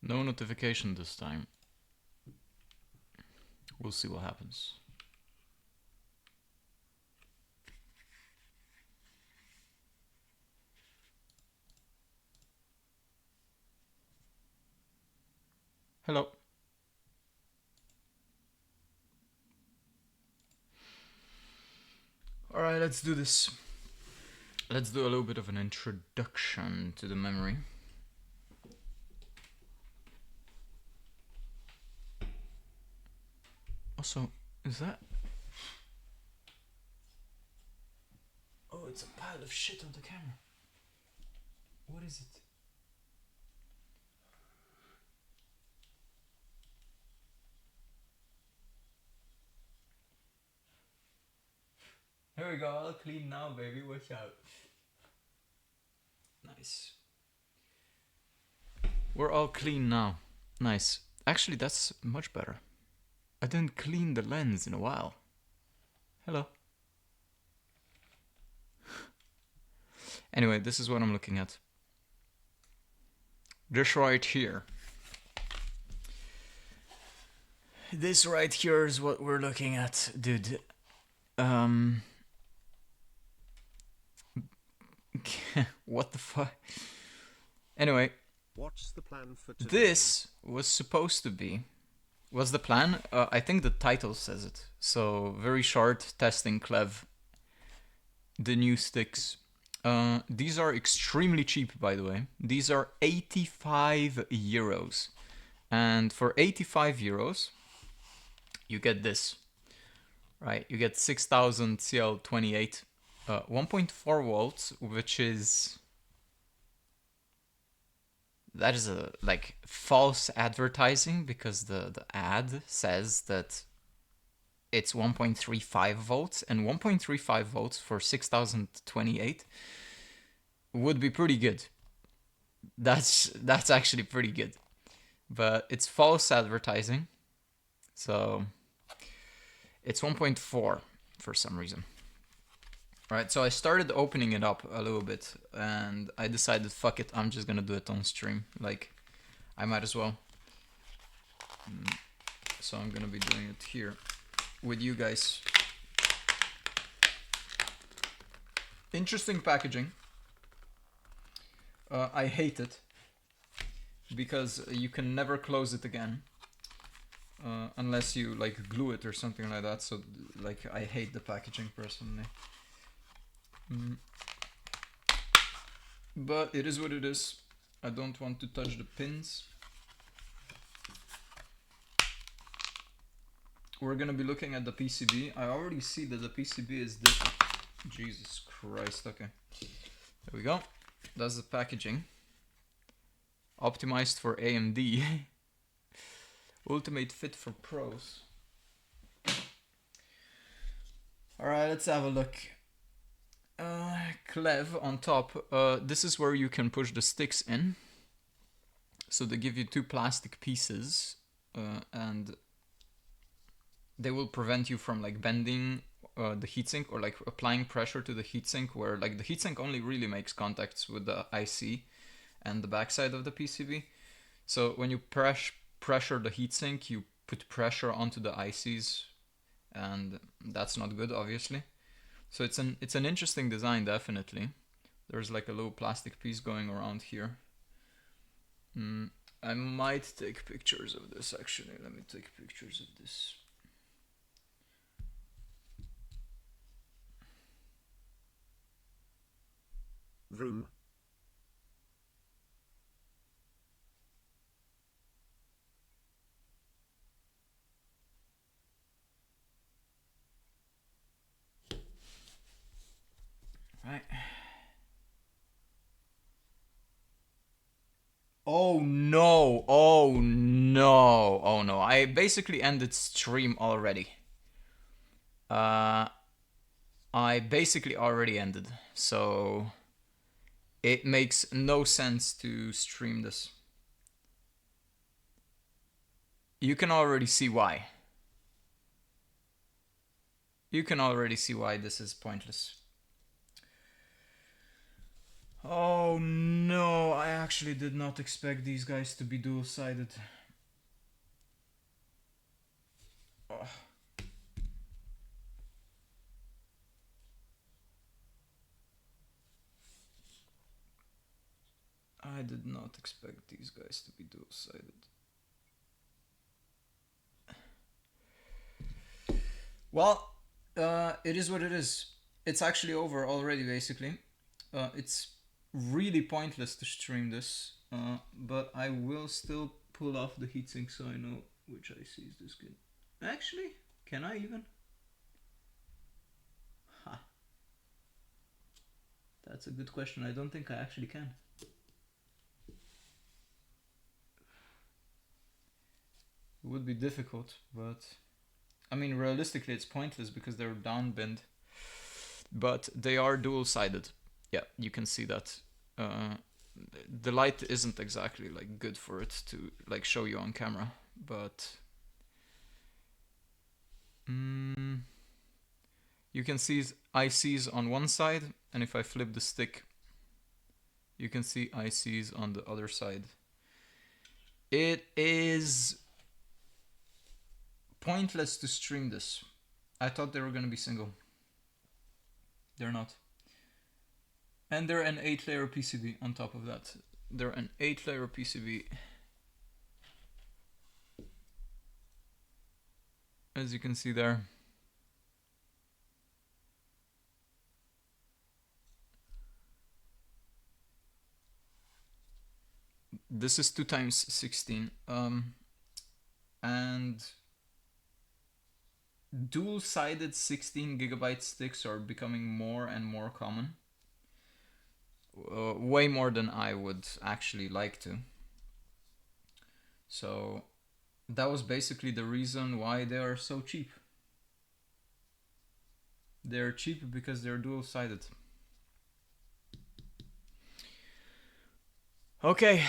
No notification this time. We'll see what happens. Hello. All right, let's do this. Let's do a little bit of an introduction to the memory. Also, is that? Oh, it's a pile of shit on the camera. What is it? Here we go, all clean now, baby. Watch out. Nice. We're all clean now. Nice. Actually, that's much better. I didn't clean the lens in a while. Hello. Anyway, this is what I'm looking at. This right here. This right here is what we're looking at, dude. What the fuck? Anyway, what's the plan for today? This was supposed to be. What's the plan? I think the title says it. So, very short, testing KLEVV. The new sticks. These are extremely cheap, by the way. These are 85 euros. And for 85 euros, you get this. Right, you get 6000 CL28. 1.4 volts, which is... That is a like false advertising, because the ad says that it's 1.35 volts, and 1.35 volts for 6028 would be pretty good. That's actually pretty good. But it's false advertising. So it's 1.4 for some reason. Right, so I started opening it up a little bit, and I decided, fuck it, I'm just gonna do it on stream. Like, I might as well. So I'm gonna be doing it here with you guys. Interesting packaging. I hate it, because you can never close it again. Unless you, like, glue it or something like that. So, like, I hate the packaging personally. But it is what it is. I don't want to touch the pins. We're gonna be looking at the PCB. I already see that the PCB is different. Jesus Christ, okay. There we go. That's the packaging. Optimized for AMD. Ultimate fit for pros. Alright, let's have a look. KLEVV on top. This is where you can push the sticks in. So they give you two plastic pieces, and they will prevent you from like bending the heatsink, or like applying pressure to the heatsink, where like the heatsink only really makes contacts with the IC and the backside of the PCB. So when you pressure the heatsink, you put pressure onto the ICs, and that's not good, obviously. So it's an interesting design, definitely. There's like a little plastic piece going around here. I might take pictures of this, actually. Let me take pictures of this. Vroom. Right. Oh no, oh no, oh no. I basically ended stream already. I basically already ended, so it makes no sense to stream this. You can already see why. You can already see why this is pointless. Oh no, I actually did not expect these guys to be dual-sided. Oh. I did not expect these guys to be dual-sided. Well, it is what it is. It's actually over already, basically. It's really pointless to stream this, but I will still pull off the heatsink so I know which IC is this good. Actually, can I even? Ha. That's a good question. I don't think I actually can. It would be difficult, but I mean, realistically, it's pointless because they're downbinned. But they are dual-sided. Yeah, you can see that. The light isn't exactly like good for it to like show you on camera, but you can see ICs on one side, and if I flip the stick, you can see ICs on the other side. It is pointless to stream this. I thought they were going to be single. They're not. And they're an 8-layer PCB on top of that. They're an 8-layer PCB. As you can see there. This is 2 times 16. And dual-sided 16 gigabyte sticks are becoming more and more common. Way more than I would actually like to. So that was basically the reason why they are so cheap. They're cheap because they're dual-sided. Okay.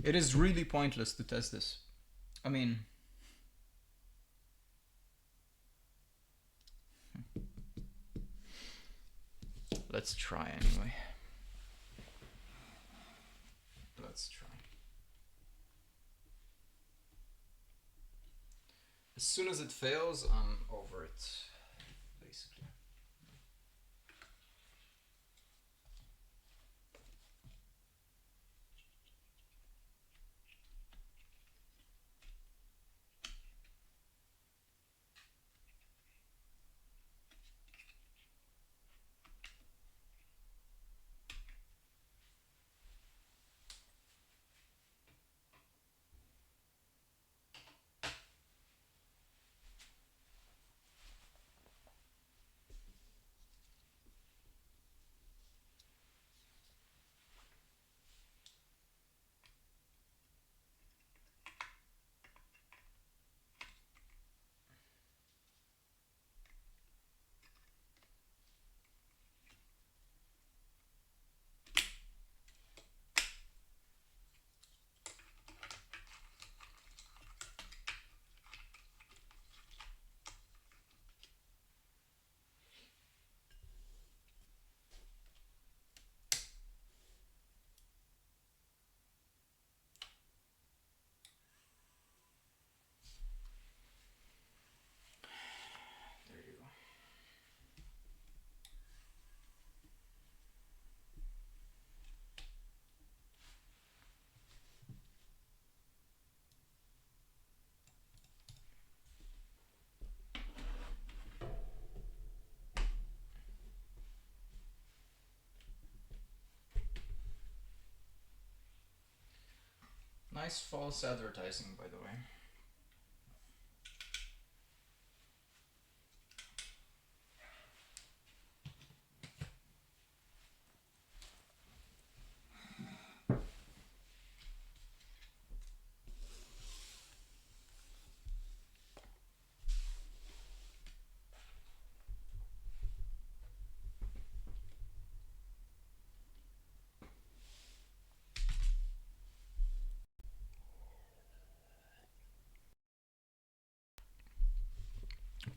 It is really pointless to test this. I mean, let's try anyway. Let's try. As soon as it fails, I'm over it, basically. There you go. Nice false advertising, by the way.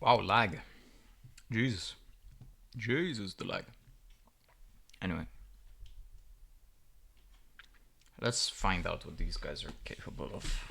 Wow, lag. Jesus. Jesus, the lag. Anyway. Let's find out what these guys are capable of.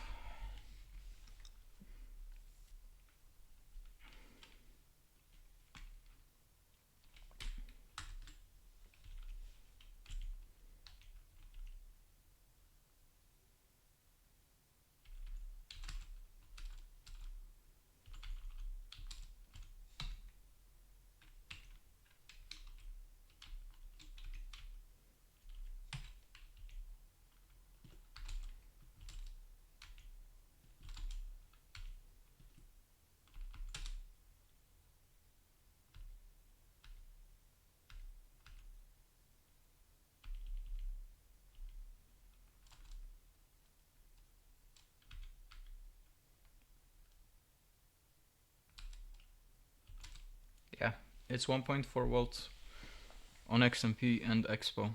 Yeah, it's 1.4 volts on XMP and Expo.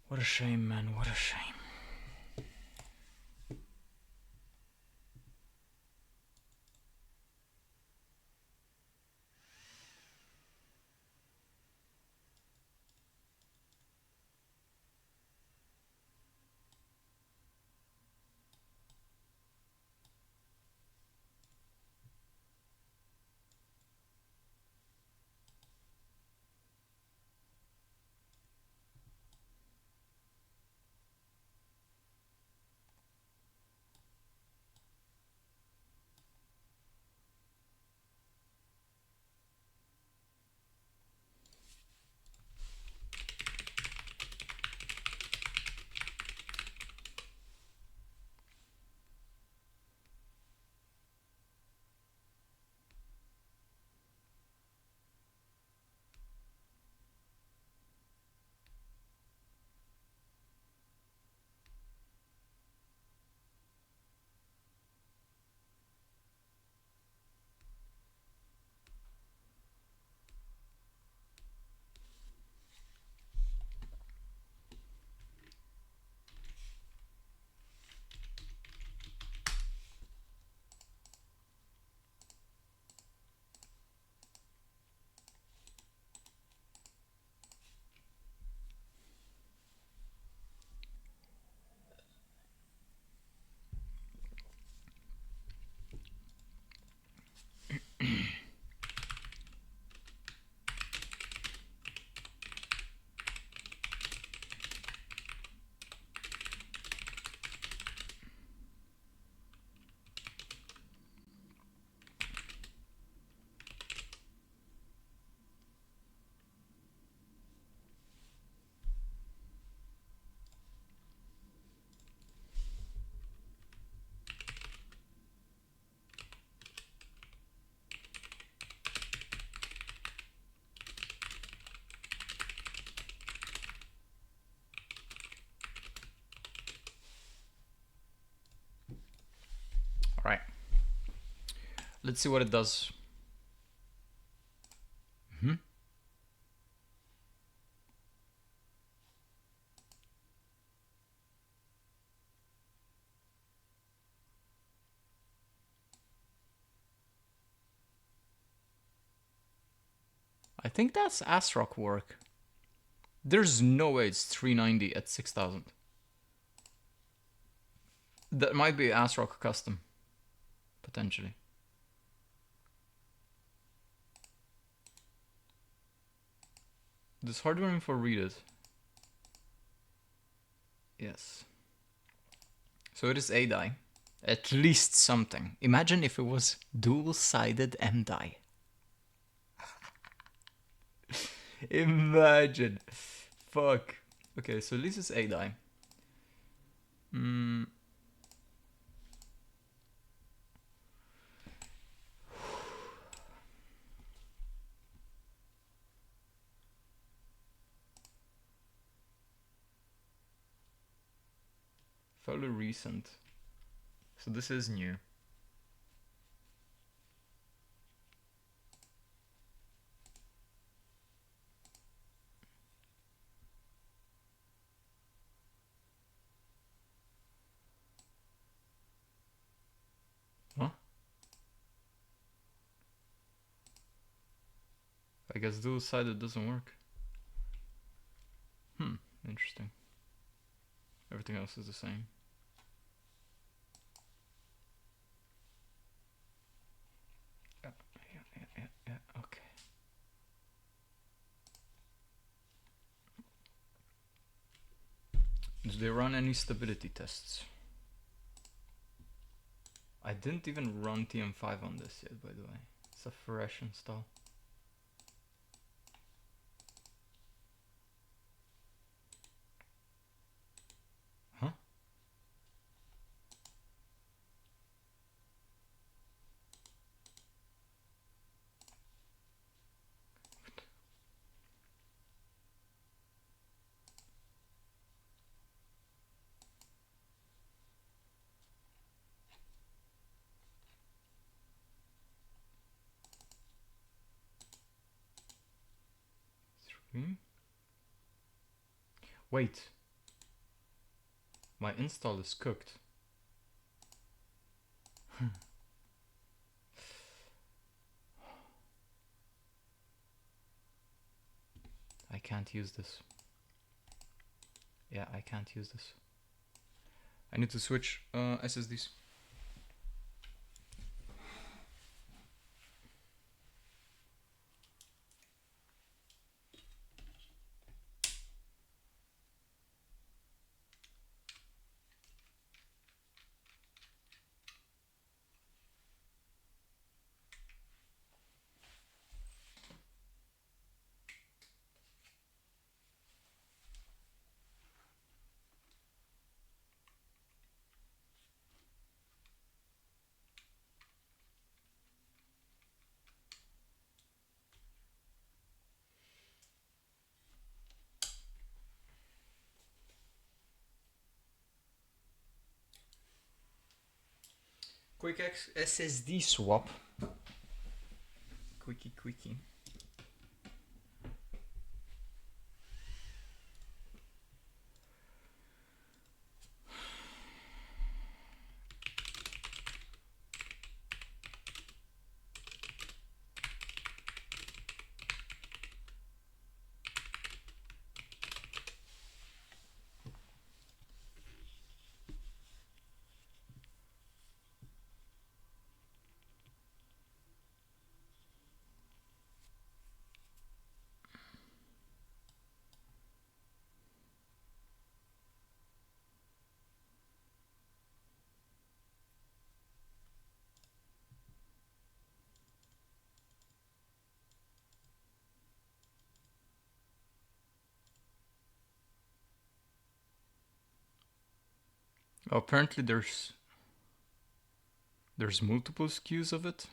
What a shame, man, what a shame. Alright. Let's see what it does. I think that's ASRock work. There's no way it's 390 at 6000. That might be ASRock custom, potentially. Does hardware info read it? Yes. So it is A die. At least something. Imagine if it was dual-sided M die. Imagine. Fuck. Okay, so at least it's A die. Mm. Fairly recent. So this is new. Huh? I guess dual-sided doesn't work. Interesting. Everything else is the same. Yeah, okay. Do they run any stability tests? I didn't even run TM5 on this yet, by the way. It's a fresh install. Huh? Wait. My install is cooked. I can't use this. Yeah, I can't use this. I need to switch SSDs. Quick SSD swap. Quickie. Oh, apparently there's multiple SKUs of it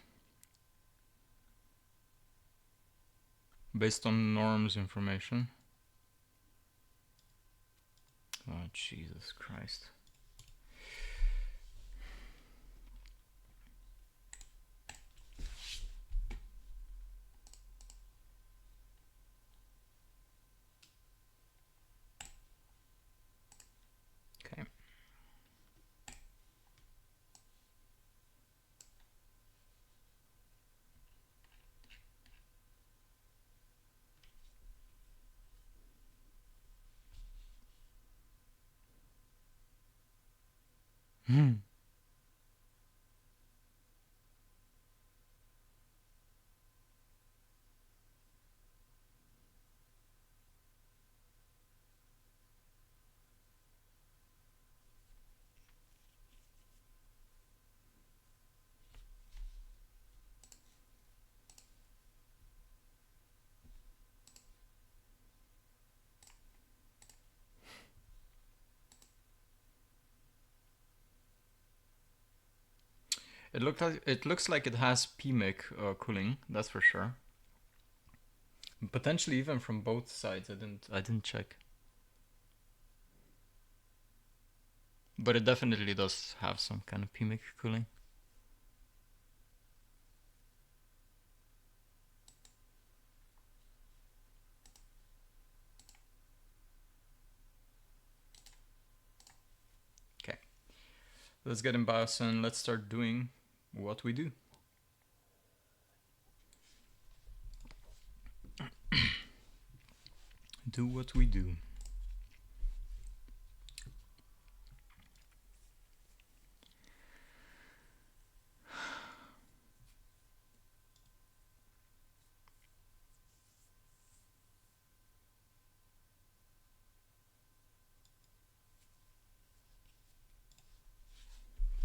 based on norms information. Oh, Jesus Christ. Okay. It looks like it has PMIC cooling, that's for sure. Potentially even from both sides. I didn't check. But it definitely does have some kind of PMIC cooling. Okay. Let's get in BIOS and let's start doing what we do. Do what we do.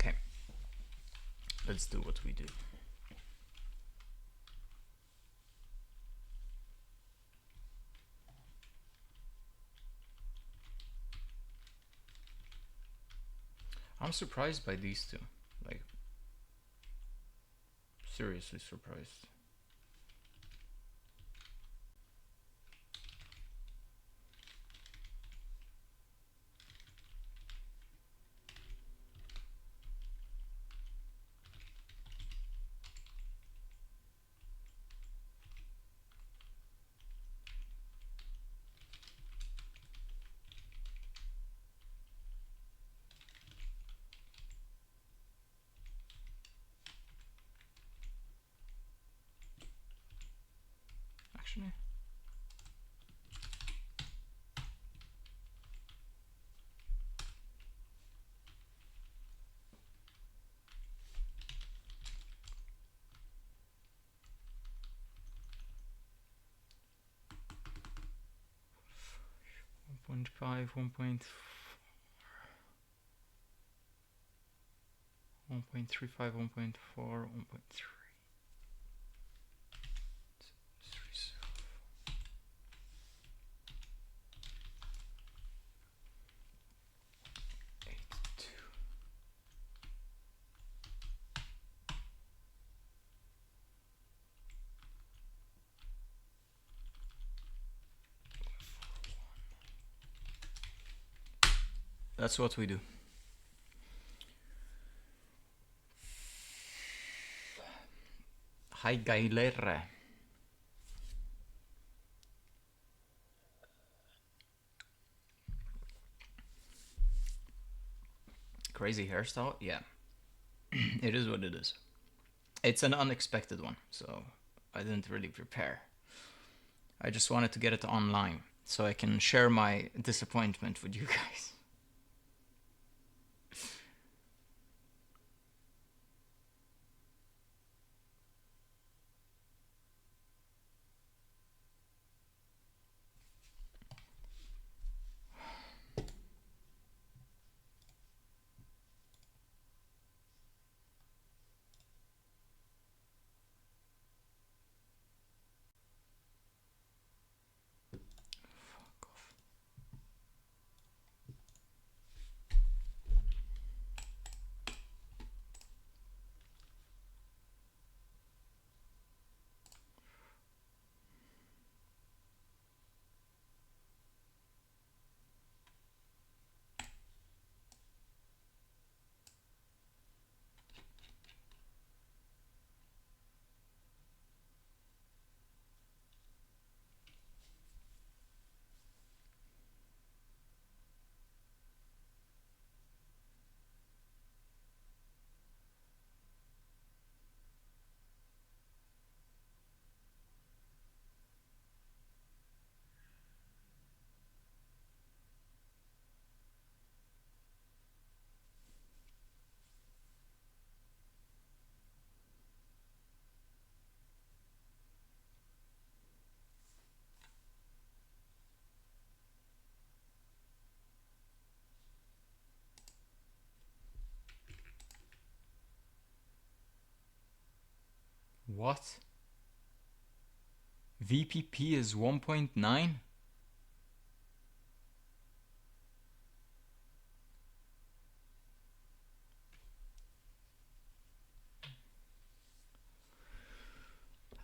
Okay. Let's do what we do. I'm surprised by these two. Like, seriously surprised. Actually, one point five, 1.35, 1.4, 1.3. That's what we do. Hi, Gailere. Crazy hairstyle? Yeah. It is what it is. It's an unexpected one, so I didn't really prepare. I just wanted to get it online so I can share my disappointment with you guys. Fuck off. What? VPP is 1.9?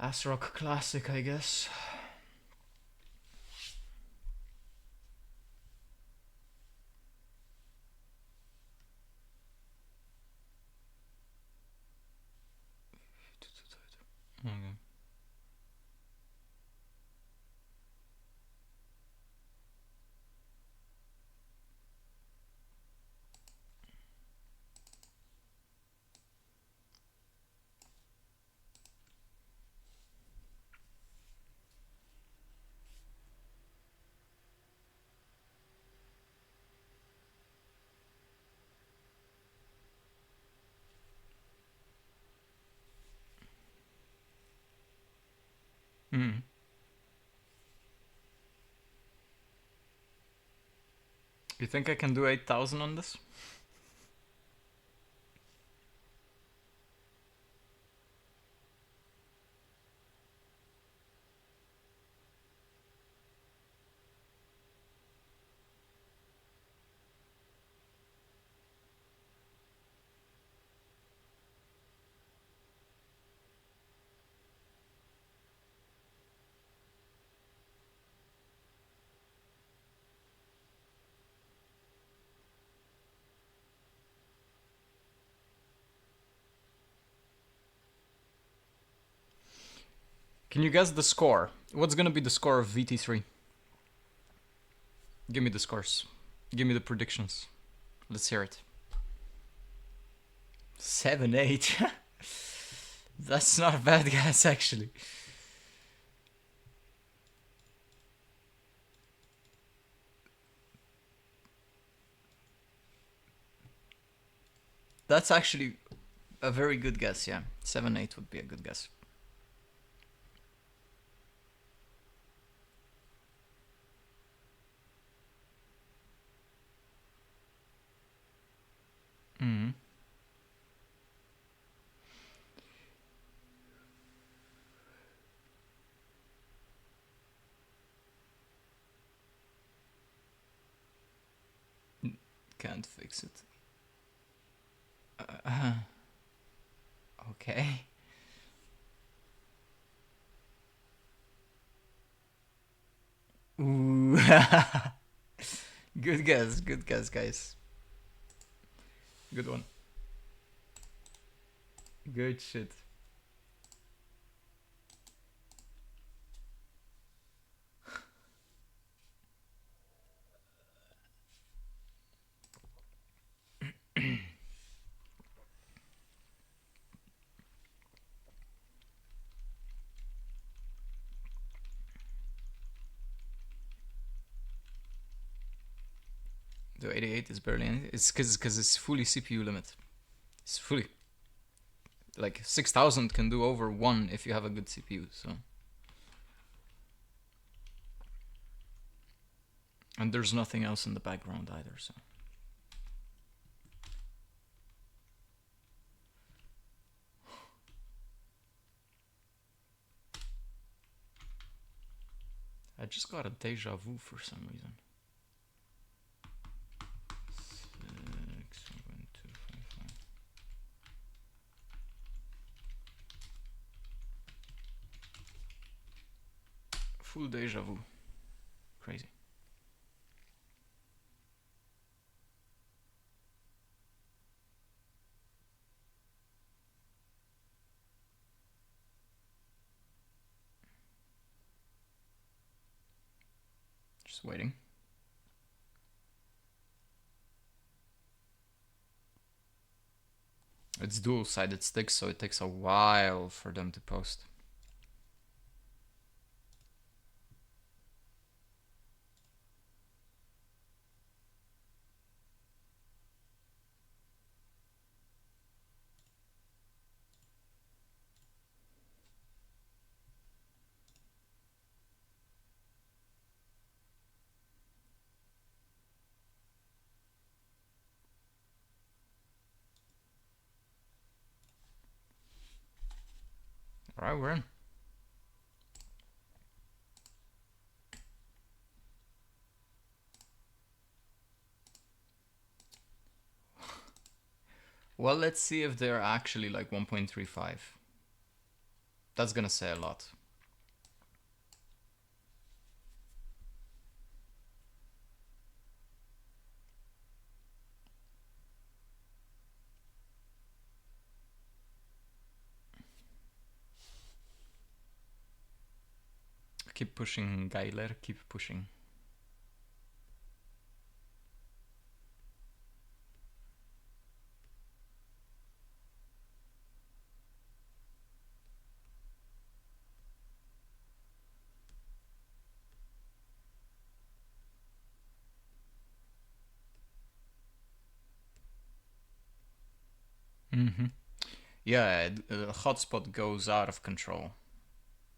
ASRock Classic, I guess. Okay. Hmm. You think I can do 8,000 on this? Can you guess the score? What's gonna be the score of VT3? Give me the scores. Give me the predictions. Let's hear it. 7-8. That's not a bad guess, actually. That's actually a very good guess, yeah. 7-8 would be a good guess. Mm-hmm. Can't fix it. Okay. Ooh. Good guess, guys. Good one. Good shit. The 88 is barely anything. It's because it's fully CPU limit. It's fully. Like 6000 can do over 1 if you have a good CPU, so. And there's nothing else in the background either, so. I just got a deja vu for some reason. 6, 7, 2, 5, 5. Full deja vu. Crazy. Just waiting. It's dual-sided sticks, so it takes a while for them to post. Alright, we're in. Well, let's see if they're actually like 1.35. That's gonna say a lot. Keep pushing, Geiler, keep pushing. Mm-hmm. Yeah, the hotspot goes out of control.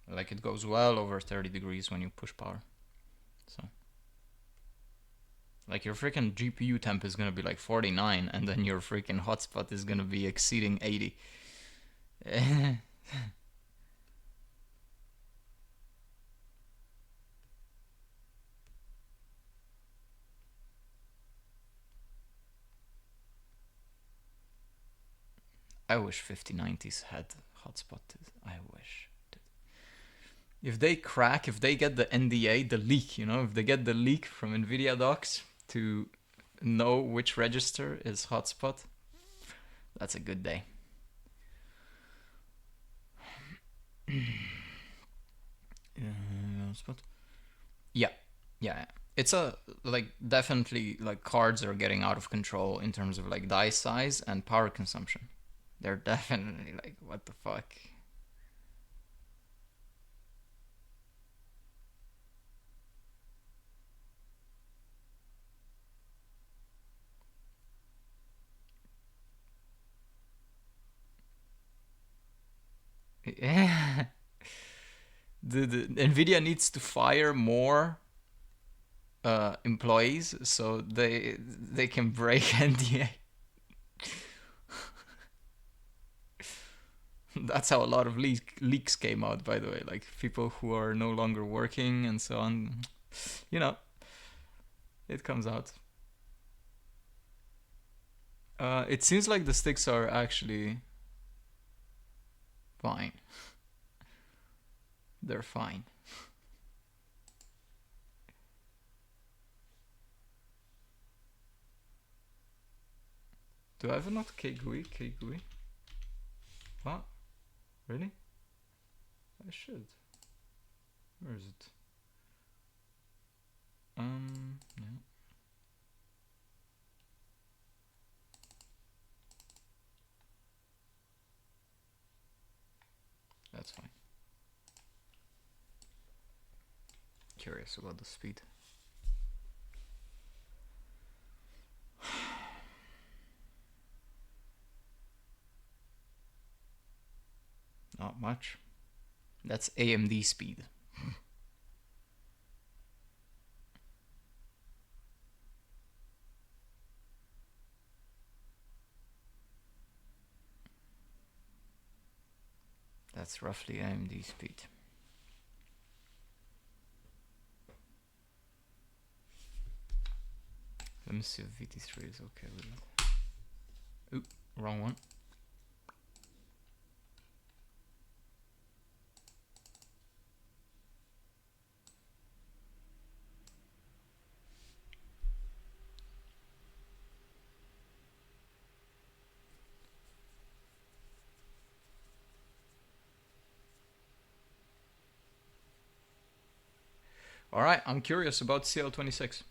Like it goes well over 30 degrees when you push power. So, like your freaking GPU temp is gonna be like 49, and then your freaking hotspot is gonna be exceeding 80. I wish 5090s had hotspot. I wish. If they crack, if they get the NDA, the leak, if they get the leak from NVIDIA docs to know which register is hotspot, that's a good day. Hotspot. Yeah. It's definitely like cards are getting out of control in terms of like die size and power consumption. They're definitely like, what the fuck? Yeah. The NVIDIA needs to fire more employees so they can break NDA. That's how a lot of leaks came out, by the way. Like people who are no longer working and so on. It comes out. It seems like the sticks are actually fine. They're fine. Do I have not KGUI? KGUI? What? Really? I should. Where is it? Yeah. That's fine. Curious about the speed. Not much. That's AMD speed. That's roughly AMD speed. Let me see if VT3 is okay with it. Oop, wrong one. Alright, I'm curious about CL26.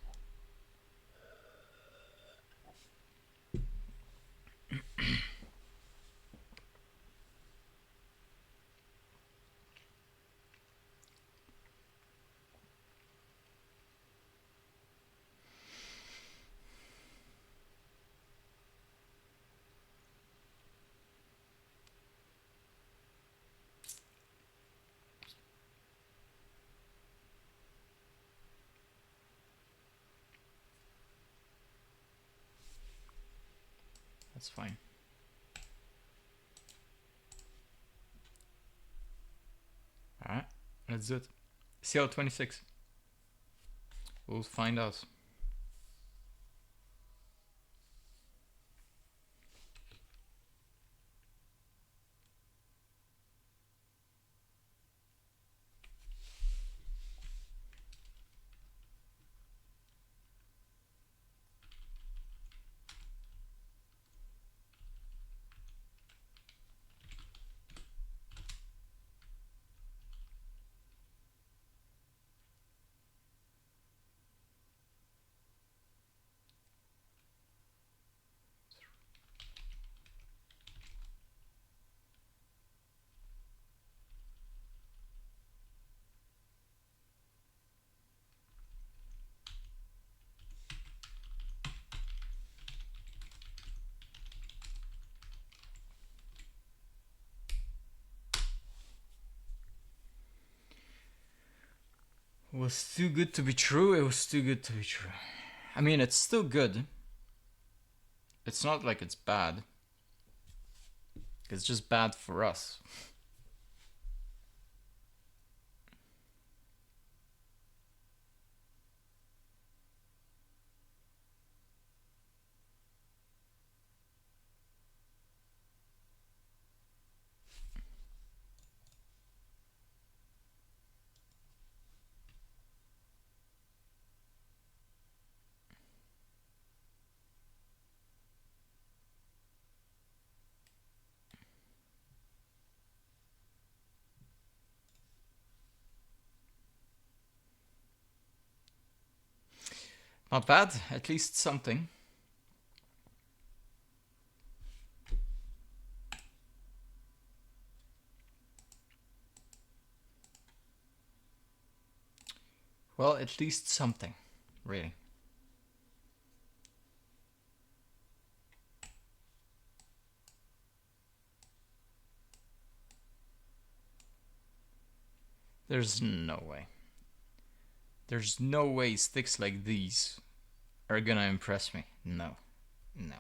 That's fine. Alright, let's do it. CL26. We'll find out. It was too good to be true. It was too good to be true. I mean, it's still good. It's not like it's bad. It's just bad for us. Not bad, at least something. Well, at least something, really. There's no way. There's no way sticks like these are gonna impress me. No. No.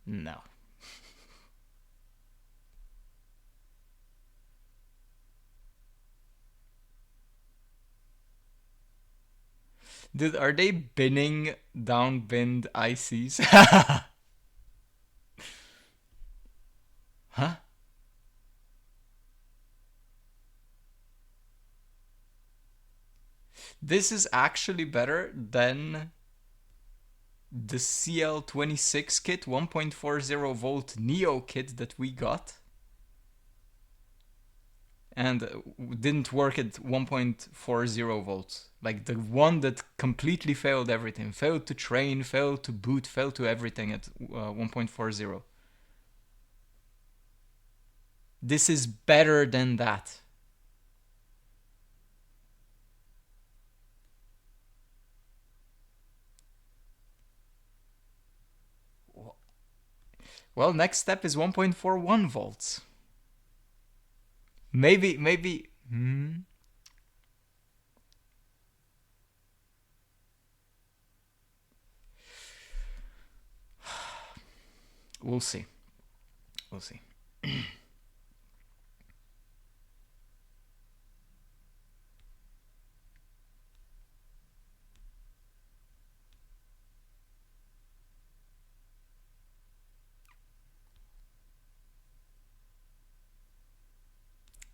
No. Dude, are they binning down binned ICs? Huh? This is actually better than the CL26 kit 1.40 volt Neo kit that we got and didn't work at 1.40 volts. Like the one that completely failed everything, failed to train, failed to boot, failed to everything at 1.40. This is better than that. Well, next step is 1.41 volts. Maybe. We'll see. We'll see.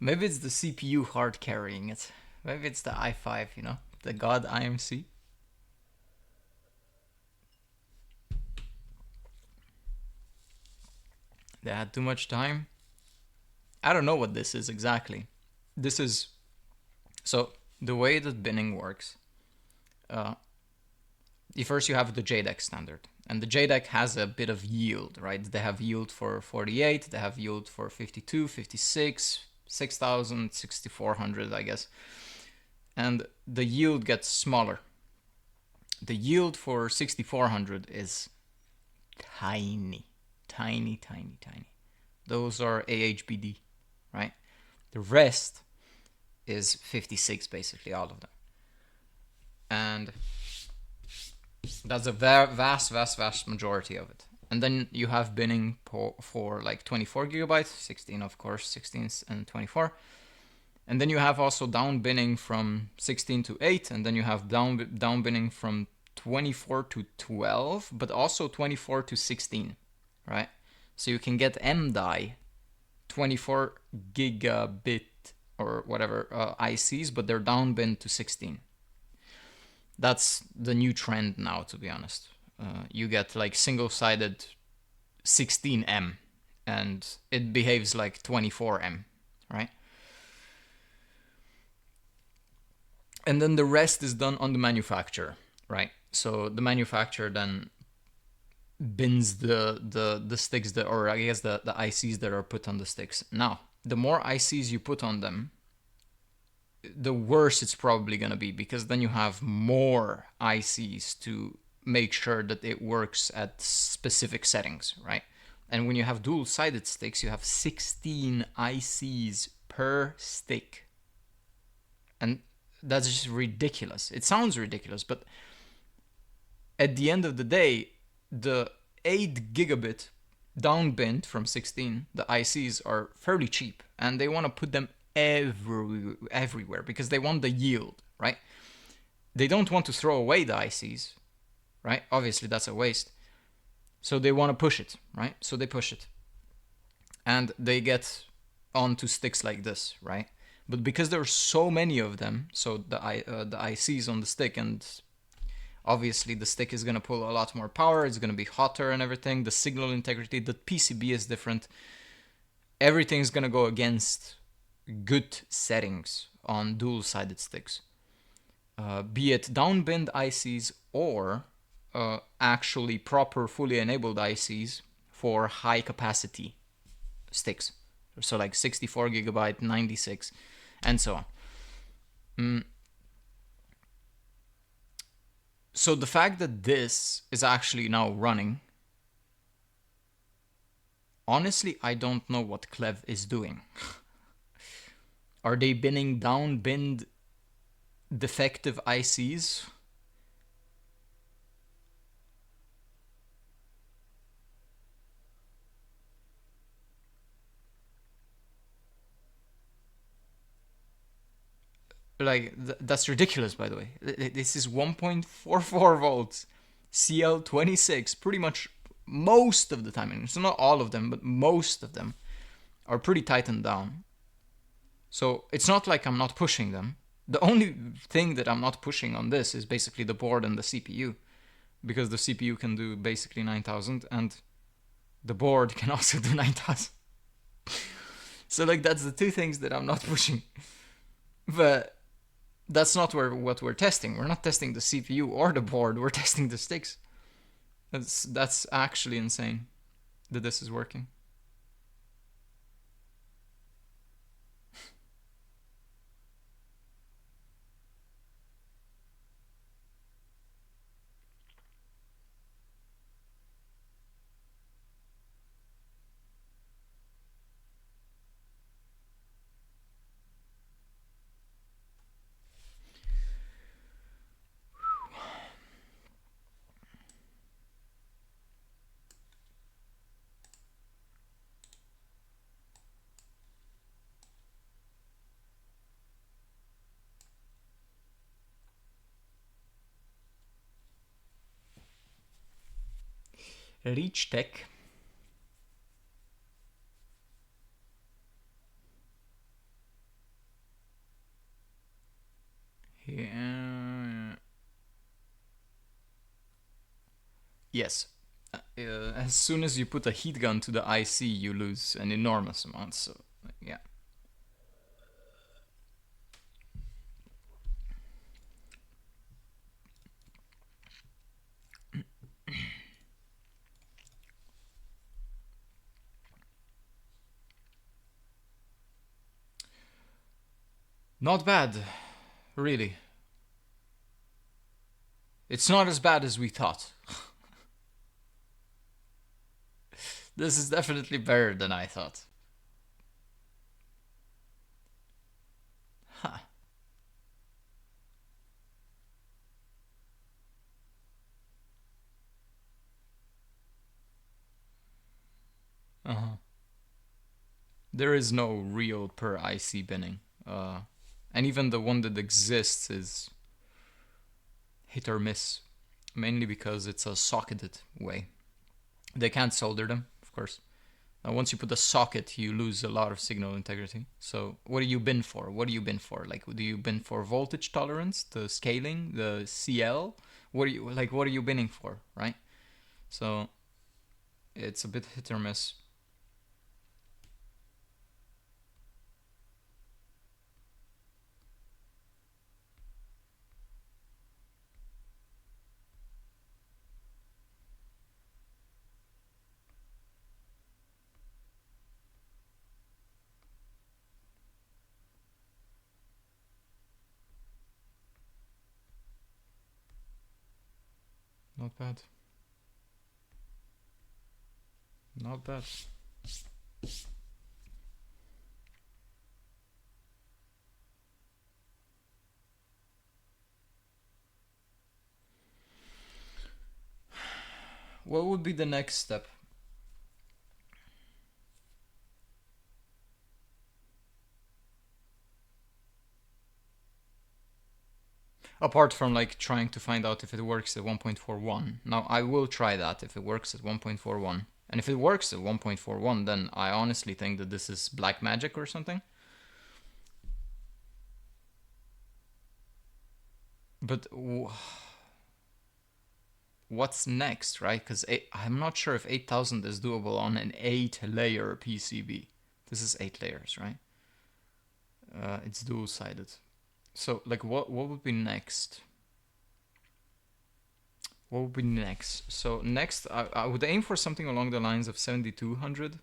Maybe it's the CPU hard carrying it. Maybe it's the i5, you know, the God IMC. They had too much time. I don't know what this is exactly. This is so the way that binning works. First you have the JDEC standard, and the JDEC has a bit of yield, right? They have yield for 48, they have yield for 52, 56, 6000, 6400, I guess. And the yield gets smaller. The yield for 6400 is tiny. Those are AHBD, right? The rest is 56, basically, all of them. And that's a vast majority of it. And then you have binning for like 24 gigabytes, 16 of course, 16 and 24. And then you have also down binning from 16 to 8, and then you have down binning from 24 to 12, but also 24 to 16, right? So you can get MDI 24 gigabit or whatever ICs, but they're down bin to 16. That's the new trend now, to be honest. You get like single-sided 16M, and it behaves like 24M, right? And then the rest is done on the manufacturer, right? So the manufacturer then bins the sticks that, or I guess the ICs that are put on the sticks. Now, the more ICs you put on them, the worse it's probably gonna be, because then you have more ICs to make sure that it works at specific settings, right? And when you have dual-sided sticks, you have 16 ICs per stick. And that's just ridiculous. It sounds ridiculous, but at the end of the day, the 8 gigabit downband from 16, the ICs are fairly cheap, and they want to put them everywhere because they want the yield, right? They don't want to throw away the ICs, right? Obviously, that's a waste. So they want to push it, right? So they push it. And they get onto sticks like this, right? But because there are so many of them, so the ICs on the stick, and obviously the stick is going to pull a lot more power, it's going to be hotter and everything, the signal integrity, the PCB is different. Everything's going to go against good settings on dual-sided sticks. Be it downband ICs or actually proper fully enabled ICs for high capacity sticks. So like 64 gigabyte, 96, and so on. So the fact that this is actually now running, honestly, I don't know what KLEVV is doing. Are they binning down binned defective ICs? Like, that's ridiculous, by the way. This is 1.44 volts, CL26, pretty much most of the time, and it's not all of them, but most of them are pretty tightened down. So it's not like I'm not pushing them. The only thing that I'm not pushing on this is basically the board and the CPU, because the CPU can do basically 9000 and the board can also do 9000. So like that's the two things that I'm not pushing. But that's not what we're testing. We're not testing the CPU or the board. We're testing the sticks. That's actually insane that this is working. Reach Tech. Yeah. Yes. As soon as you put a heat gun to the IC, you lose an enormous amount. So, yeah. Not bad, really. It's not as bad as we thought. This is definitely better than I thought. Huh. Uh-huh. There is no real per IC binning. And even the one that exists is hit or miss, mainly because it's a socketed way. They can't solder them, of course. Once you put a socket, you lose a lot of signal integrity. So what do you bin for? What do you bin for? Like, do you bin for voltage tolerance, the scaling, the CL? What are you binning for, right? So it's a bit hit or miss. Not bad. Not bad. What would be the next step? Apart from like trying to find out if it works at 1.41. Now I will try that if it works at 1.41. And if it works at 1.41, then I honestly think that this is black magic or something. But what's next, right? Because I'm not sure if 8000 is doable on an 8-layer PCB. This is 8 layers, right? It's dual-sided. So, like, what would be next? What would be next? So next, I would aim for something along the lines of 7200.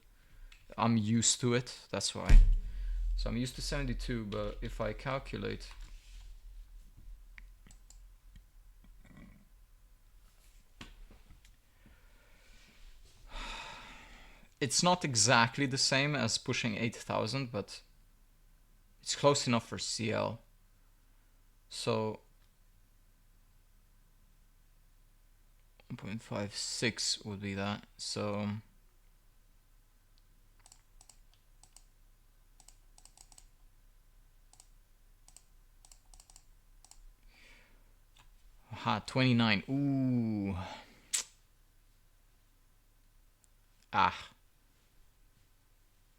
I'm used to it, that's why. So I'm used to 72, but if I calculate... It's not exactly the same as pushing 8000, but it's close enough for CL. So 1.56 would be that. So aha, 29. Ooh. Ah.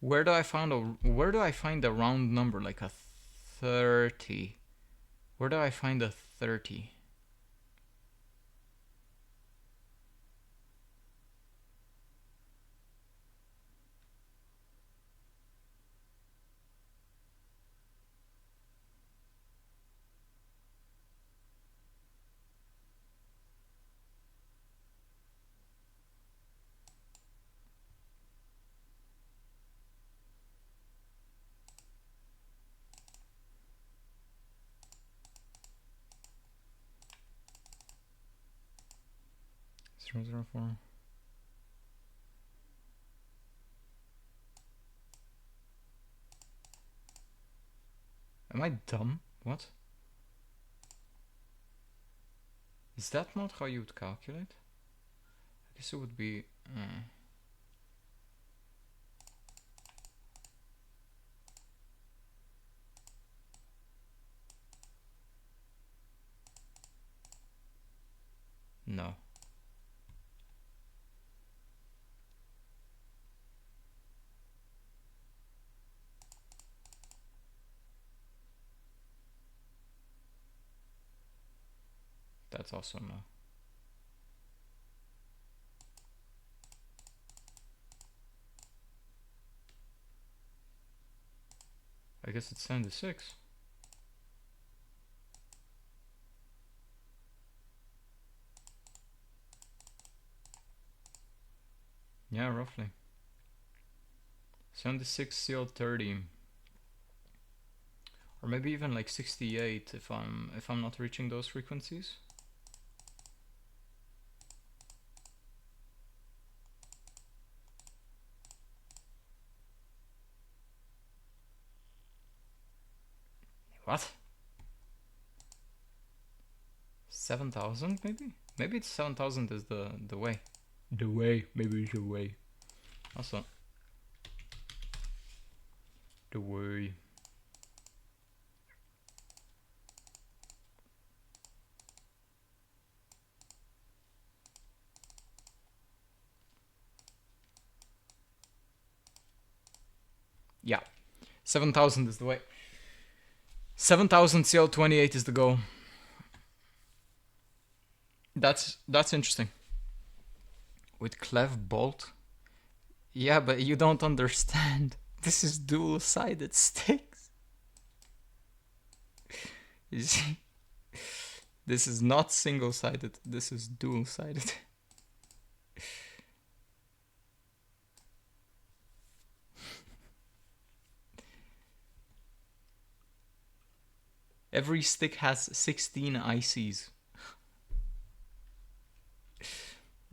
Where do I find a round number like a 30? Where do I find a 30? Zero, zero, 4. Am I dumb? What? Is that not how you would calculate? I guess it would be... No. That's also no. I guess it's 76. Yeah, roughly. 76 CL30. Or maybe even like 68 if I'm not reaching those frequencies. What? 7,000 maybe? Maybe it's 7,000 is the way. The way, maybe it's the way. Also, the way. Yeah, 7,000 is the way. 7,000 CL28 is the goal. That's interesting. With KLEVV bolt? Yeah, but you don't understand. This is dual-sided sticks. You see? This is not single-sided. This is dual-sided. Every stick has 16 ICs.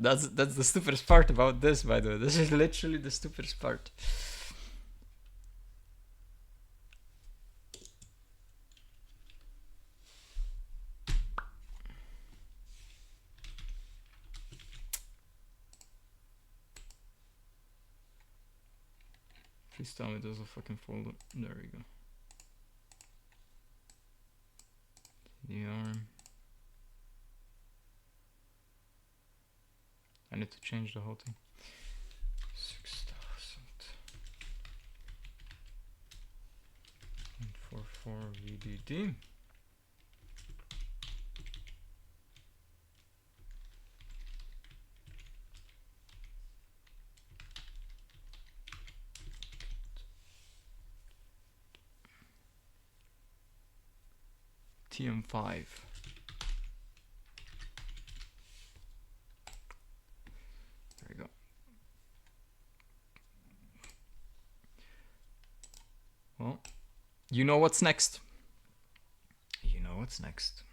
That's the stupidest part about this, by the way. This is literally the stupidest part. Please tell me there's a fucking folder. There we go. DDR. I need to change the whole thing. 6000.44 VDD. TM5. There we go. Well, you know what's next. You know what's next.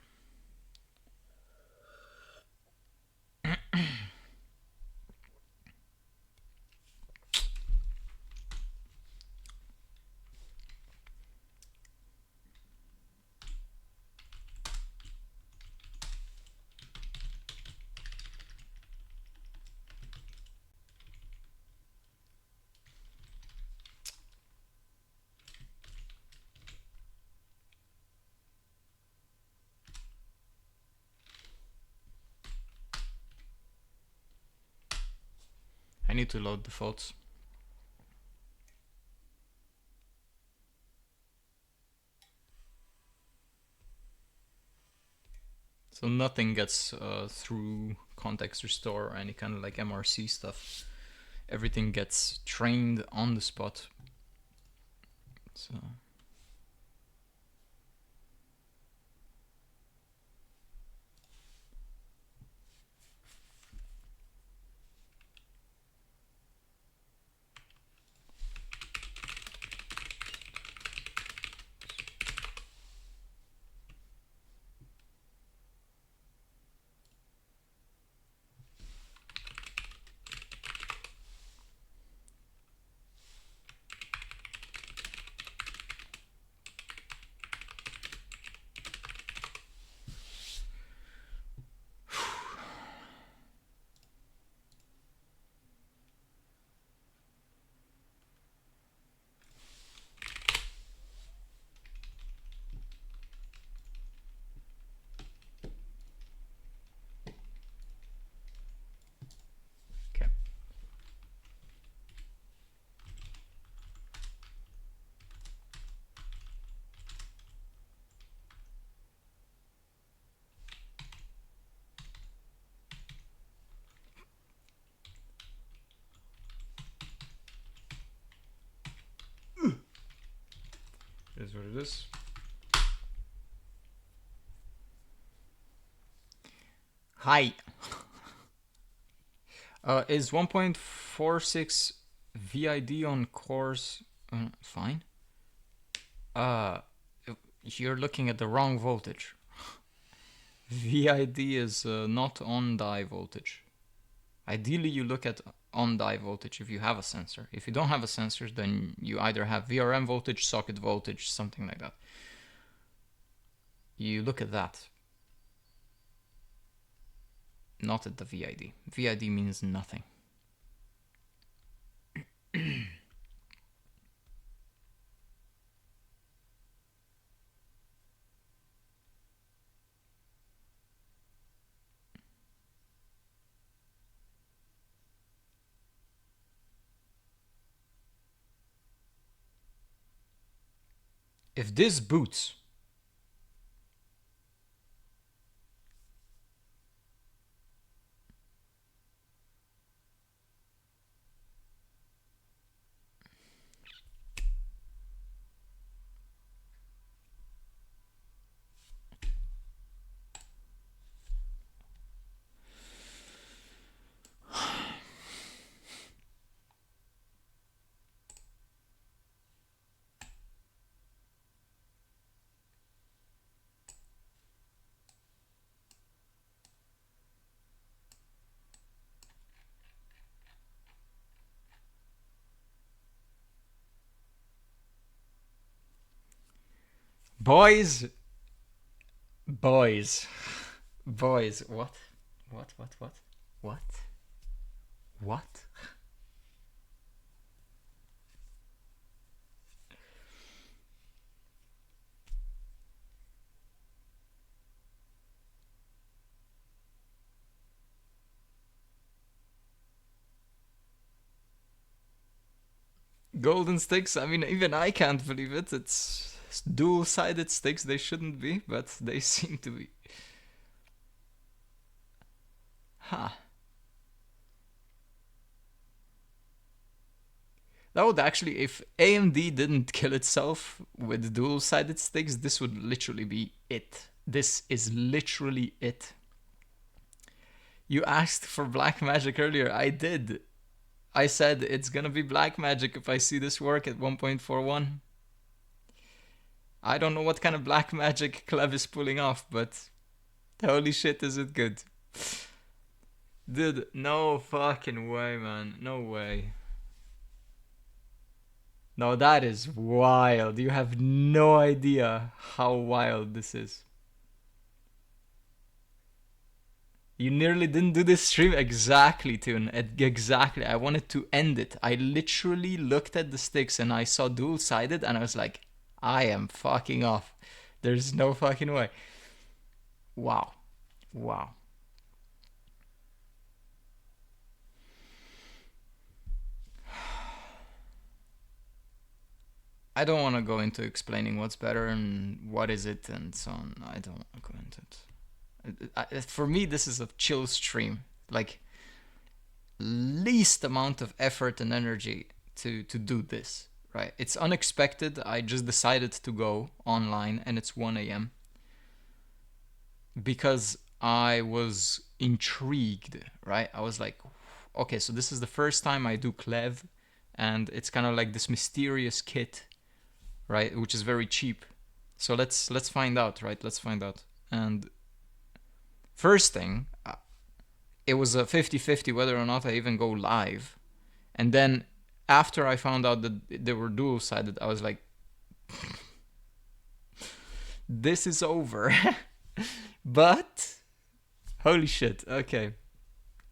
I need to load the faults. So nothing gets through context restore or any kind of like MRC stuff. Everything gets trained on the spot. So okay. Here's what it is. Hi. Is 1.46 VID on cores fine? You're looking at the wrong voltage. VID is not on die voltage. Ideally, you look at on die voltage if you have a sensor. If you don't have a sensor, then you either have VRM voltage, socket voltage, something like that. You look at that. Not at the VID. VID means nothing. If this boots, Boys, boys, boys. What? What? What? What? What? What? Golden sticks? I mean, even I can't believe it. It's dual-sided sticks. They shouldn't be, but they seem to be. Huh. That would actually, if AMD didn't kill itself with dual-sided sticks, this would literally be it. This is literally it. You asked for black magic earlier. I did. I said it's gonna be black magic if I see this work at 1.41. I don't know what kind of black magic KLEVV is pulling off, but holy shit, is it good. Dude, no fucking way, man. No way. No, that is wild. You have no idea how wild this is. You nearly didn't do this stream. Exactly, Tune. Exactly. I wanted to end it. I literally looked at the sticks and I saw dual-sided and I was like, I am fucking off. There's no fucking way. Wow. Wow. I don't want to go into explaining what's better and what is it and so on. I don't want to go into it. For me, this is a chill stream. Like, least amount of effort and energy to do this, right? It's unexpected. I just decided to go online and it's 1 a.m. because I was intrigued, right? I was like, okay, so this is the first time I do KLEVV and it's kind of like this mysterious kit, right? Which is very cheap. So let's find out, right? Let's find out. And first thing, it was a 50-50 whether or not I even go live. And then after I found out that they were dual-sided, I was like, this is over. But holy shit. Okay.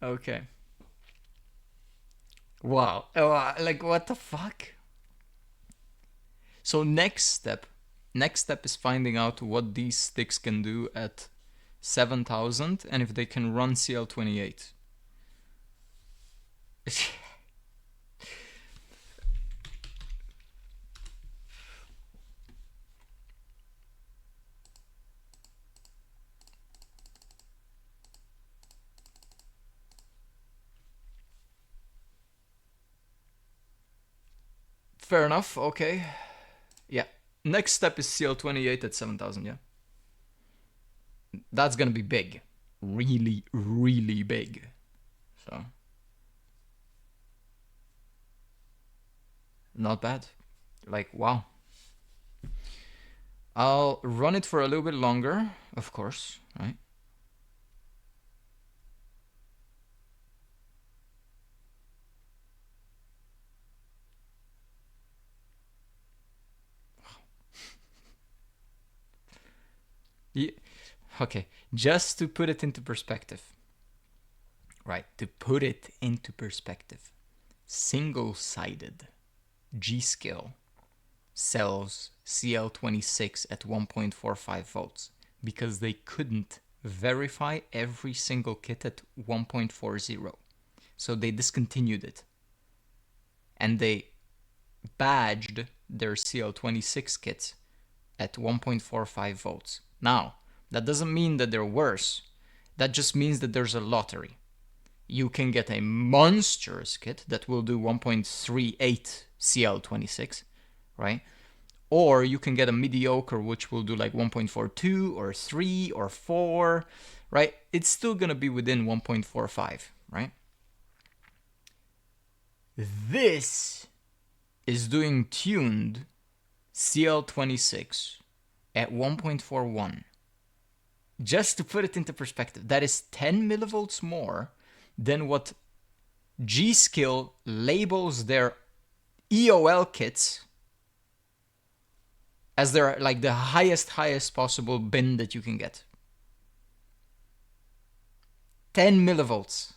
Okay. Wow. Like, what the fuck? So next step is finding out what these sticks can do at 7000 and if they can run CL28. Fair enough, okay. Yeah. Next step is CL28 at 7000, yeah. That's gonna be big. Really, really big. So. Not bad. Like, wow. I'll run it for a little bit longer, of course, right? Yeah. Okay, just to put it into perspective, right? To put it into perspective, single-sided G-Skill sells CL26 at 1.45 volts because they couldn't verify every single kit at 1.40. So they discontinued it. And they badged their CL26 kits at 1.45 volts. Now, that doesn't mean that they're worse. That just means that there's a lottery. You can get a monstrous kit that will do 1.38 CL26, right? Or you can get a mediocre which will do like 1.42 or 3 or 4, right? It's still going to be within 1.45, right? This is doing tuned CL26 at 1.41. Just to put it into perspective, that is 10 millivolts more than what G-Skill labels their EOL kits as they're like the highest possible bin that you can get. 10 millivolts.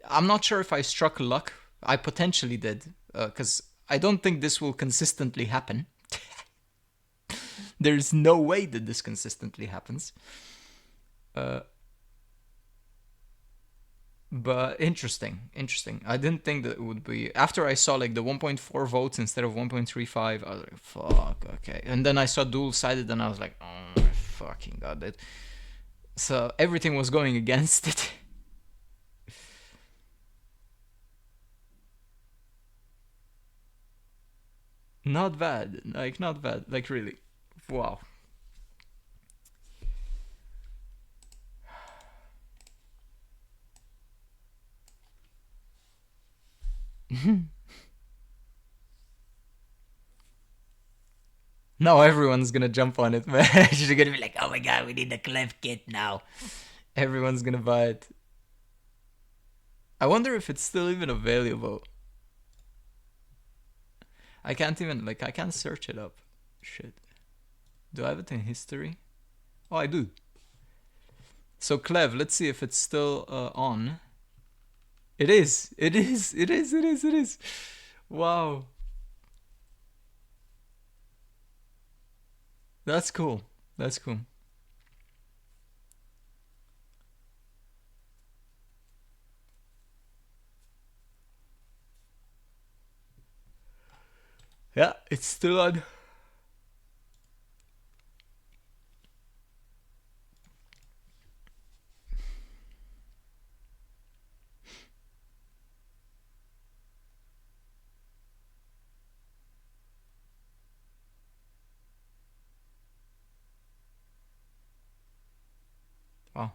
I'm not sure if I struck luck. I potentially did, because I don't think this will consistently happen. There's no way that this consistently happens. But interesting. I didn't think that it would be. After I saw like the 1.4 volts instead of 1.35, I was like, fuck, okay. And then I saw dual sided and I was like, oh my fucking god. It. So everything was going against it. Not bad. Like, not bad. Like, really. Wow. Now everyone's gonna jump on it, man. You're gonna be like, oh my god, we need the KLEVV kit now. Everyone's gonna buy it. I wonder if it's still even available. I can't even, like, I can't search it up. Shit. Do I have it in history? Oh, I do. So KLEVV, let's see if it's still on. It is. It is. It is. It is. It is. Wow. That's cool. That's cool. Yeah, it's still on. Oh.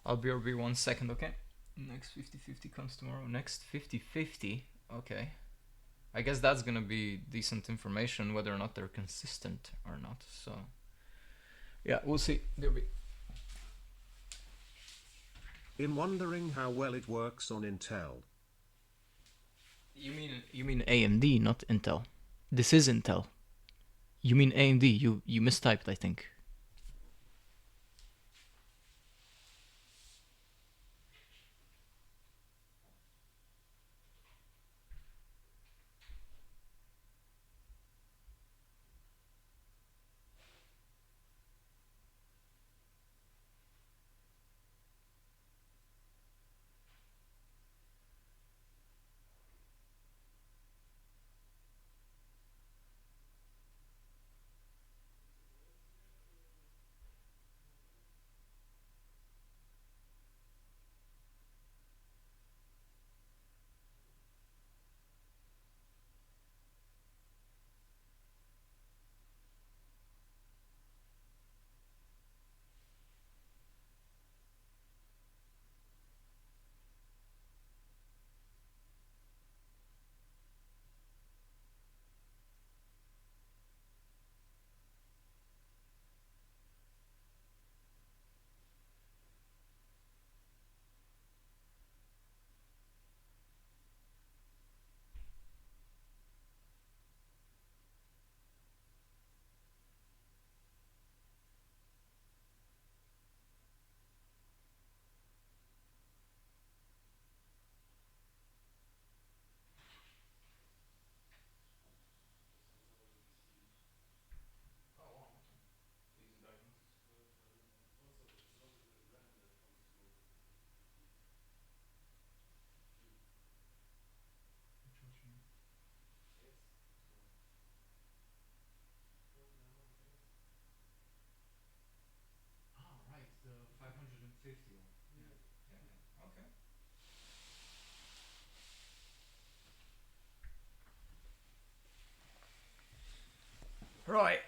I'll be 1 second, okay? Next 50-50 comes tomorrow. Next 50-50? Okay. I guess that's gonna be decent information whether or not they're consistent or not. So, yeah, we'll see. There'll be. In wondering how well it works on Intel. You mean AMD, not Intel. This is Intel. You mean AMD? You mistyped, I think. Right, the 550 one. Yeah. Okay. Right.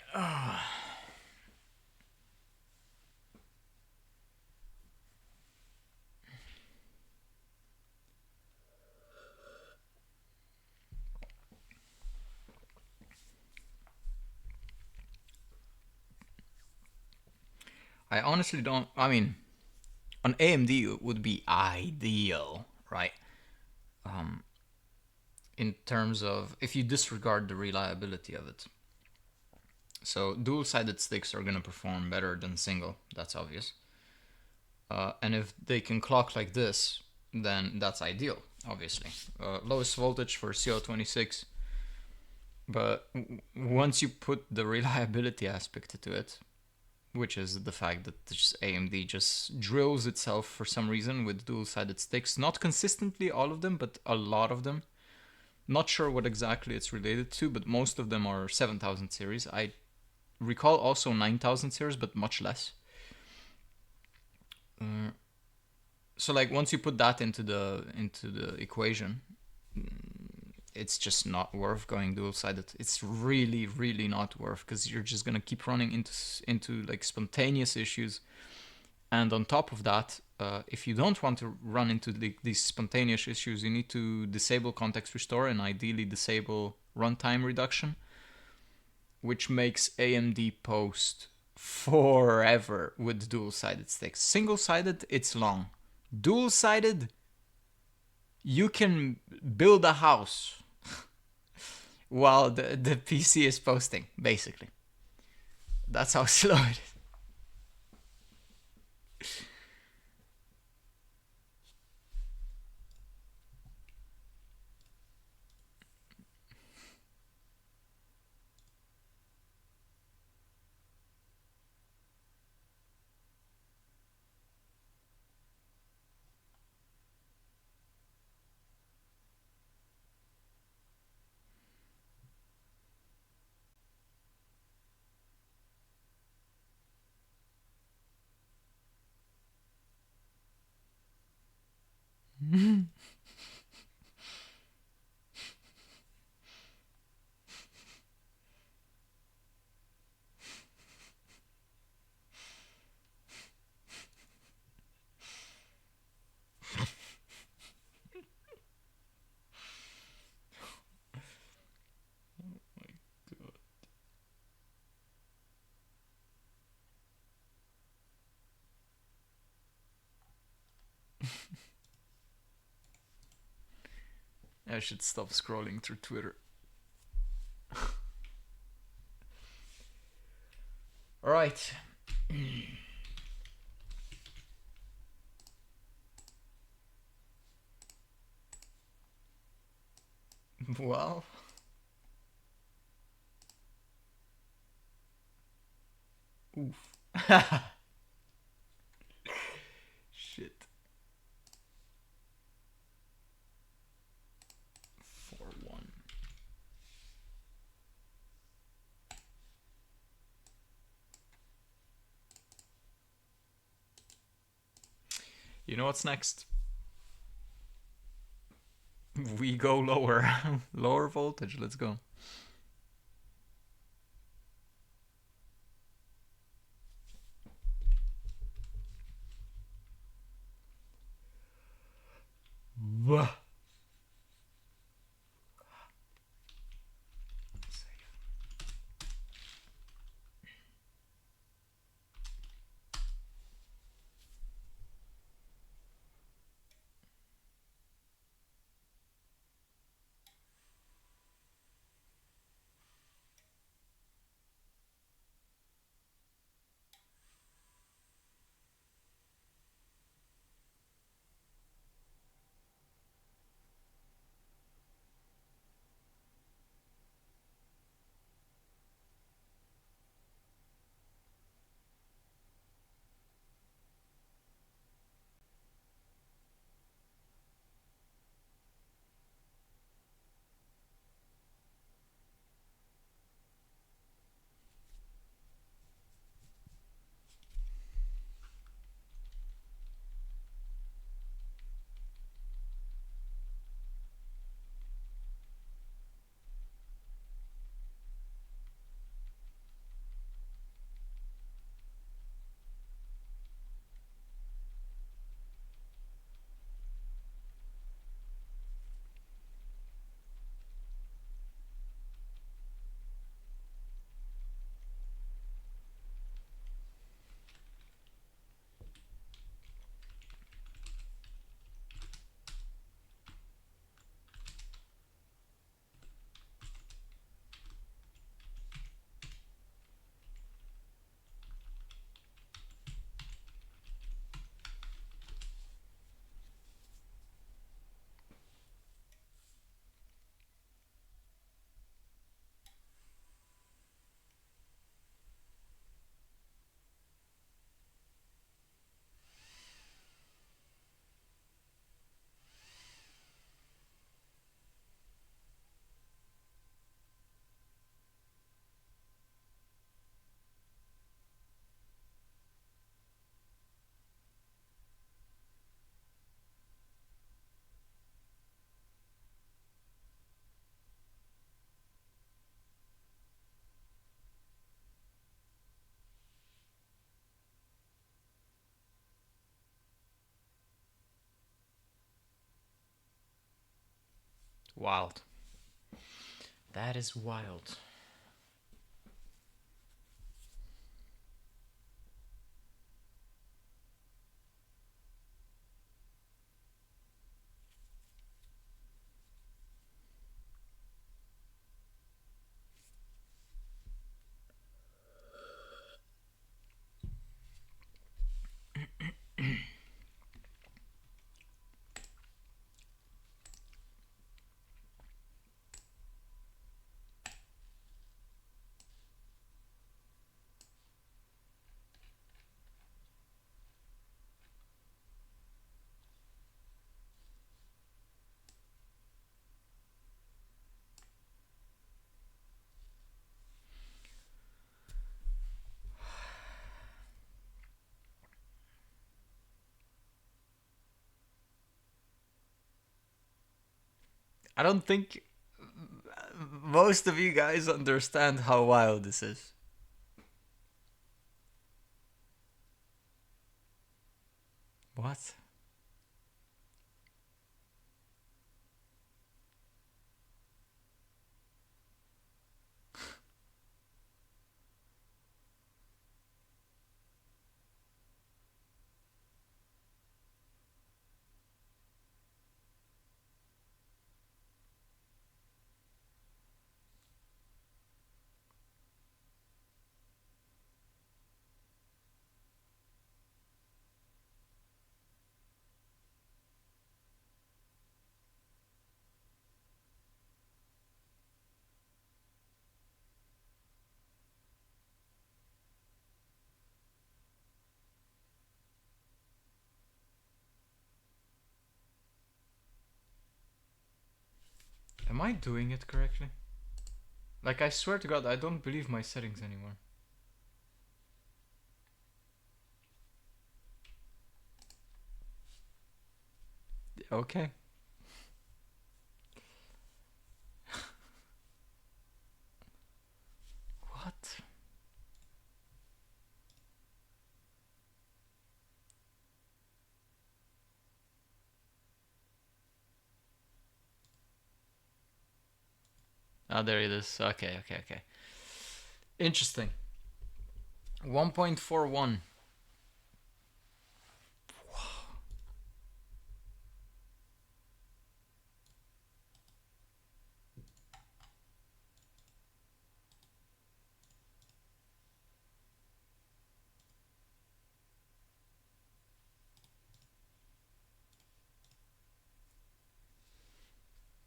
I honestly don't. I mean, on AMD it would be ideal, right? In terms of if you disregard the reliability of it. So dual-sided sticks are gonna perform better than single. That's obvious. And if they can clock like this, then that's ideal, obviously. Lowest voltage for CL26. But once you put the reliability aspect to it, which is the fact that this AMD just drills itself for some reason with dual-sided sticks, not consistently all of them, but a lot of them. Not sure what exactly it's related to, but most of them are 7000 series. I recall also 9000 series, but much less. So like once you put that into the equation, it's just not worth going dual sided. It's really not worth, because you're just gonna keep running into like spontaneous issues. And on top of that, if you don't want to run into these spontaneous issues, you need to disable context restore and ideally disable runtime reduction, which makes AMD post forever with dual-sided sticks. Single-sided, it's long. Dual-sided, you can build a house while the PC is posting, basically. That's how slow it is. I should stop scrolling through Twitter. All right. Well. Oof. Shit. 4-1. You know what's next? We go lower. Lower voltage, let's go. Wild. That is wild. I don't think most of you guys understand how wild this is. What? Am I doing it correctly? Like, I swear to God, I don't believe my settings anymore. Okay. What? Oh, there it is. Okay. Interesting. 1.41.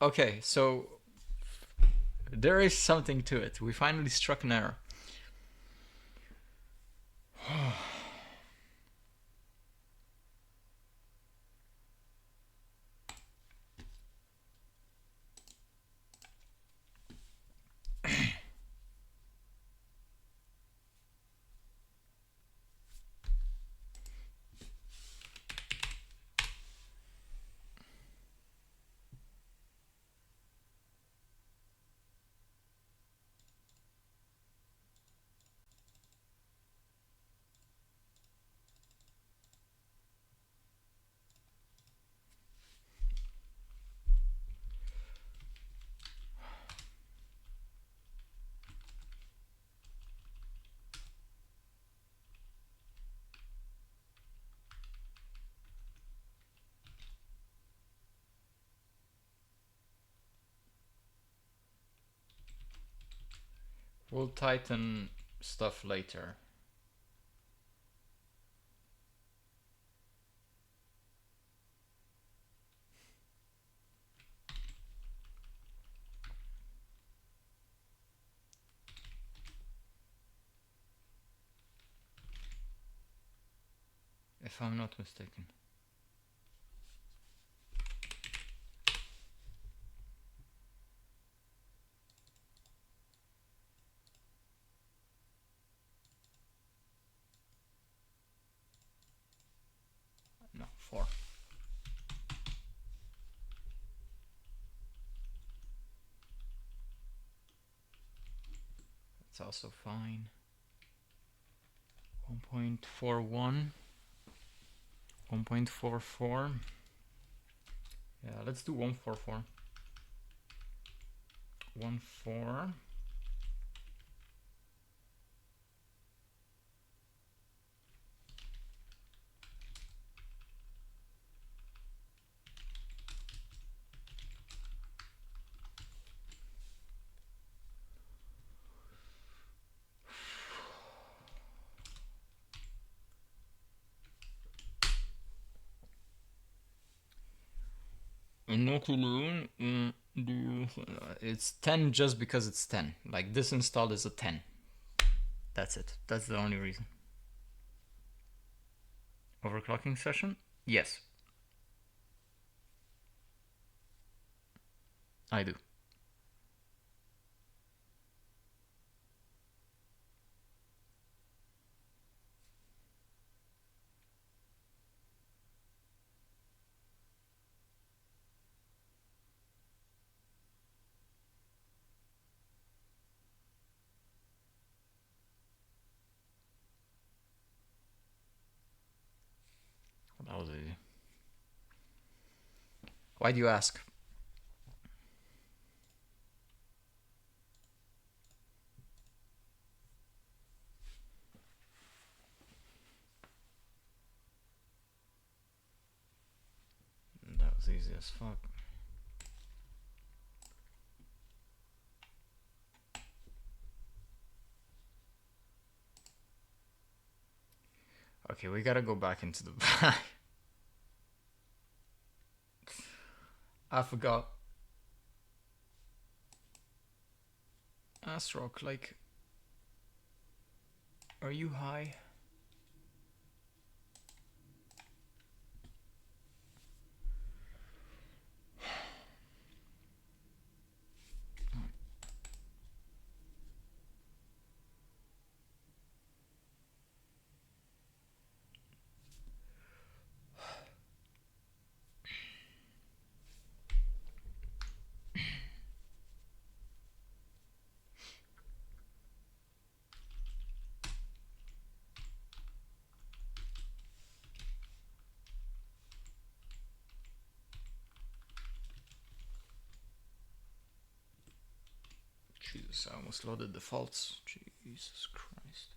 Okay, so there is something to it. We finally struck an error. We'll tighten stuff later. If I'm not mistaken. No, 4. That's also fine. 1.41. 1.44. Yeah, let's do 144. 1.4. No clue. It's 10 just because it's 10. Like this install is a 10. That's it. That's the only reason. Overclocking session? Yes. I do. That was easy. Why do you ask? That was easy as fuck. Okay, we gotta go back into the back. I forgot. Asrock, like, are you high? Jesus, I almost loaded the faults. Jesus Christ.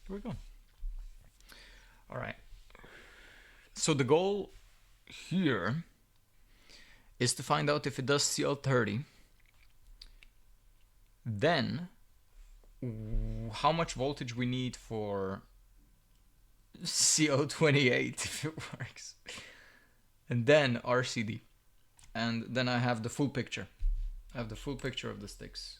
Here we go. All right. So the goal here is to find out if it does CL30. Then, how much voltage we need for CO28 if it works. And then RCD. And then I have the full picture. I have the full picture of the sticks.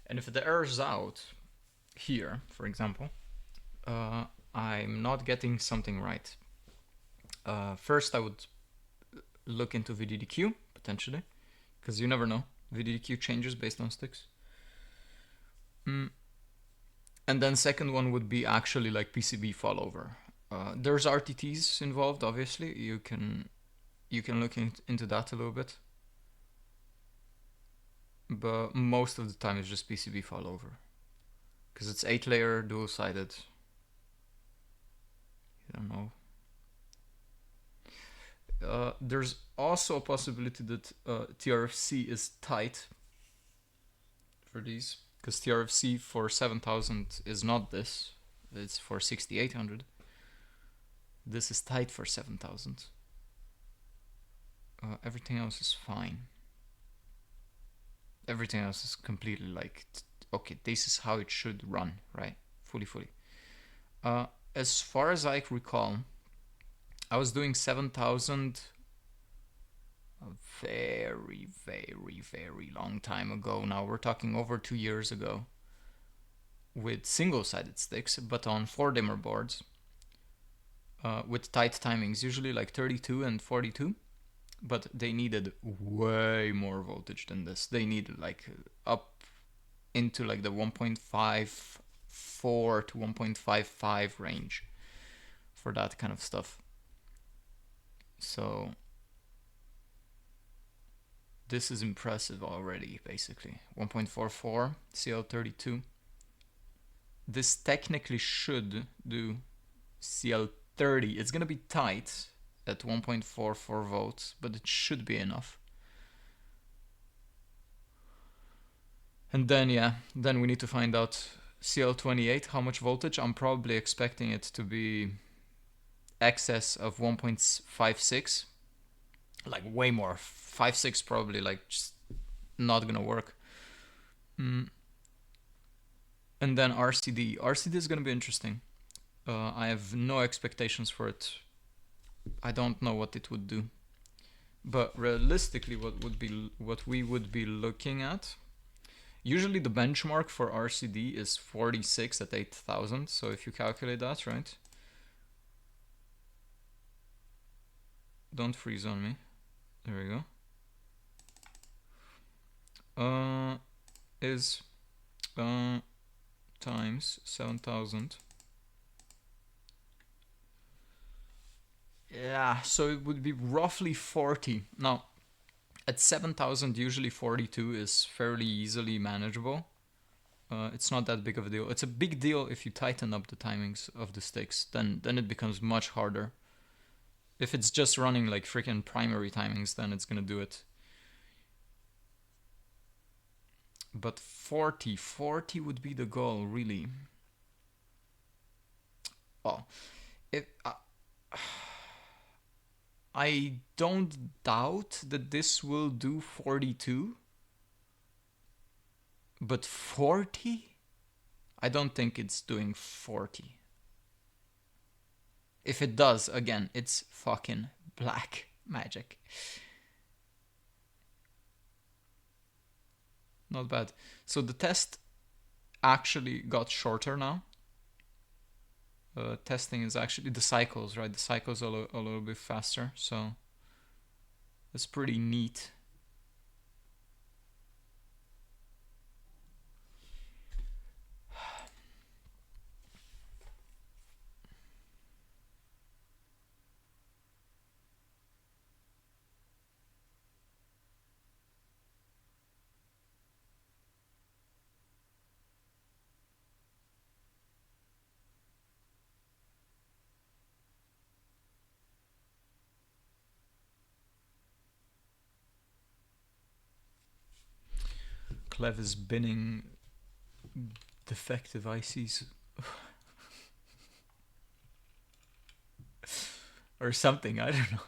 And if the error's out here, for example, I'm not getting something right. First, I would look into VDDQ, potentially, because you never know. VDDQ changes based on sticks. And then second one would be actually like PCB fallover. There's RTTs involved, obviously. You can look into that a little bit. But most of the time it's just PCB fallover. Because it's 8-layer, dual-sided. You don't know. There's also a possibility that TRFC is tight for these. Because TRFC for 7000 is not this. It's for 6800. This is tight for 7000. Everything else is fine. Everything else is completely like okay, this is how it should run, right? Fully. As far as I recall, I was doing 7,000 a very long time ago. Now we're talking over 2 years ago, with single-sided sticks, but on 4-dimmer boards, with tight timings, usually like 32 and 42. But they needed way more voltage than this. They needed like up into like the 1.54 to 1.55 range for that kind of stuff. So this is impressive already, basically. 1.44 CL32. This technically should do CL30. It's gonna be tight at 1.44 volts, but it should be enough. And then, yeah, then we need to find out CL28, how much voltage. I'm probably expecting it to be excess of 1.56, like way more. 5.6 probably like just not gonna work. And then RCD. RCD is gonna be interesting. I have no expectations for it. I don't know what it would do. But realistically, what we would be looking at, usually the benchmark for RCD is 46 at 8,000. So if you calculate that, right? Don't freeze on me. There we go. Is times 7,000. Yeah, so it would be roughly 40. Now, at 7,000, usually 42 is fairly easily manageable. It's not that big of a deal. It's a big deal if you tighten up the timings of the sticks. Then it becomes much harder. If it's just running like freaking primary timings, then it's gonna do it. But 40 would be the goal, really. Well, if I don't doubt that this will do 42, but 40? I don't think it's doing 40. If it does, again, it's fucking black magic. Not bad. So the test actually got shorter now. Testing is actually the cycles, right? The cycles are a little bit faster, so it's pretty neat. KLEVV is binning defective ICs. Or something, I don't know.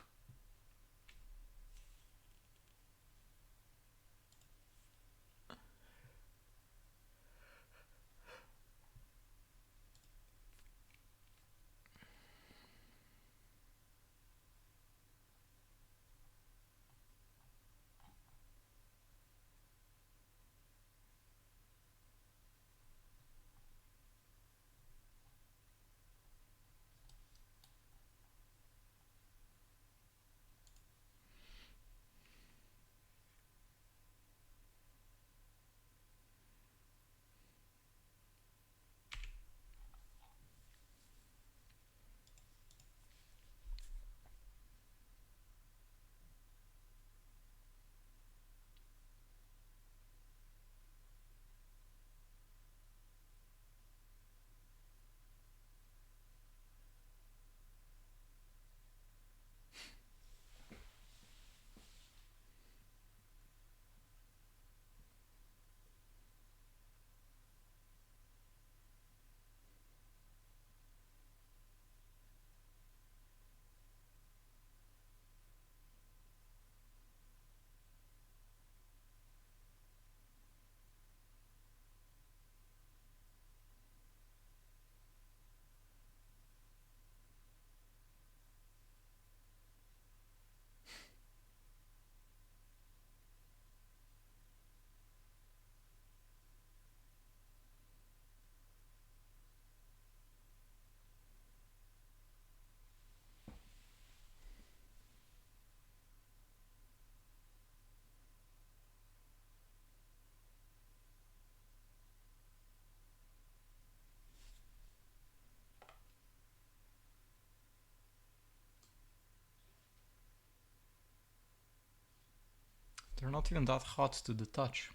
They're not even that hot to the touch.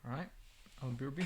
Alright, Albirbi.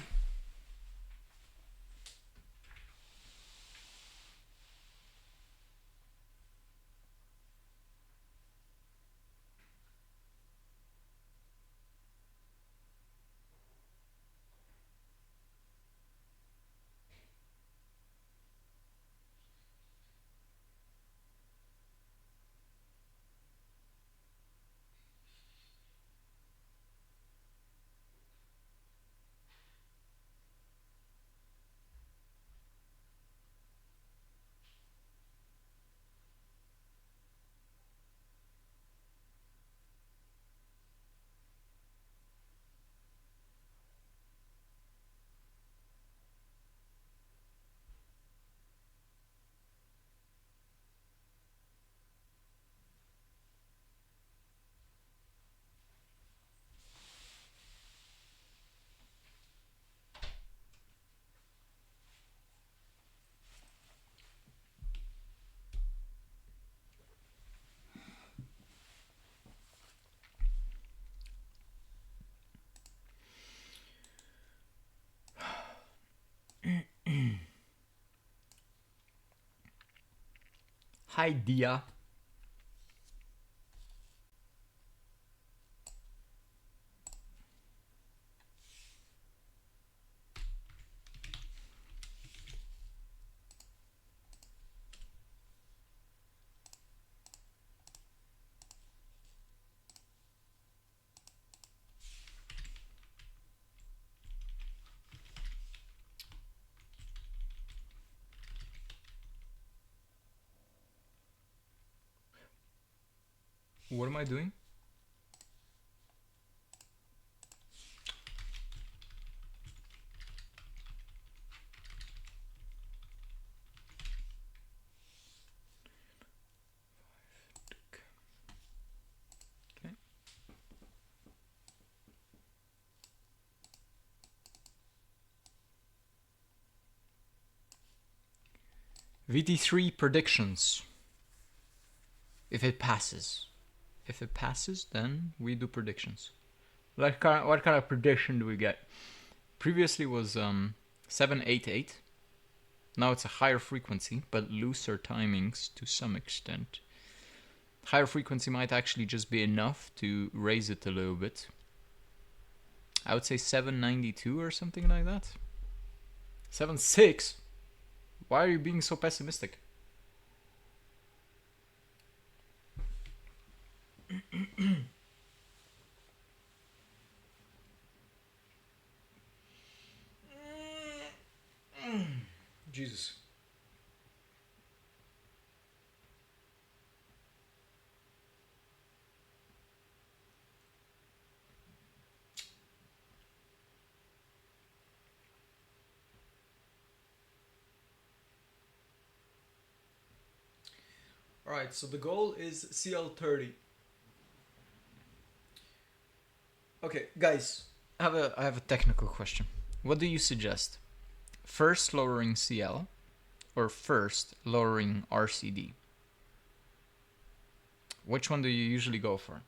Hi, Dia. What am I doing? Okay. VT3 predictions. If it passes. If it passes, then we do predictions. What kind of prediction do we get? Previously was 788. Now it's a higher frequency, but looser timings to some extent. Higher frequency might actually just be enough to raise it a little bit. I would say 792 or something like that. 76? Why are you being so pessimistic? Jesus. All right, so the goal is CL30. Okay, guys, I have a technical question. What do you suggest? First lowering CL or first lowering RCD? Which one do you usually go for?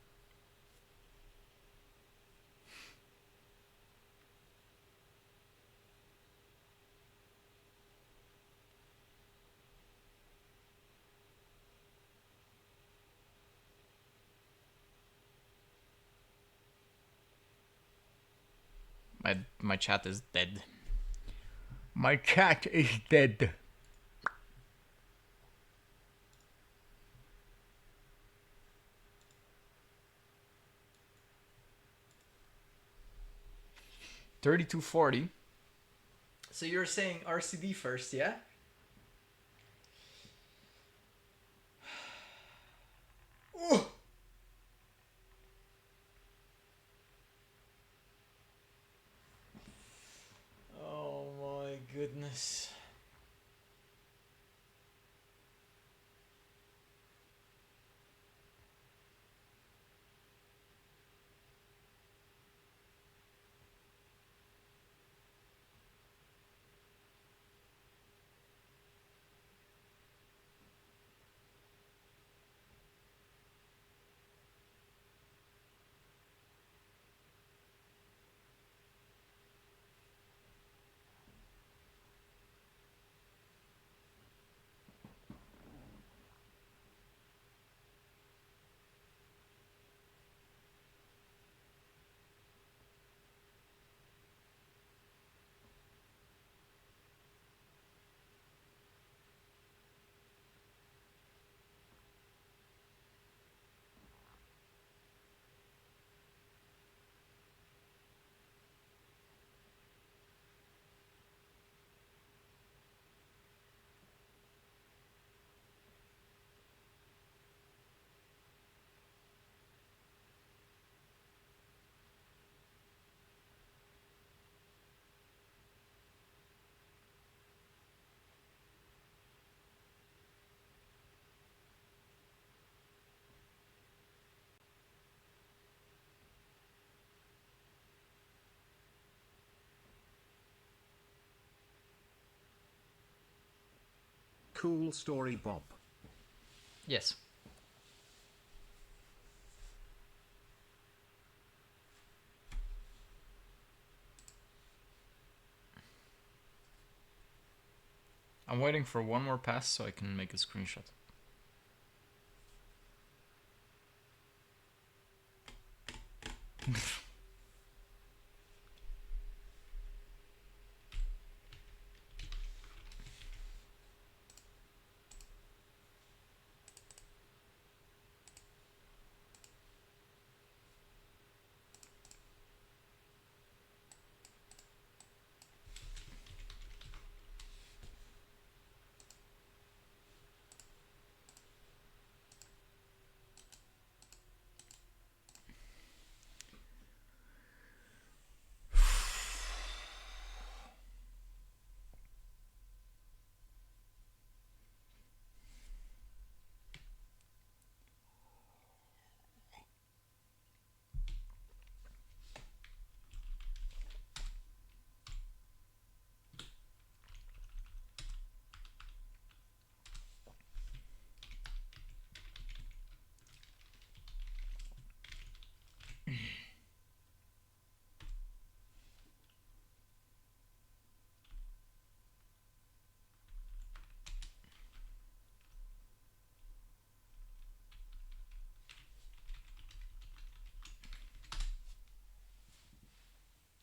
My chat is dead. My chat is dead. $32.40. So you're saying RCD first, yeah? Ooh. Oh my goodness. Cool story, Bob. Yes. I'm waiting for one more pass so I can make a screenshot.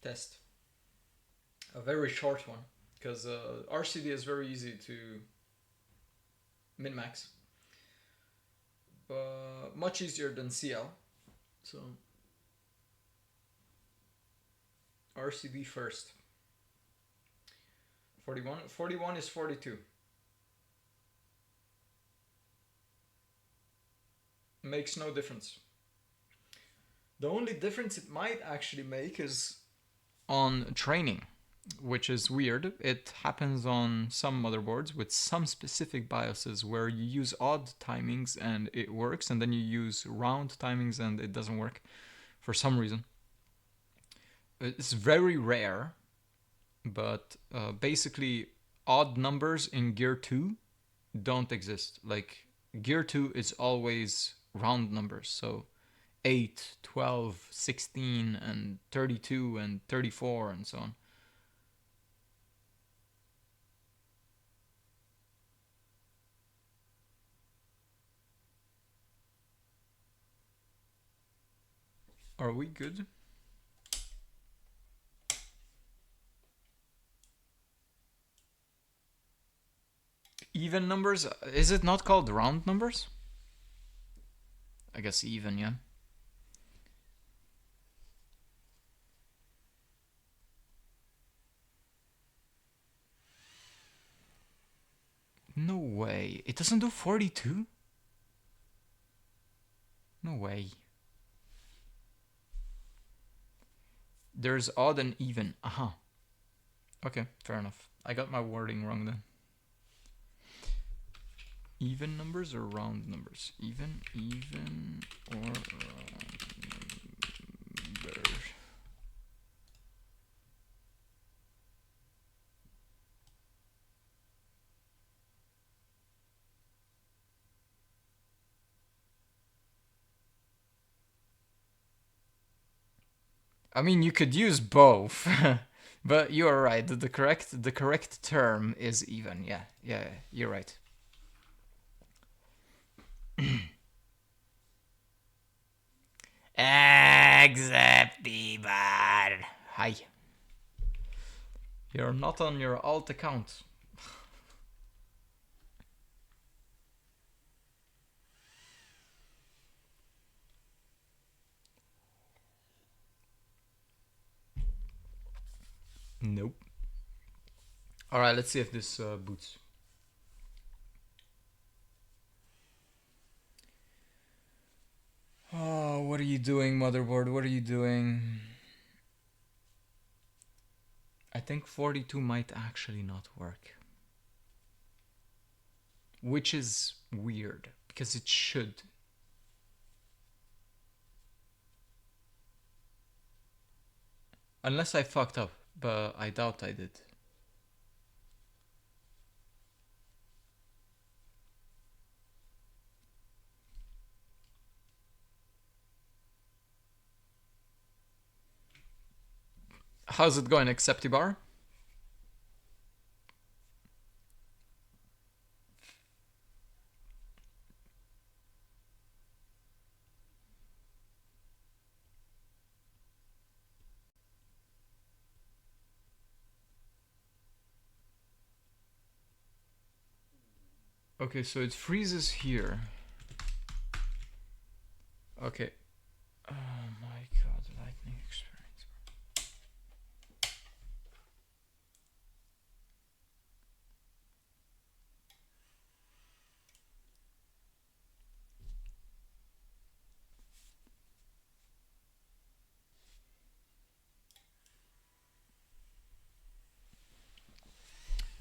Test. A very short one, because RCD is very easy to min-max, but much easier than CL. So RCD first. 41? 41 is 42. Makes no difference. The only difference it might actually make is on training, which is weird. It happens on some motherboards with some specific BIOSes where you use odd timings and it works, and then you use round timings and it doesn't work for some reason. It's very rare, but basically odd numbers in Gear 2 don't exist. Like, Gear 2 is always round numbers, so 8, 12, 16, and 32, and 34, and so on. Are we good? Even numbers? Is it not called round numbers? I guess even, yeah. No way. It doesn't do 42? No way. There's odd and even. Aha. Okay, fair enough. I got my wording wrong then. Even numbers or round numbers? Even or round numbers? I mean, you could use both, but you are right. The correct term is even. Yeah, you're right. Except people. Hi. You're not on your alt account. Nope. Alright, let's see if this boots. Oh, what are you doing, motherboard? What are you doing? I think 42 might actually not work. Which is weird, because it should. Unless I fucked up, but I doubt I did. How's it going, Acceptibar? Okay, so it freezes here. Okay. Oh my god, lightning experience.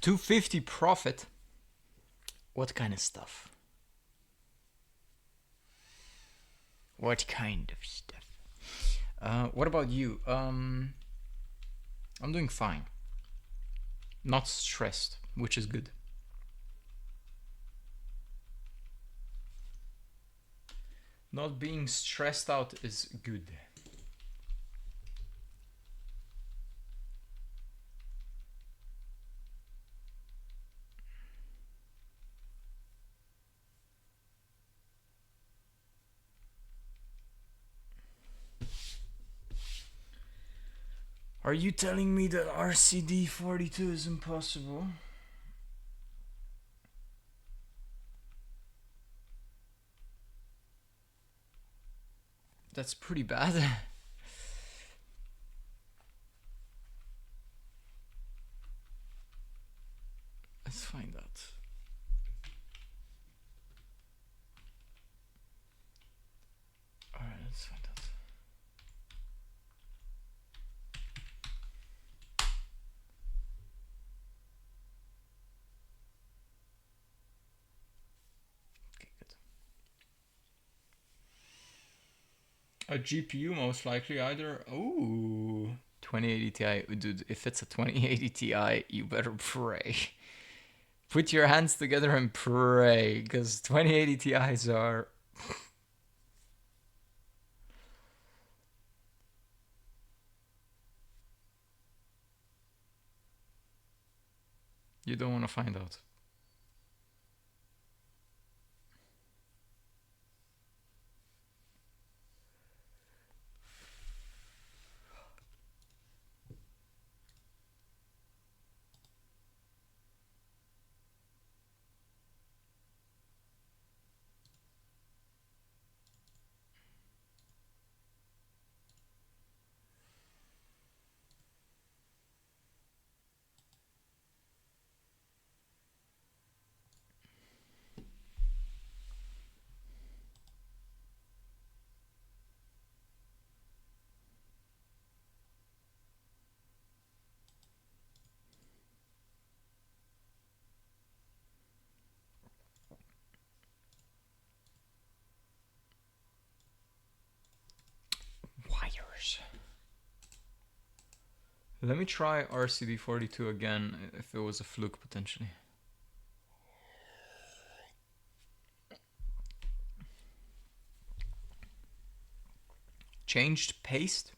$250 profit? What kind of stuff? What kind of stuff? What about you? I'm doing fine. Not stressed, which is good. Not being stressed out is good. Are you telling me that RCD 42 is impossible? That's pretty bad. A GPU most likely either. Ooh. 2080 Ti. Dude, if it's a 2080 Ti, you better pray. Put your hands together and pray, because 2080 Ti's are... You don't want to find out. Wires. Let me try RCD42 again, if it was a fluke potentially. Changed paste?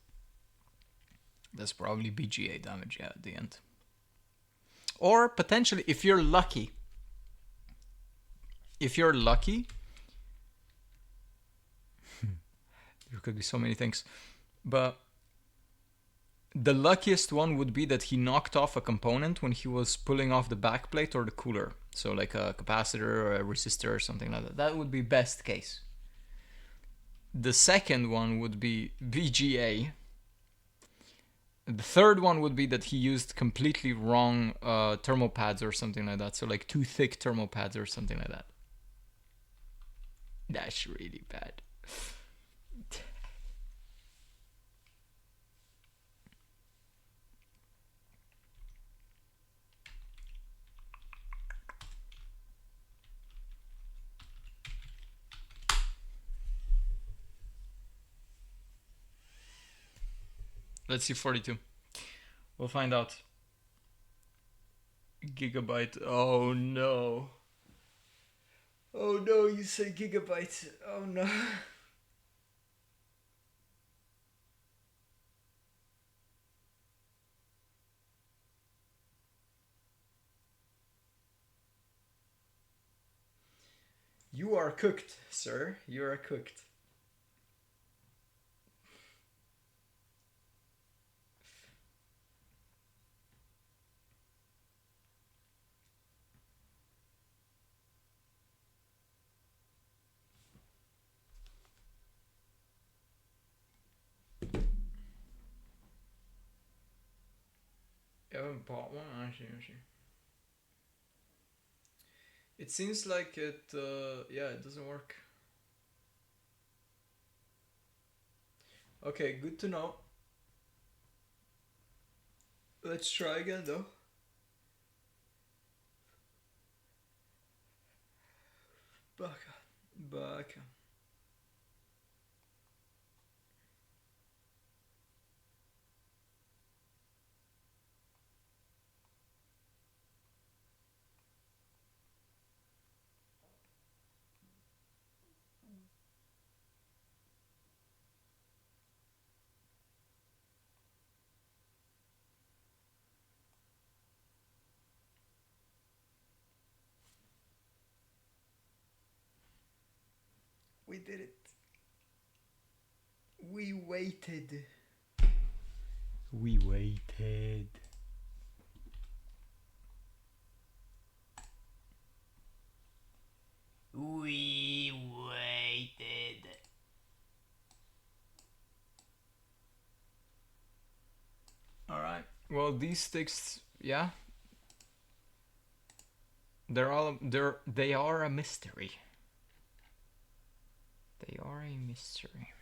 That's probably BGA damage, yeah, at the end. Or potentially, if you're lucky, there could be so many things, but the luckiest one would be that he knocked off a component when he was pulling off the backplate or the cooler. So like a capacitor or a resistor or something like that. That would be best case. The second one would be VGA. The third one would be that he used completely wrong thermal pads or something like that. So like too thick thermal pads or something like that. That's really bad. Let's see 42. We'll find out. Gigabyte. Oh no. Oh no, you say gigabyte. Oh no. You are cooked, sir. You are cooked. You haven't bought one? Actually. It seems like it, yeah, it doesn't work. Okay, good to know. Let's try again though. Back. We did it. We waited. We waited. We waited. All right. Well, these sticks, yeah, they are a mystery. They are a mystery.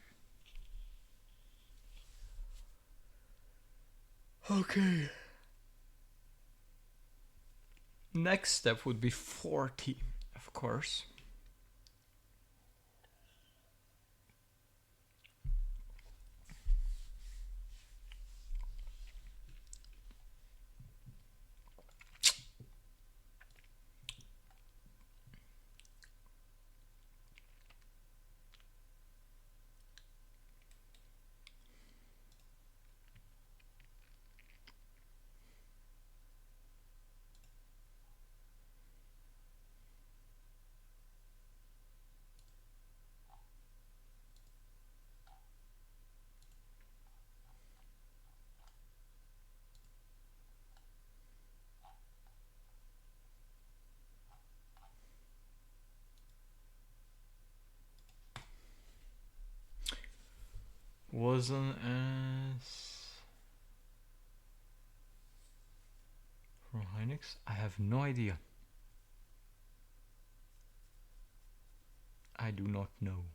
Okay. Next step would be 40, of course. wasn't as from Hynix? I have no idea. I do not know.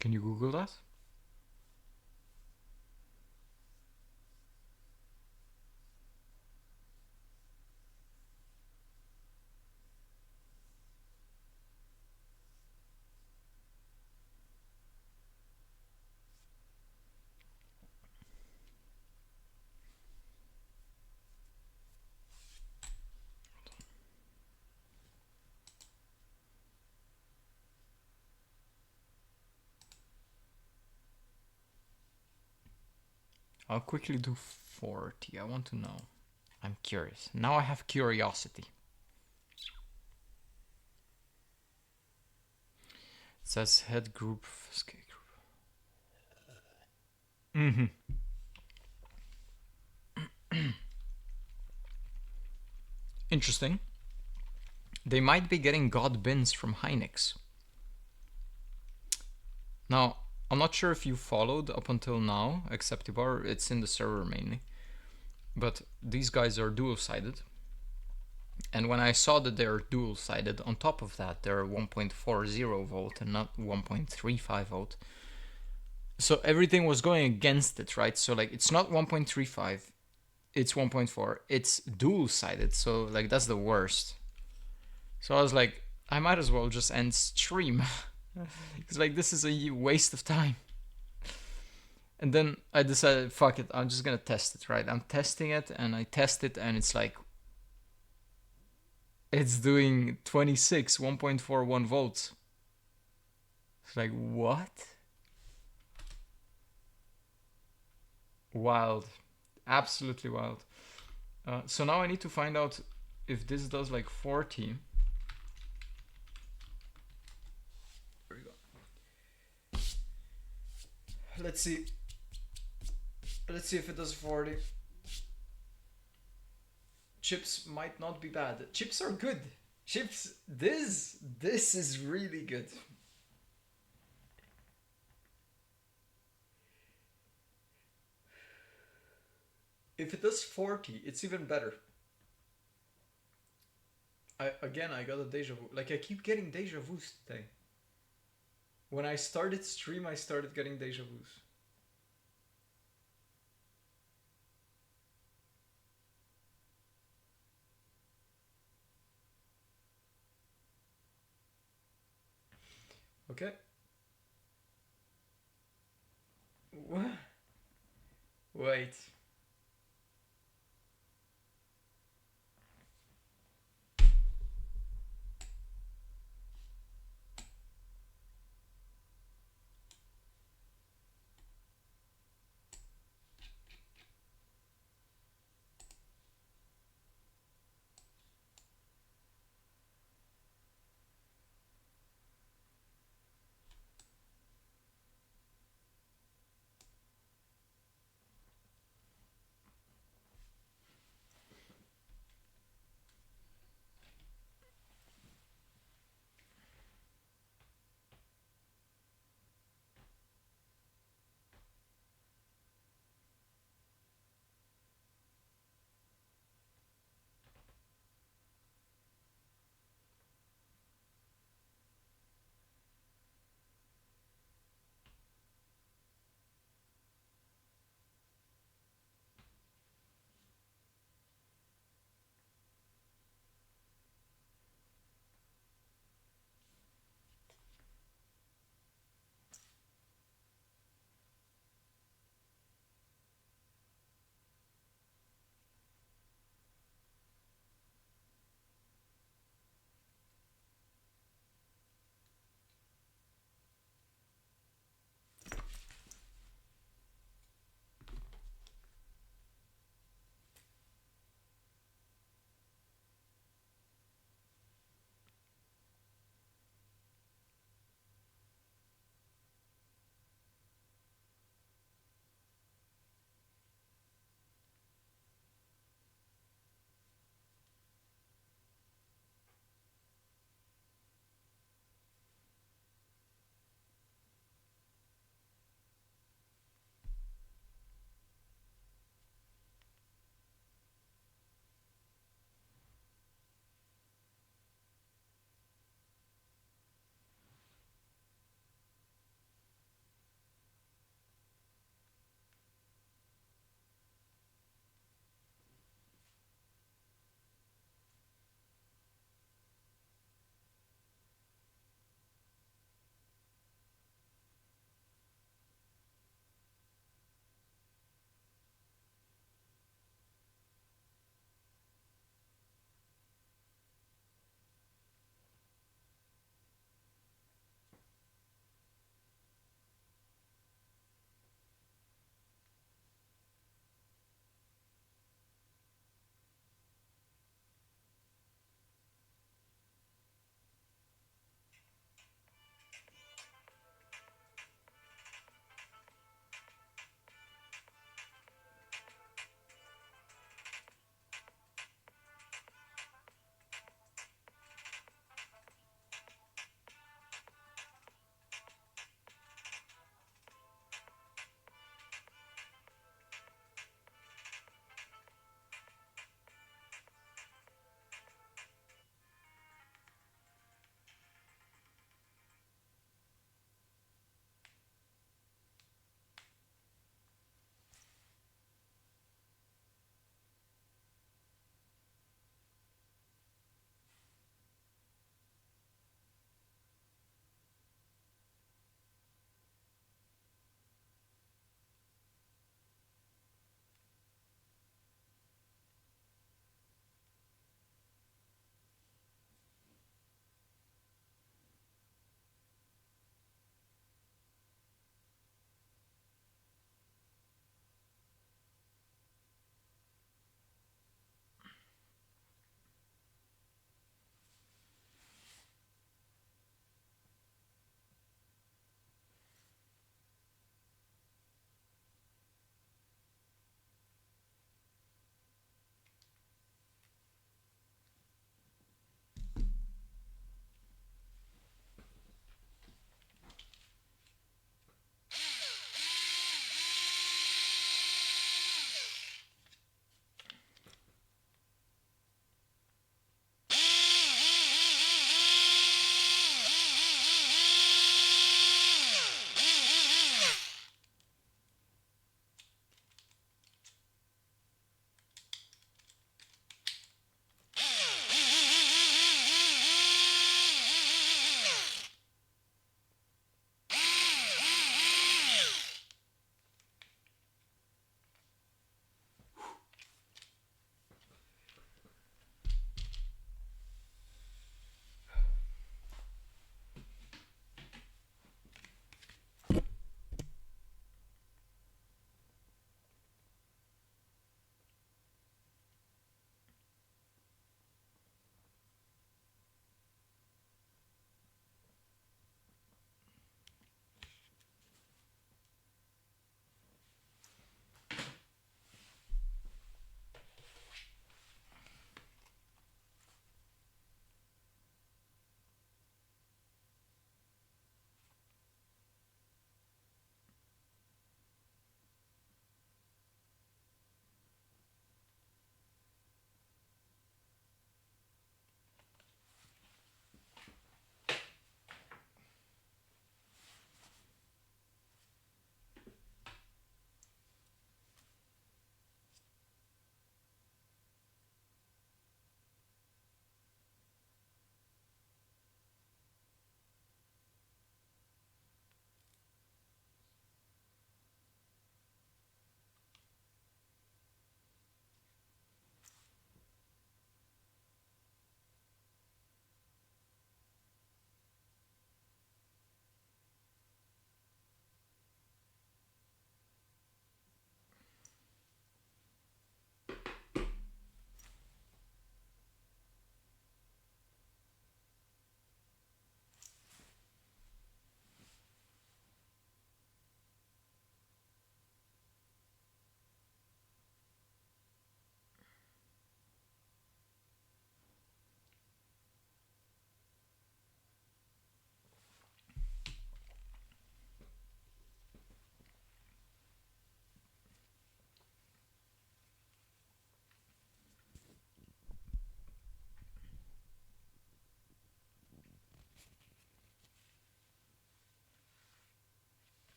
Can you Google that? I'll quickly do 40. I want to know. I'm curious. Now I have curiosity. It says head group, SK group. Interesting. They might be getting God bins from Hynix. Now, I'm not sure if you followed up until now, Acceptibar, it's in the server mainly. But these guys are dual-sided. And when I saw that they're dual-sided, on top of that, they're 1.40 volt and not 1.35 volt. So everything was going against it, right? So like it's not 1.35, it's 1.4. It's dual-sided, so like that's the worst. So I was like, I might as well just end stream. It's like this is a waste of time. And then I decided, fuck it, I'm just gonna test it, right? I'm testing it, and I test it, and it's like, it's doing 26, 1.41 volts. It's like, what? Wild. Absolutely wild. So now I need to find out if this does like 40. There we go. Let's see. Let's see if it does 40. Chips might not be bad. Chips are good. Chips, this is really good. If it does 40, it's even better. I got a deja vu. Like I keep getting deja vus today. When I started stream, I started getting deja vus. Okay. What? Wait.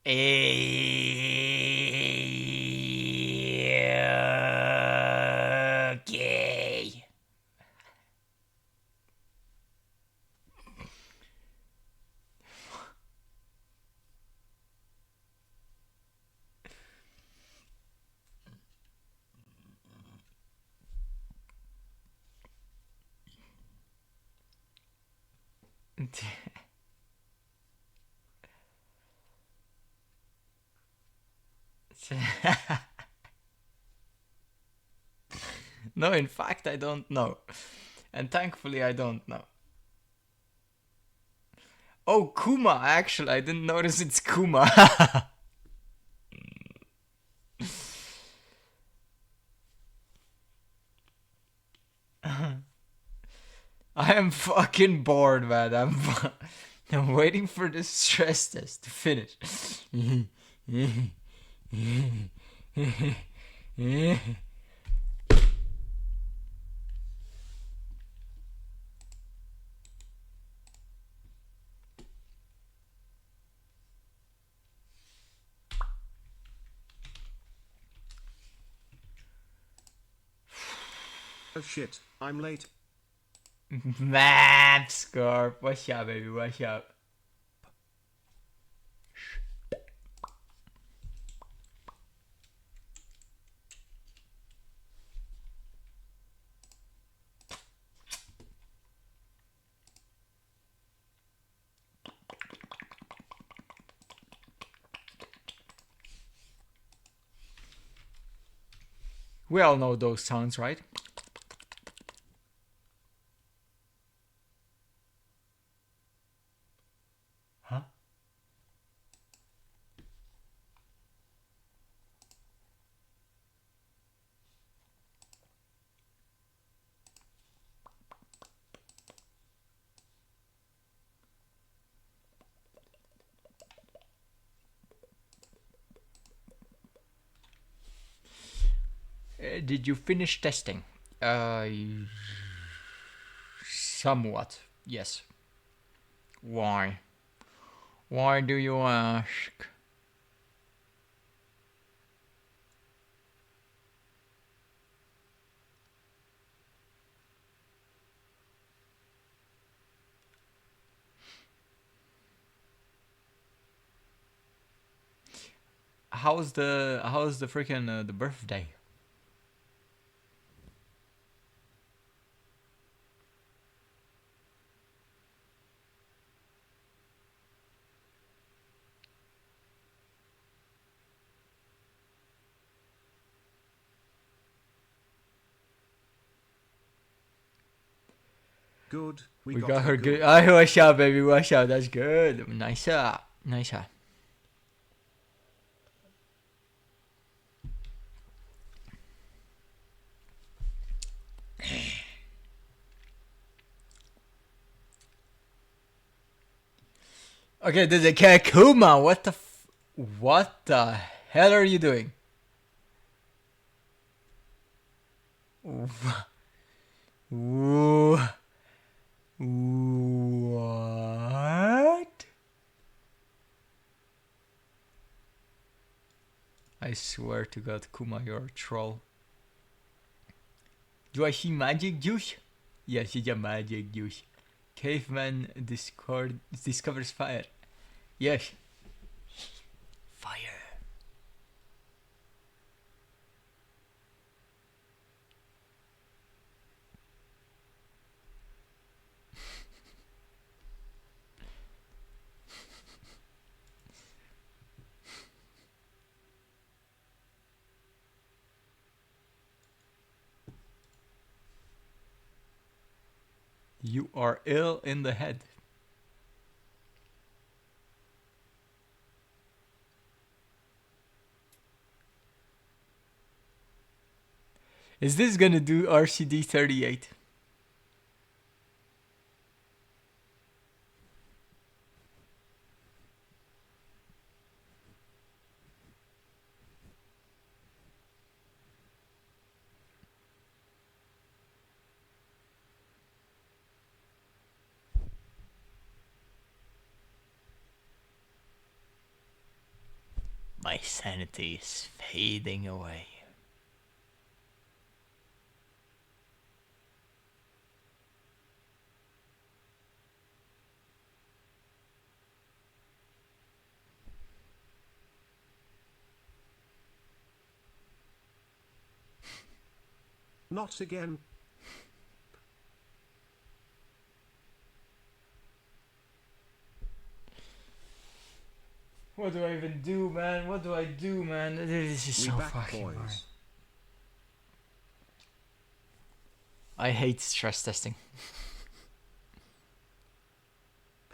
Okay. No, in fact, I don't know. And thankfully, I don't know. Oh, Kuma, actually, I didn't notice it's Kuma. I am fucking bored, man. I'm waiting for this stress test to finish. Oh shit, I'm late. Map Scarf. What's up, baby? What's up? We all know those sounds, right? Huh? Did you finish testing? Somewhat, yes. Why? Why do you ask? How's the freaking the birthday? Good, we We got got her her good. good. Oh, watch out, baby. Watch out. That's good. Nice up. Nice up. Okay, there's a Kakuma. What the hell are you doing? What? I swear to God, Kuma, you're a troll. Do I see magic juice? Yes, it's a magic juice. Caveman discovers fire. Yes. Fire. You are ill in the head. Is this gonna do RCD 38? My sanity is fading away. Not again. What do I even do, man? What do I do, man? This is so fucking boring. I hate stress testing.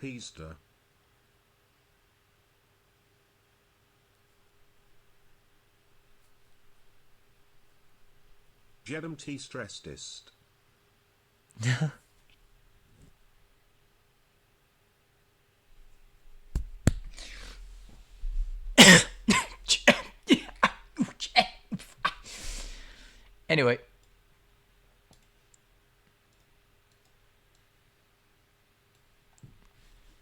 Peaster. GMT stress test. Anyway.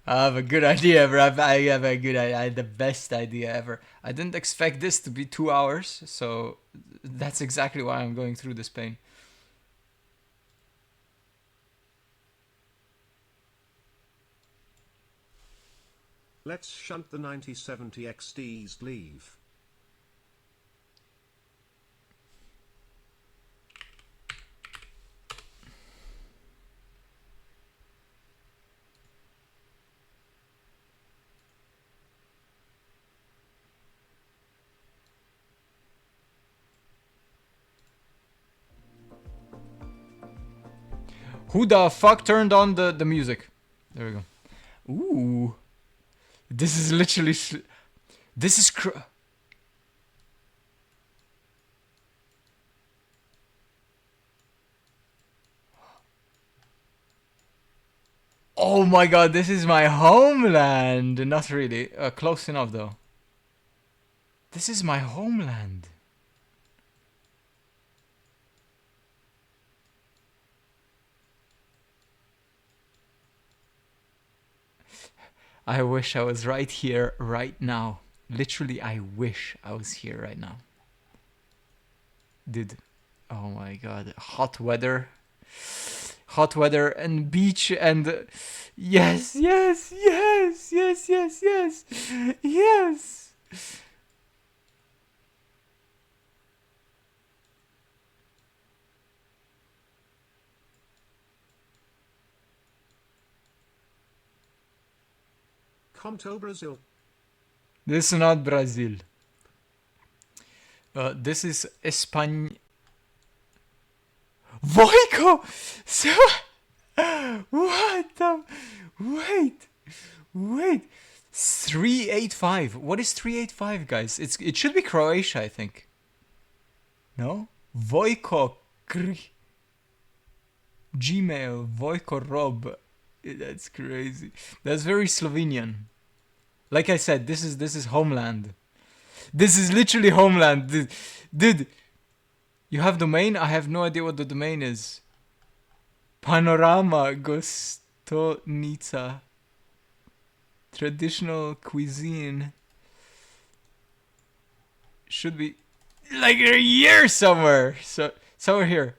I have a good idea, bro. I have a good idea. I had the best idea ever. I didn't expect this to be 2 hours, so that's exactly why I'm going through this pain. Let's shunt the 9070XT's leave. Who the fuck turned on the music? There we go. Ooh. This is literally... This is... Oh my god, this is my homeland! Not really. Close enough though. This is my homeland. I wish I was right here, right now. Literally, I wish I was here right now. Dude, oh my god. Hot weather. Hot weather and beach and... Yes, yes, yes, yes, yes, yes, yes. Come to Brazil. This is not Brazil. This is España. Voico! So, what the... Wait. 385. What is 385, guys? It should be Croatia, I think. No? Vojko Gmail. Vojko Rob. That's crazy. That's very Slovenian. Like I said, this is homeland. This is literally homeland. Dude, you have domain? I have no idea what the domain is. Panorama Gostonica. Traditional cuisine. Should be like a year somewhere. So somewhere here.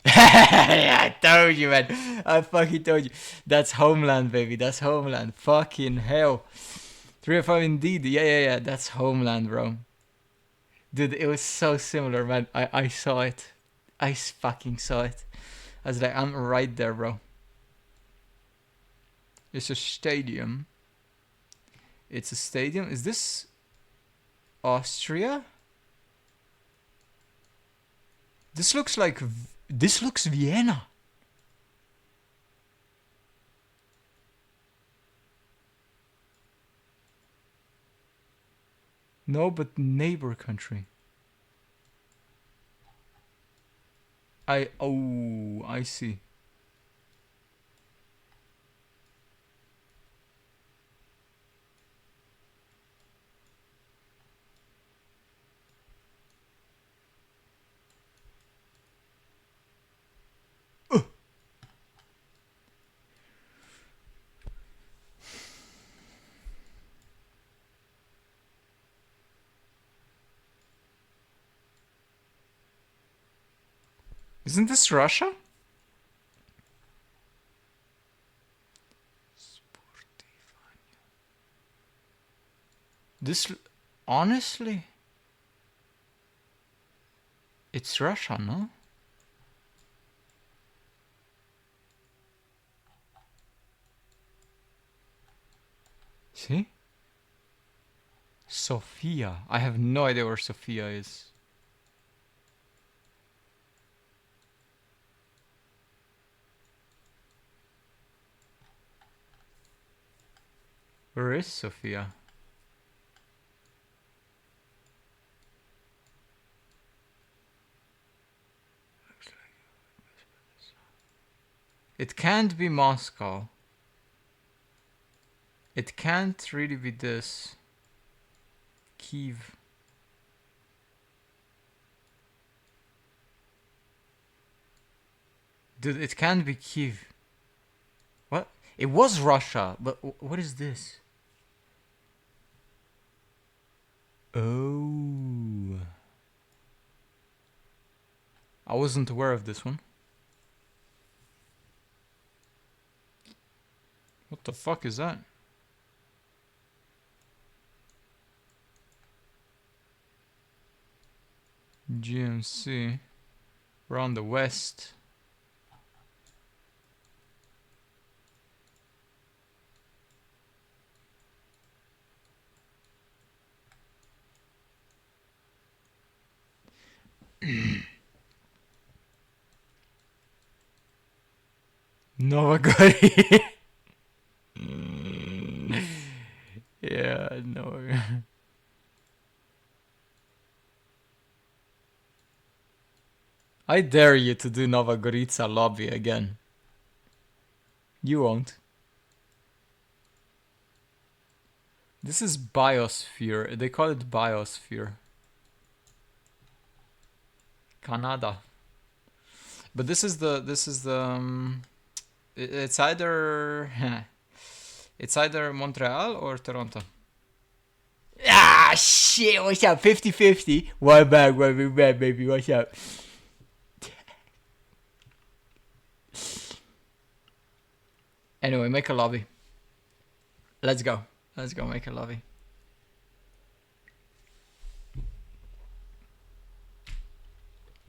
I told you, man. I fucking told you. That's homeland, baby. That's homeland. Fucking hell. 305 indeed. Yeah. That's homeland, bro. Dude, it was so similar, man. I saw it. I fucking saw it. I was like, I'm right there, bro. It's a stadium. It's a stadium. Is this Austria? This looks like... This looks Vienna. No, but neighbor country. I see. Isn't this Russia? This, honestly, it's Russia, no? See? Sofia. I have no idea where Sofia is. Where is Sofia? It can't be Moscow. It can't really be this. Kiev. Dude, it can't be Kiev. What? It was Russia, but what is this? Oh. I wasn't aware of this one. What the fuck is that? GMC. We're on the west. Novagori. Yeah, no. I dare you to do Novagorica lobby again. You won't. This is Biosphere. They call it Biosphere. Canada. But this is the it's either it's either Montreal or Toronto. Ah shit, what's up? 50-50. One bag, baby, what's up? Anyway, make a lobby. Let's go. Let's go make a lobby.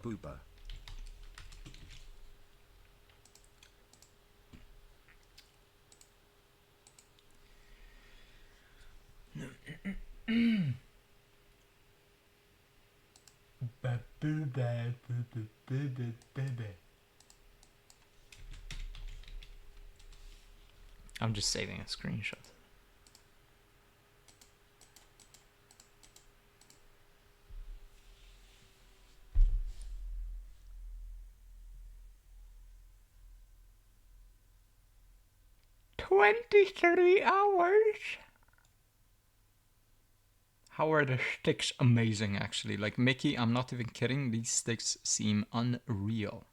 Booba. I'm just saving a screenshot. "23 hours." How are the sticks amazing, actually. Like, Mickey, I'm not even kidding. These sticks seem unreal.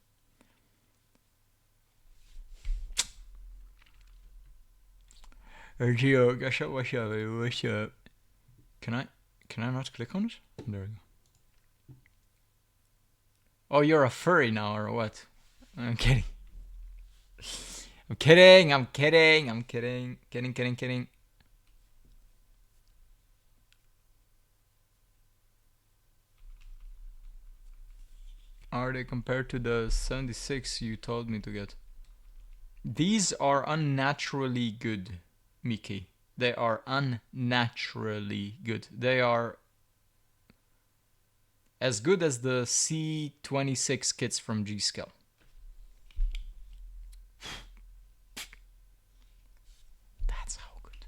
Gio, what's up? Can I not click on it? There we go. Oh, you're a furry now, or what? I'm kidding. I'm kidding. Kidding. Are they compared to the 76 you told me to get? These are unnaturally good, Mickey. They are unnaturally good. They are as good as the C26 kits from G-Skill. That's how good.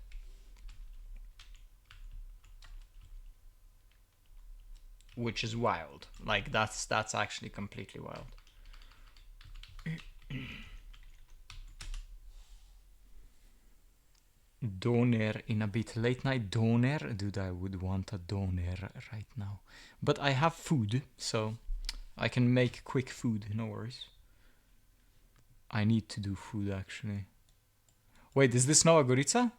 Which is wild. Like, that's actually completely wild. Doner in a bit. Late night doner? Dude, I would want a doner right now. But I have food, so I can make quick food, no worries. I need to do food, actually. Wait, is this Nova Gorica?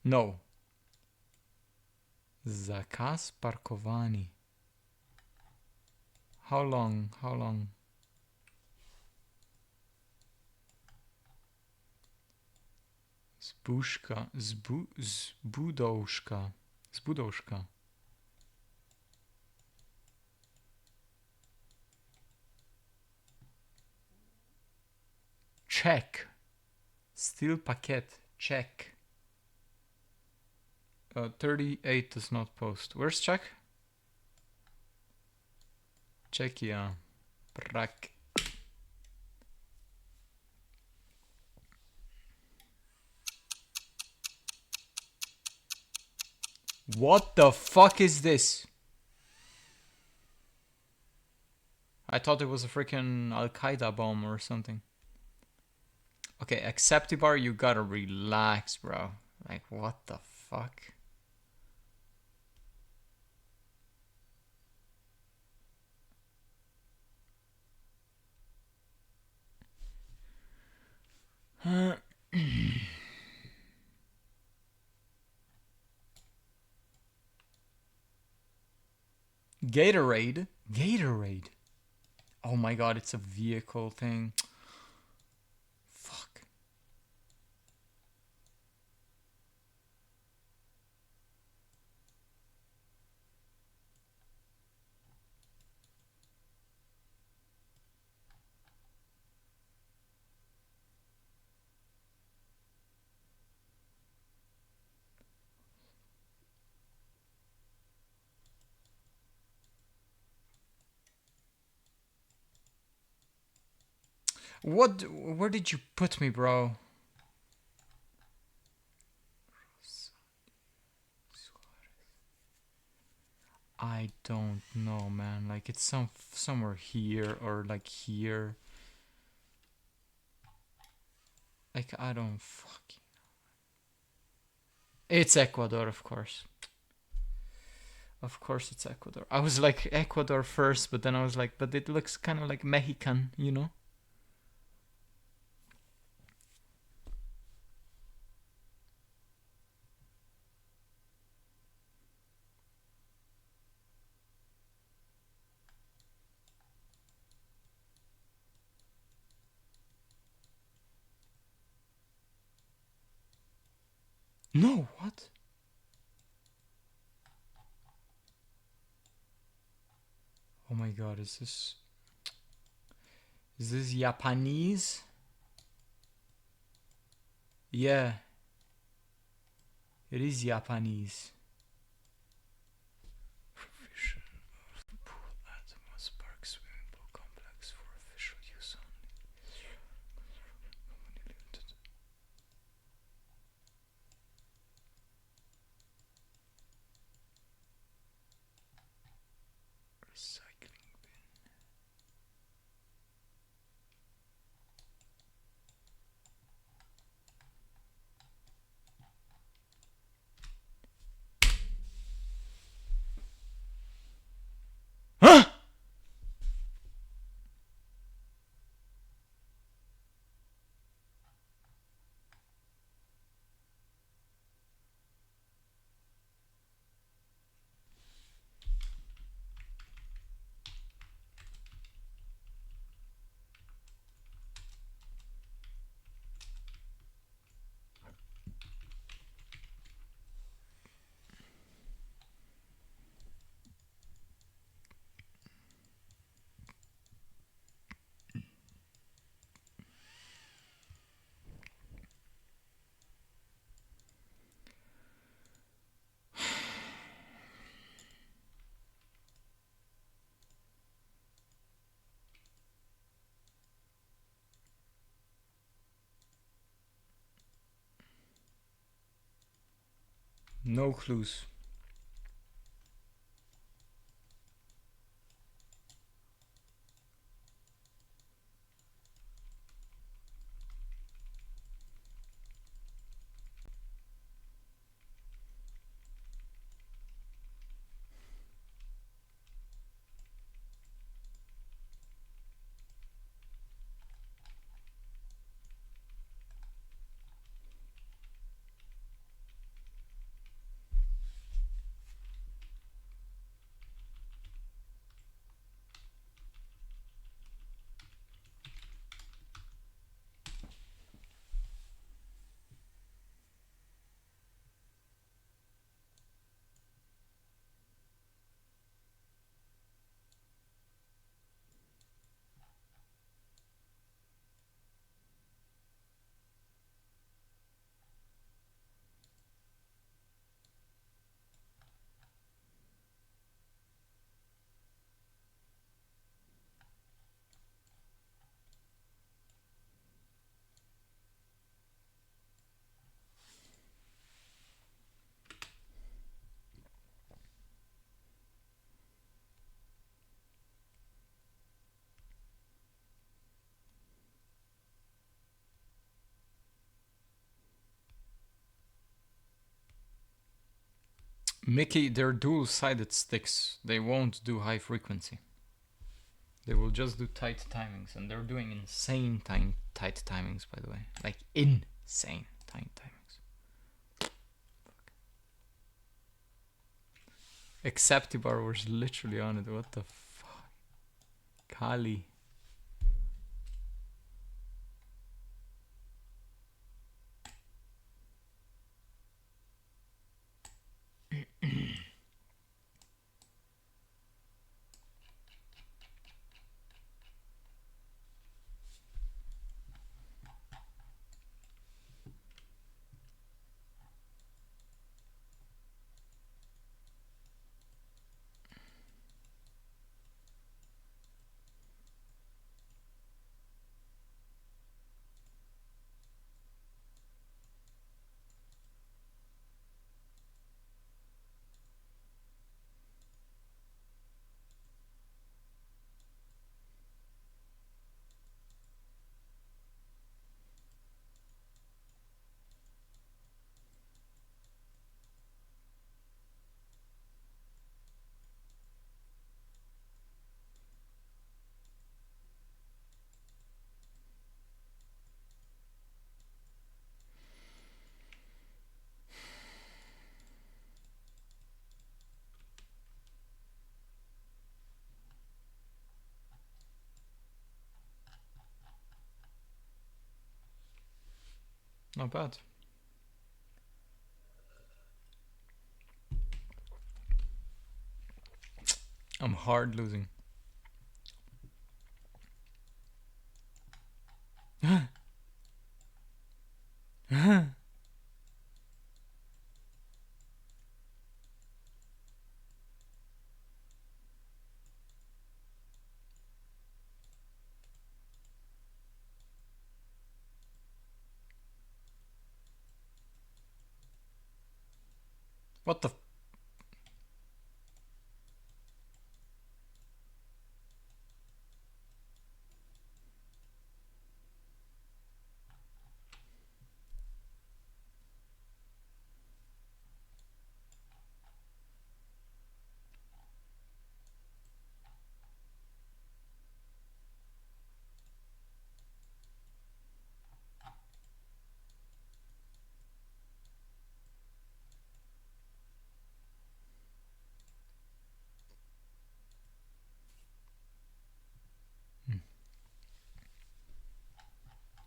No. Zakaz parkovani. How long? How long? Zbuszka. Zbudoszka. Zbudoszka. Check. Steel packet. Check. 38 does not post. Where's Czech? Czechia. Brak. What the fuck is this? I thought it was a freaking Al-Qaeda bomb or something. Okay, Acceptibar, you gotta relax, bro. Like, what the fuck? Gatorade? Gatorade. Oh my god, it's a vehicle thing. Fuck. What? Where did you put me, bro? I don't know, man. Like, it's somewhere here or like here. Like, I don't fucking know. It's Ecuador, of course. Of course it's Ecuador. I was like Ecuador first, but then I was like, but it looks kind of like Mexican, you know? No, what? Oh my god, is this Japanese? Yeah. It is Japanese. Provision of pool Atmos Park swimming pool complex for official use only. Limited. Recycling bin. Huh? No clues. Mickey, they're dual-sided sticks. They won't do high frequency. They will just do tight timings, and they're doing insane tight timings, by the way. Like, insane tight timings. Acceptibar was literally on it. What the fuck? Kali. Not bad. I'm hard losing. What the?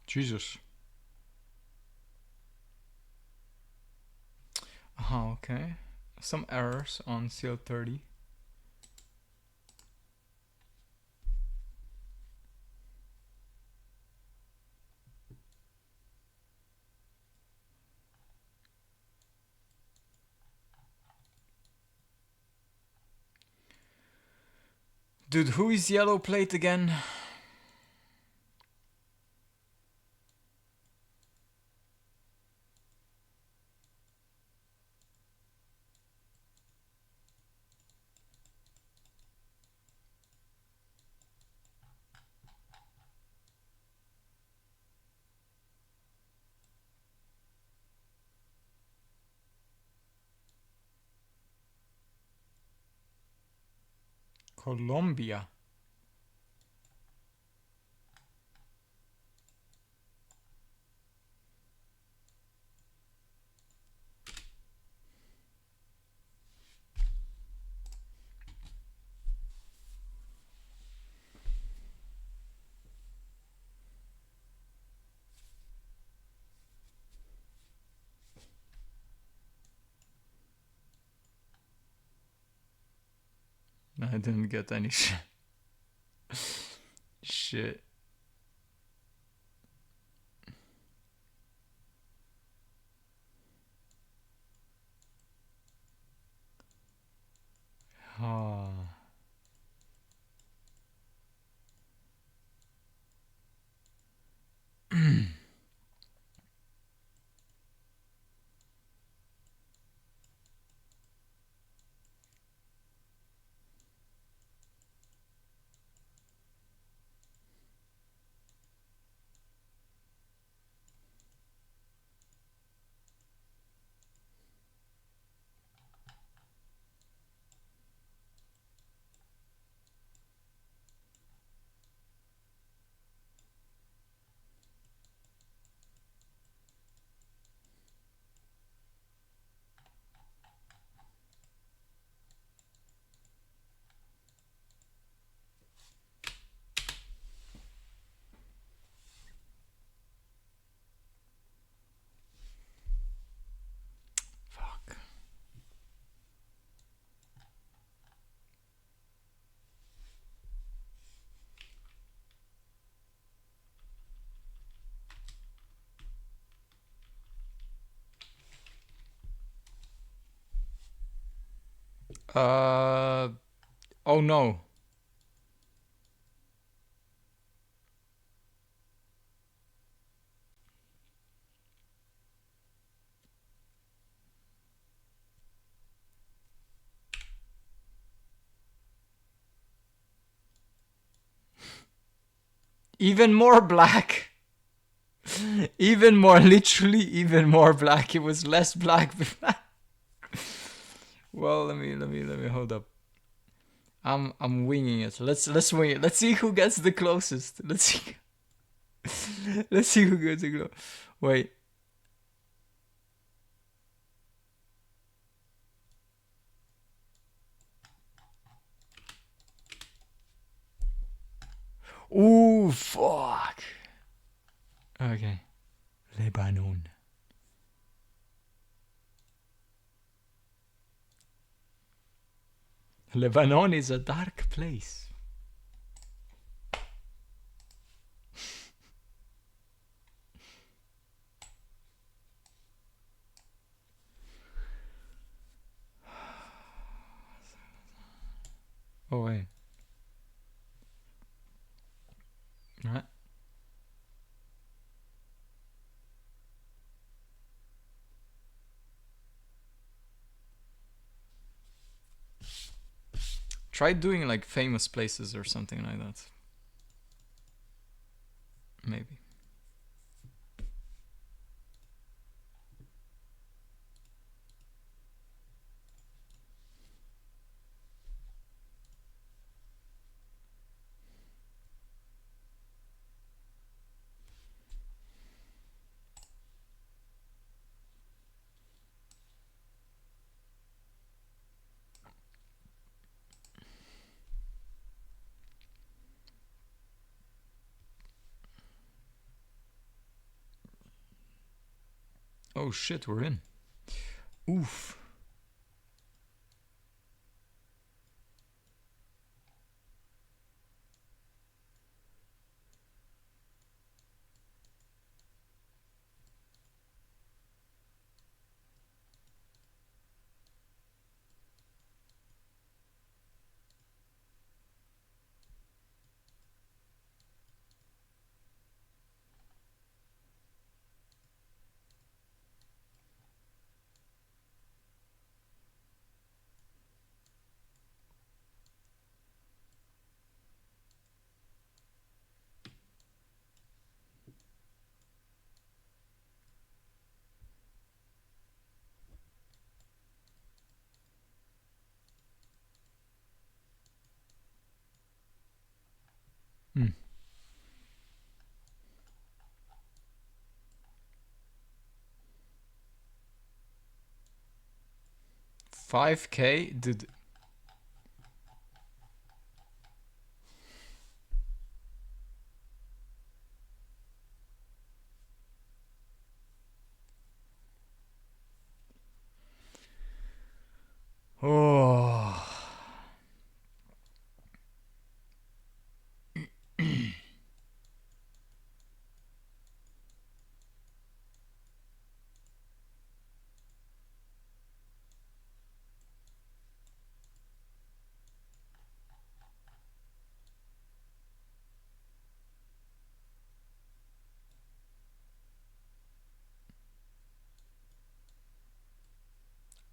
Jesus. Okay. Some errors on CL30. Dude, who is yellow plate again? Colombia. I didn't get any shit. Shit. Ah. Oh no. Even more black. Even more, literally even more black. It was less black before. Well, let me hold up. I'm winging it. Let's wing it. Let's see who gets the closest. Let's see. Let's see who gets the closest. Wait. Ooh, fuck. Okay. Lebanon. Lebanon is a dark place. Oh wait. Right. Try doing like famous places or something like that. Maybe. Oh shit, we're in. Oof. Hmm. 5K? Dude. Oh.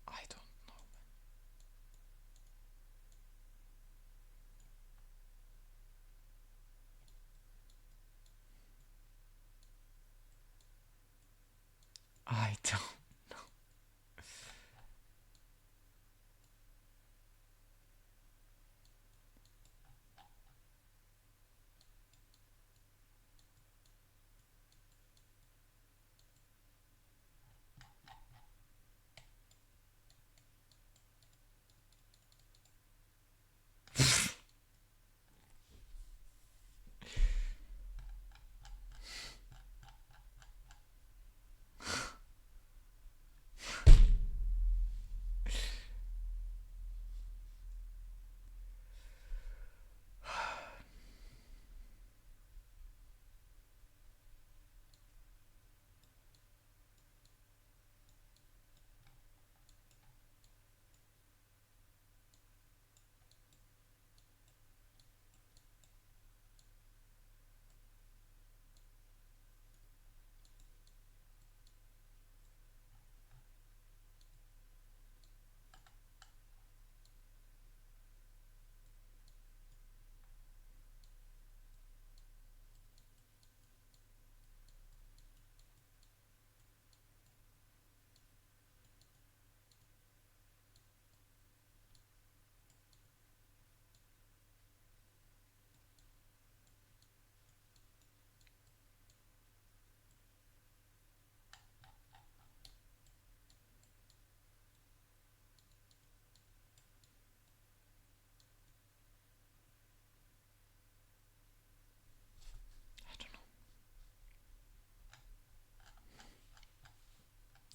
I don't know. I don't.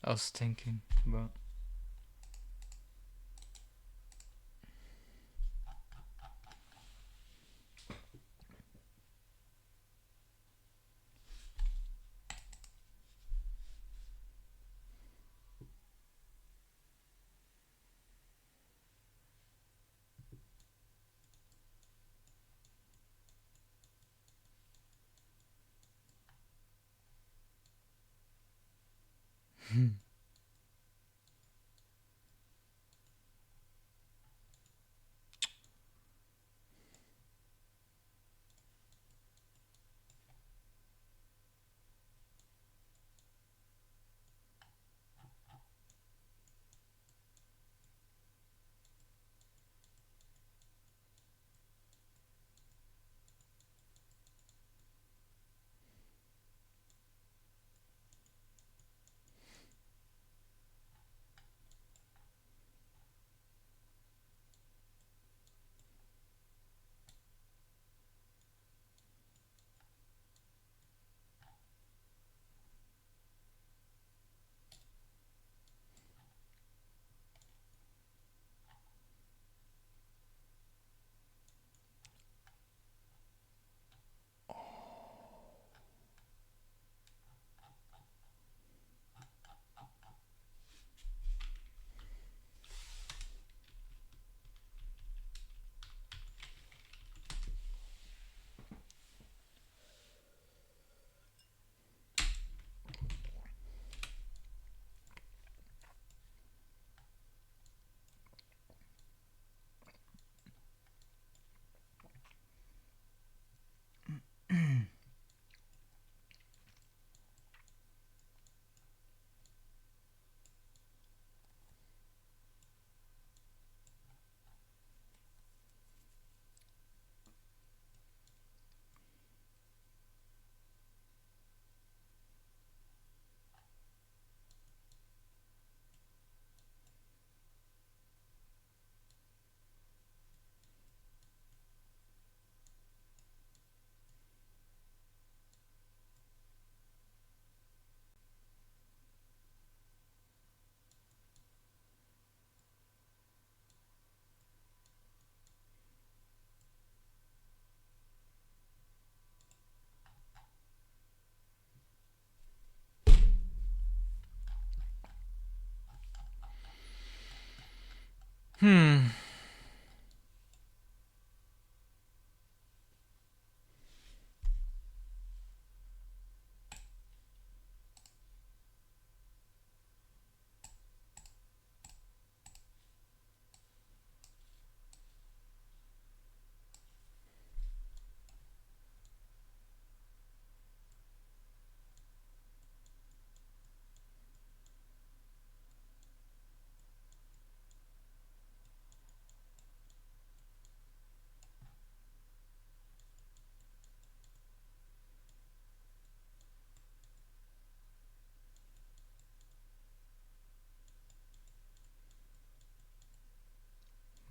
I was thinking about.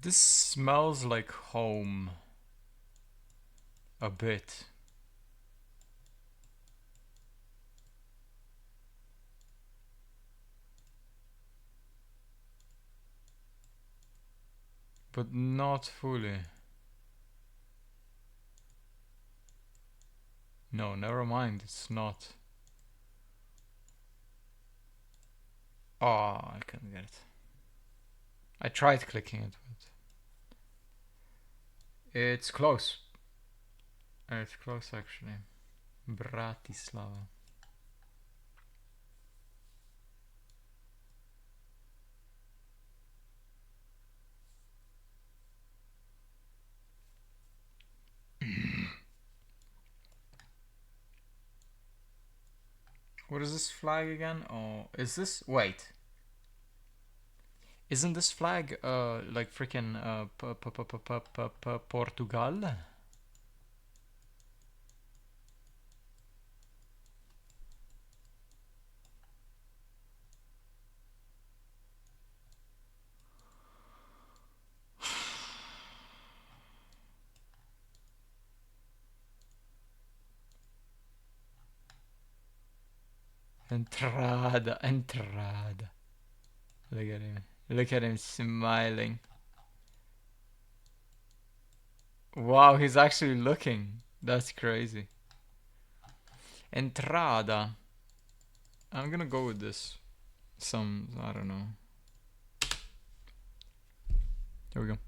This smells like home. A bit. But not fully. No, never mind, it's not. Oh, I can't get it. I tried clicking it, but it's close. It's close actually. Bratislava. What is this flag again? Oh, is this? Wait. Isn't this flag like freaking Portugal? Entrada, entrada. Look at him. Look at him smiling. Wow, he's actually looking. That's crazy. Entrada. I'm gonna go with this. I don't know. Here we go.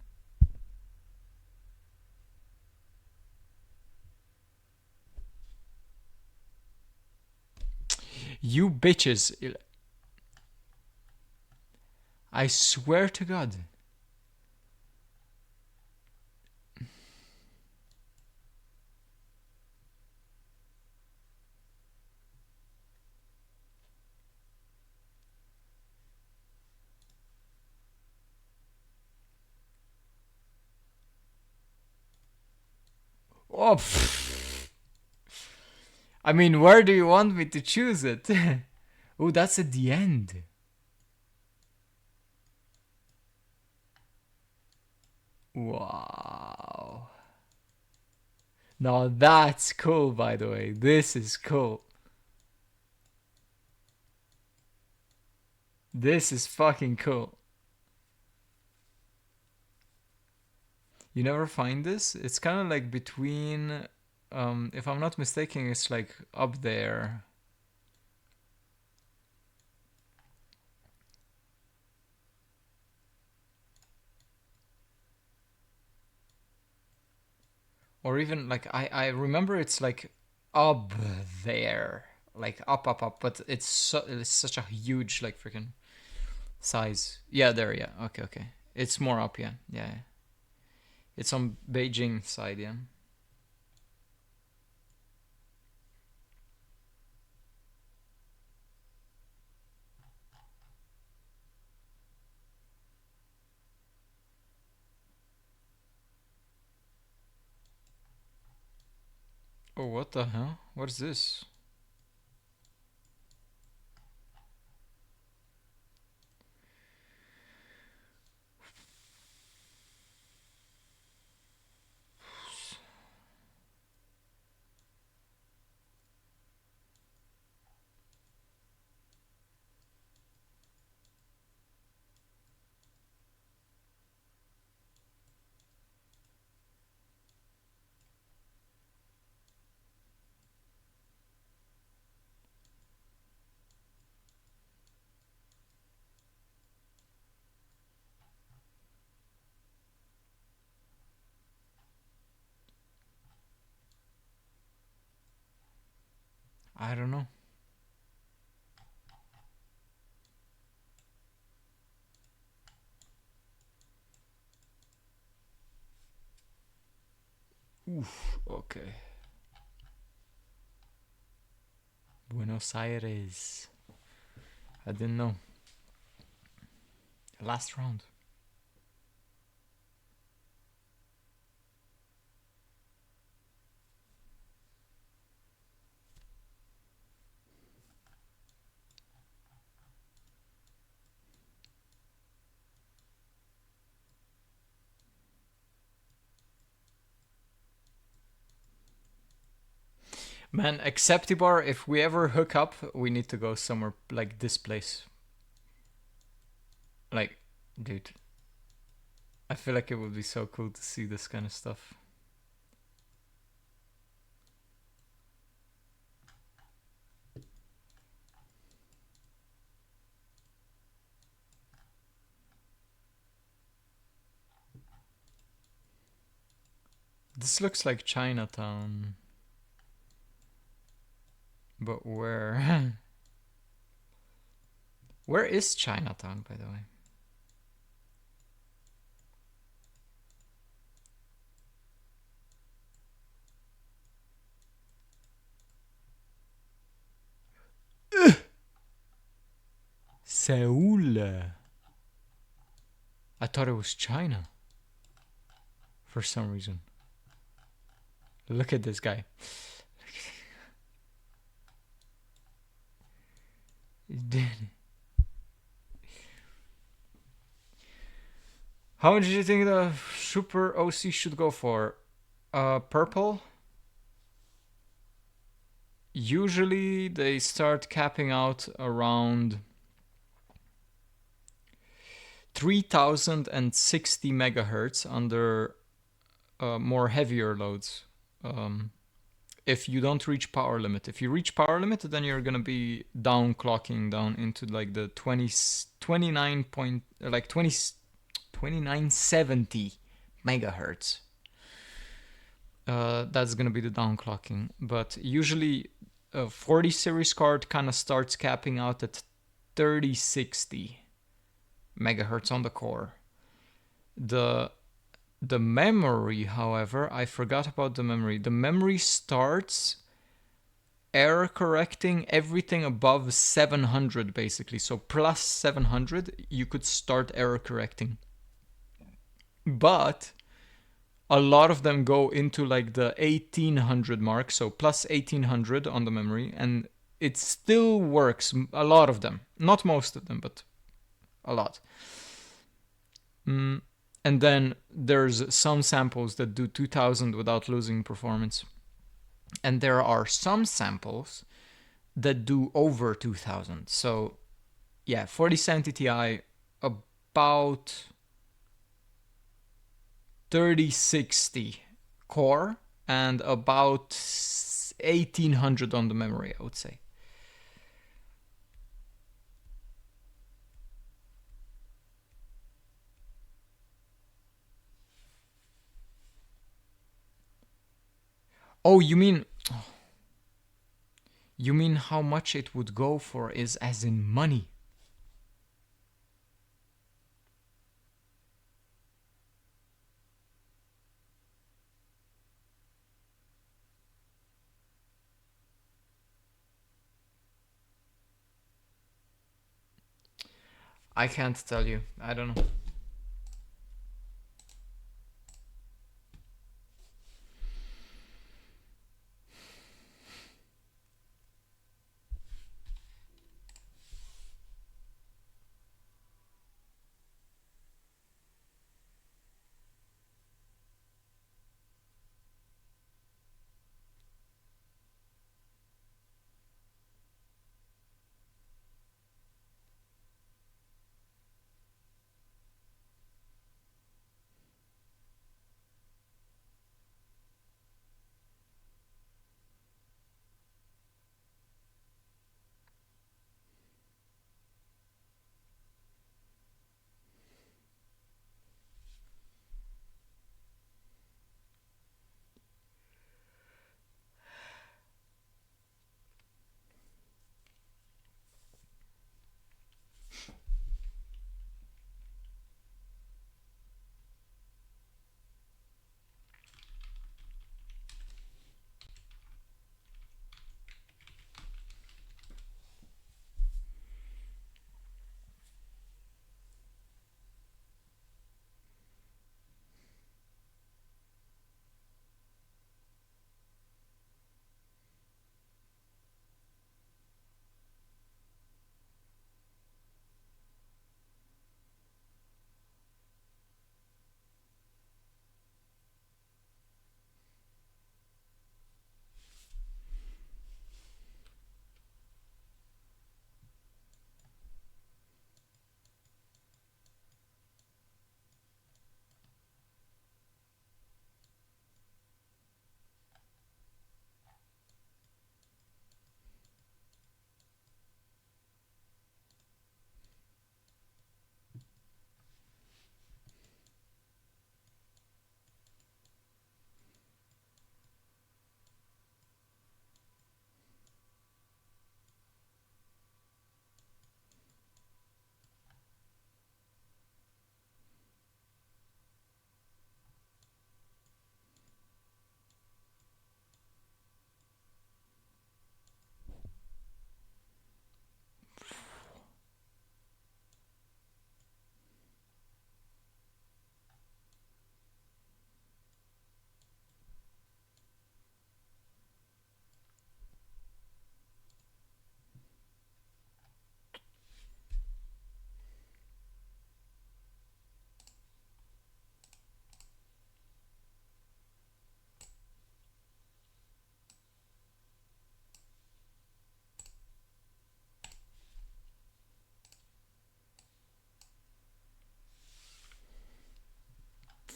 You bitches. I swear to God. Oh, I mean, where do you want me to choose it? Oh, that's at the end. Wow. Now that's cool, by the way. This is cool. This is fucking cool. You never find this? It's kind of like between, if I'm not mistaken, it's like up there. Or even like, I remember it's like up there. Like up, but it's such a huge like freaking size. Yeah, there, yeah. Okay. It's more up, yeah. It's on Beijing side, yeah. Oh, what the hell? What is this? I don't know. Oof, okay. Buenos Aires. I didn't know. Last round. Man, Acceptibar, if we ever hook up, we need to go somewhere like this place. Like, dude. I feel like it would be so cool to see this kind of stuff. This looks like Chinatown. But where? Where is Chinatown, by the way? Seoul. I thought it was China. For some reason. Look at this guy. How much do you think the Super OC should go for? Purple? Usually they start capping out around 3060 megahertz under more heavier loads. If you don't reach power limit. If you reach power limit, then you're gonna be down clocking down into like the 2970 megahertz. That's gonna be the down clocking. But usually a 40 series card kind of starts capping out at 3060 megahertz on the core. The memory, however, I forgot about the memory. The memory starts error correcting everything above 700 basically. So plus 700, you could start error correcting. But a lot of them go into like the 1800 mark, so plus 1800 on the memory, and it still works. A lot of them, not most of them, but a lot. And then there's some samples that do 2000 without losing performance. And there are some samples that do over 2000. So yeah, 4070 Ti about 3060 core and about 1800 on the memory, I would say. Oh, you mean how much it would go for is as in money? I can't tell you. I don't know.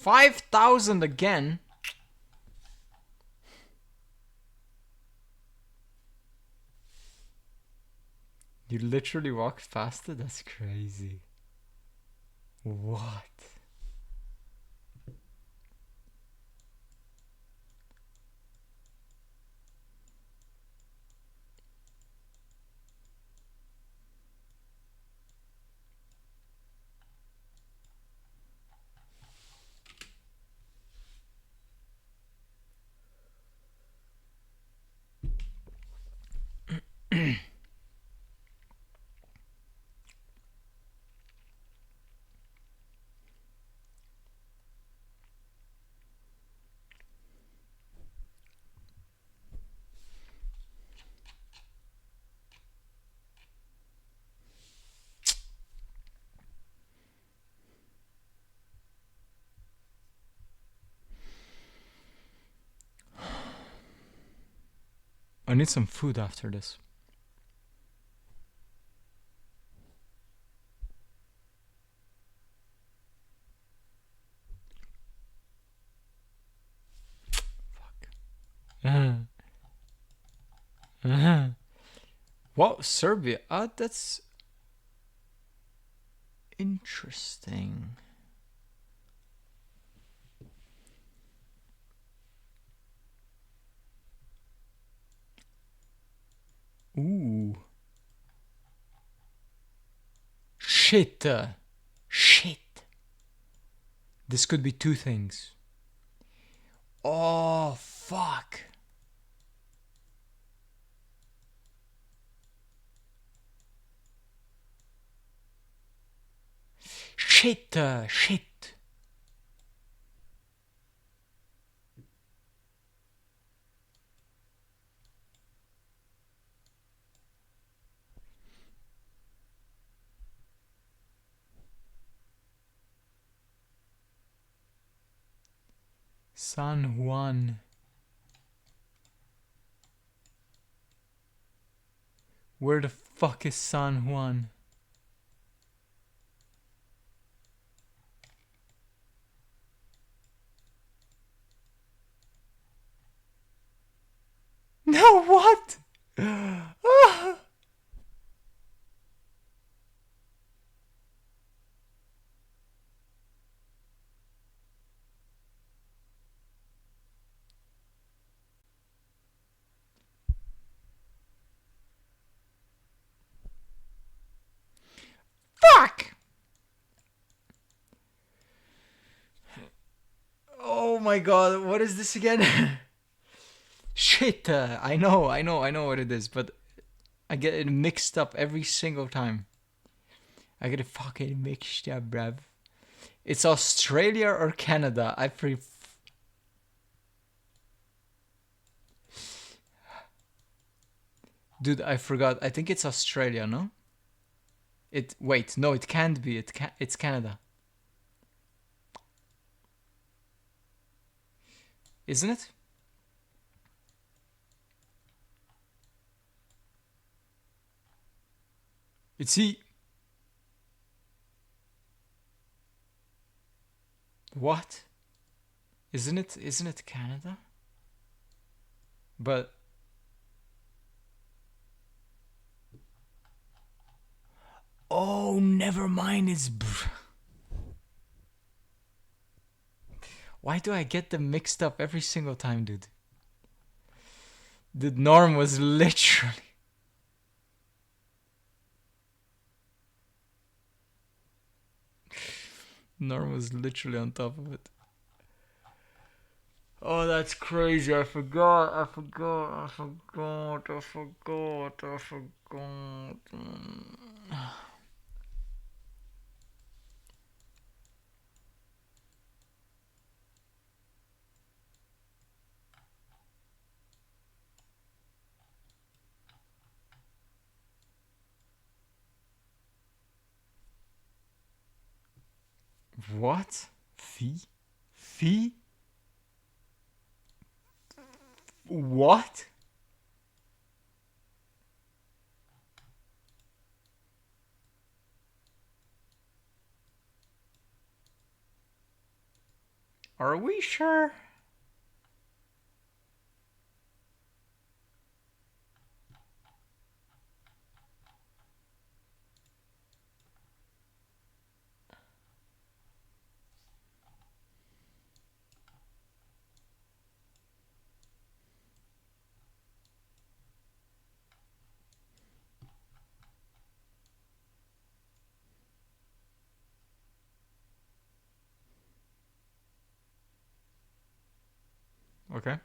5,000 again? You literally walked past it? That's crazy. What? I need some food after this. Fuck. What? Serbia? That's interesting. Ooh. Shit. Shit. This could be two things. Oh, fuck. Shit. Shit. San Juan. Where the fuck is San Juan? No, what? Fuck! Oh my god, what is this again? Shit, I know what it is, but I get it mixed up every single time. I get it fucking mixed up, bruv. It's Australia or Canada. Dude, I forgot. I think it's Australia, no? Wait, no, it can't be. It's Canada. Isn't it? It's he. What? Isn't it Canada? But oh, never mind. Why do I get them mixed up every single time, dude? The norm was literally. Norm was literally on top of it. Oh, that's crazy. I forgot. What? Fee? What? Are we sure? Okay.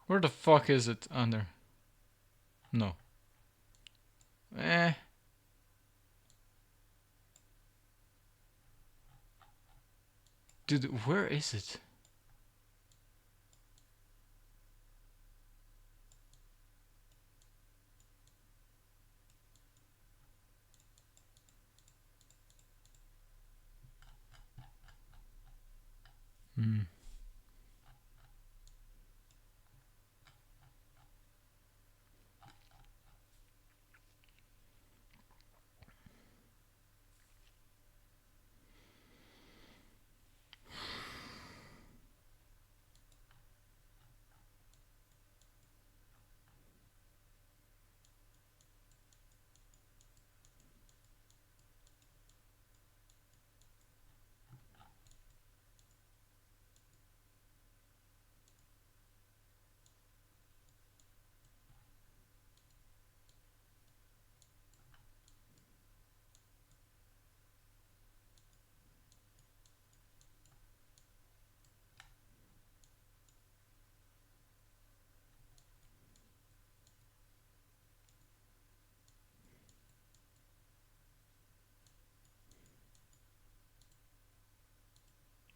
Where the fuck is it? Under. No. Eh. Dude, where is it? Hmm.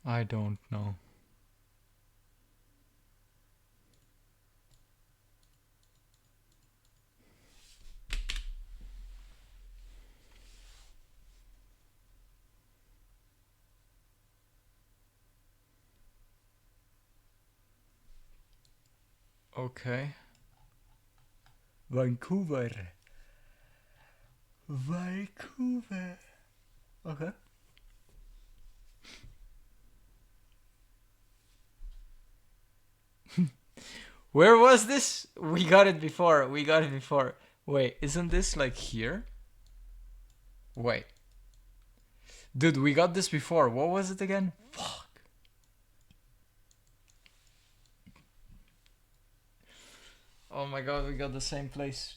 I don't know. Okay. Vancouver. Vancouver. Okay. Where was this? We got it before. We got it before. Wait, isn't this like here? Wait. Dude, we got this before. What was it again? Fuck. Oh my god, we got the same place.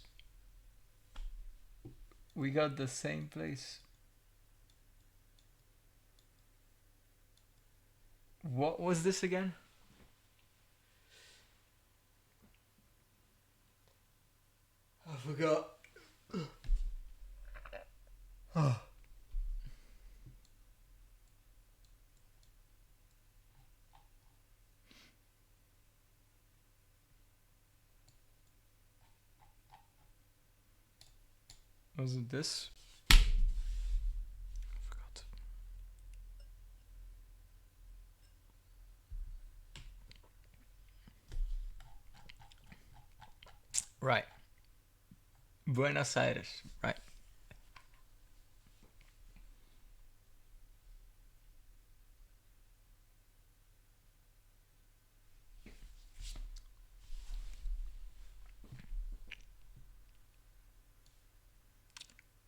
We got the same place. What was this again? I forgot. Was it this? I forgot. Right. Buenos Aires. Right.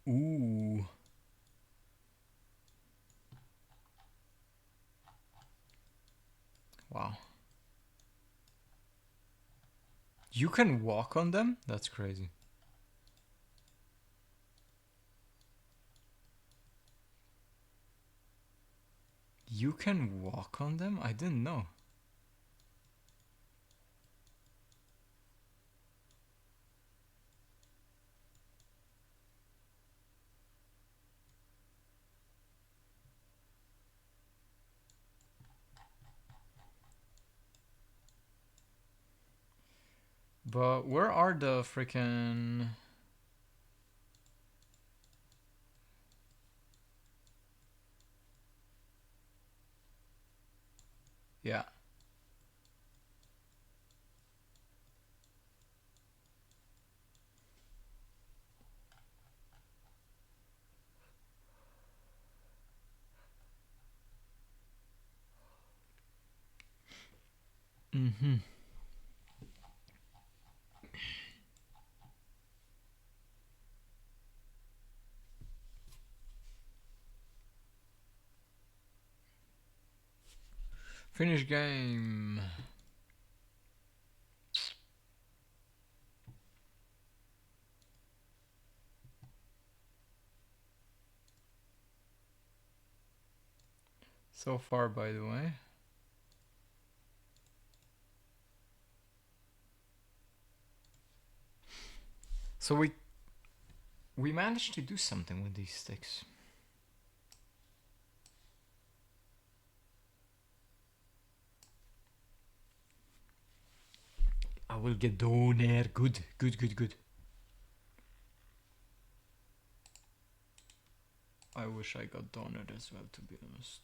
Ooh. Wow. You can walk on them? That's crazy. You can walk on them? I didn't know. But where are the freaking... Yeah. Mm-hmm. Finish game. So far, by the way. So we managed to do something with these sticks. I will get doner. Good, good, good, good. I wish I got doner as well, to be honest.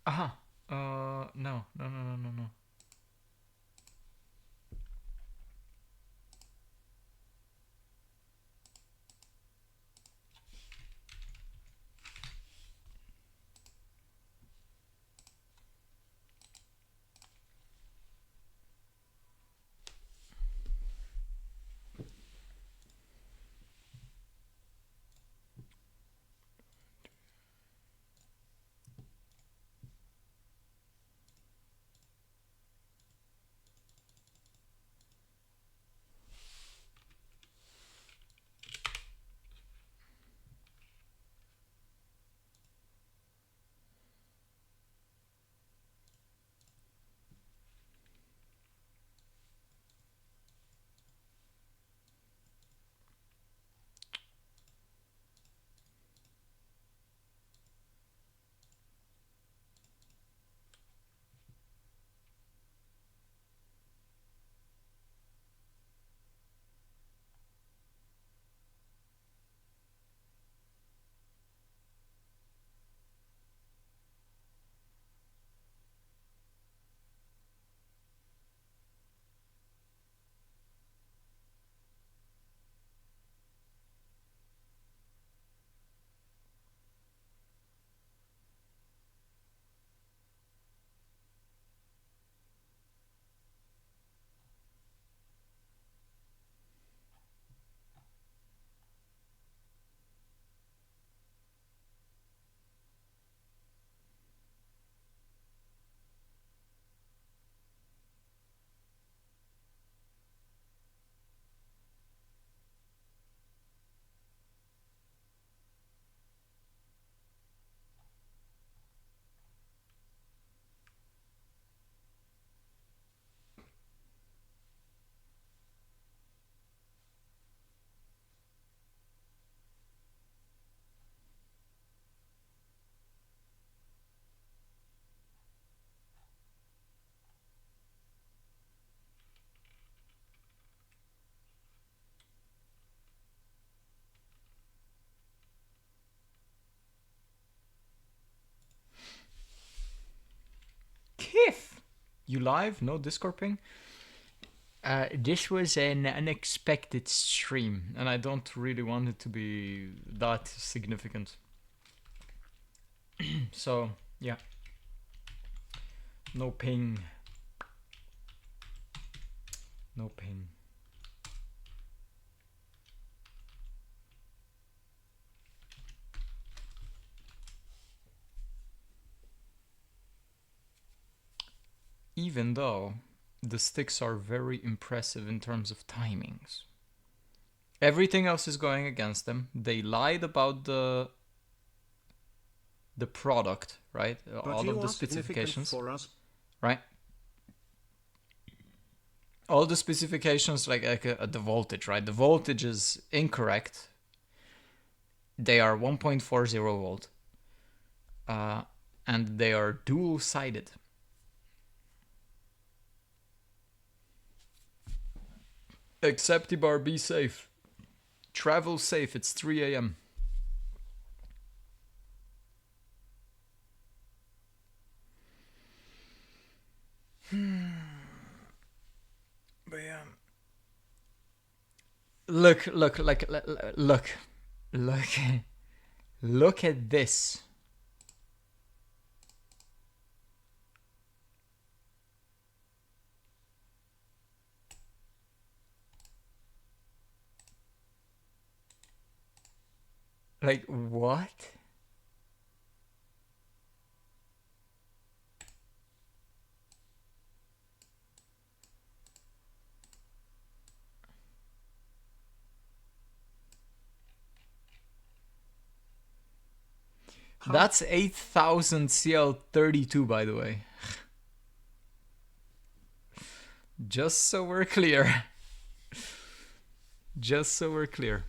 Aha. No, no, no, no, no, no. You live? No Discord ping? This was an unexpected stream, and I don't really want it to be that significant. So, yeah. No ping. No ping. Even though the sticks are very impressive in terms of timings. Everything else is going against them. They lied about the product, right? But all of the specifications, for us. right? All the specifications, like the voltage, right? The voltage is incorrect. They are 1.40 volt, and they are dual-sided. Accept the bar, be safe. Travel safe, it's 3 a.m. But yeah. Look at this. Like, what? That's 8000 CL32, by the way. Just so we're clear. Just so we're clear.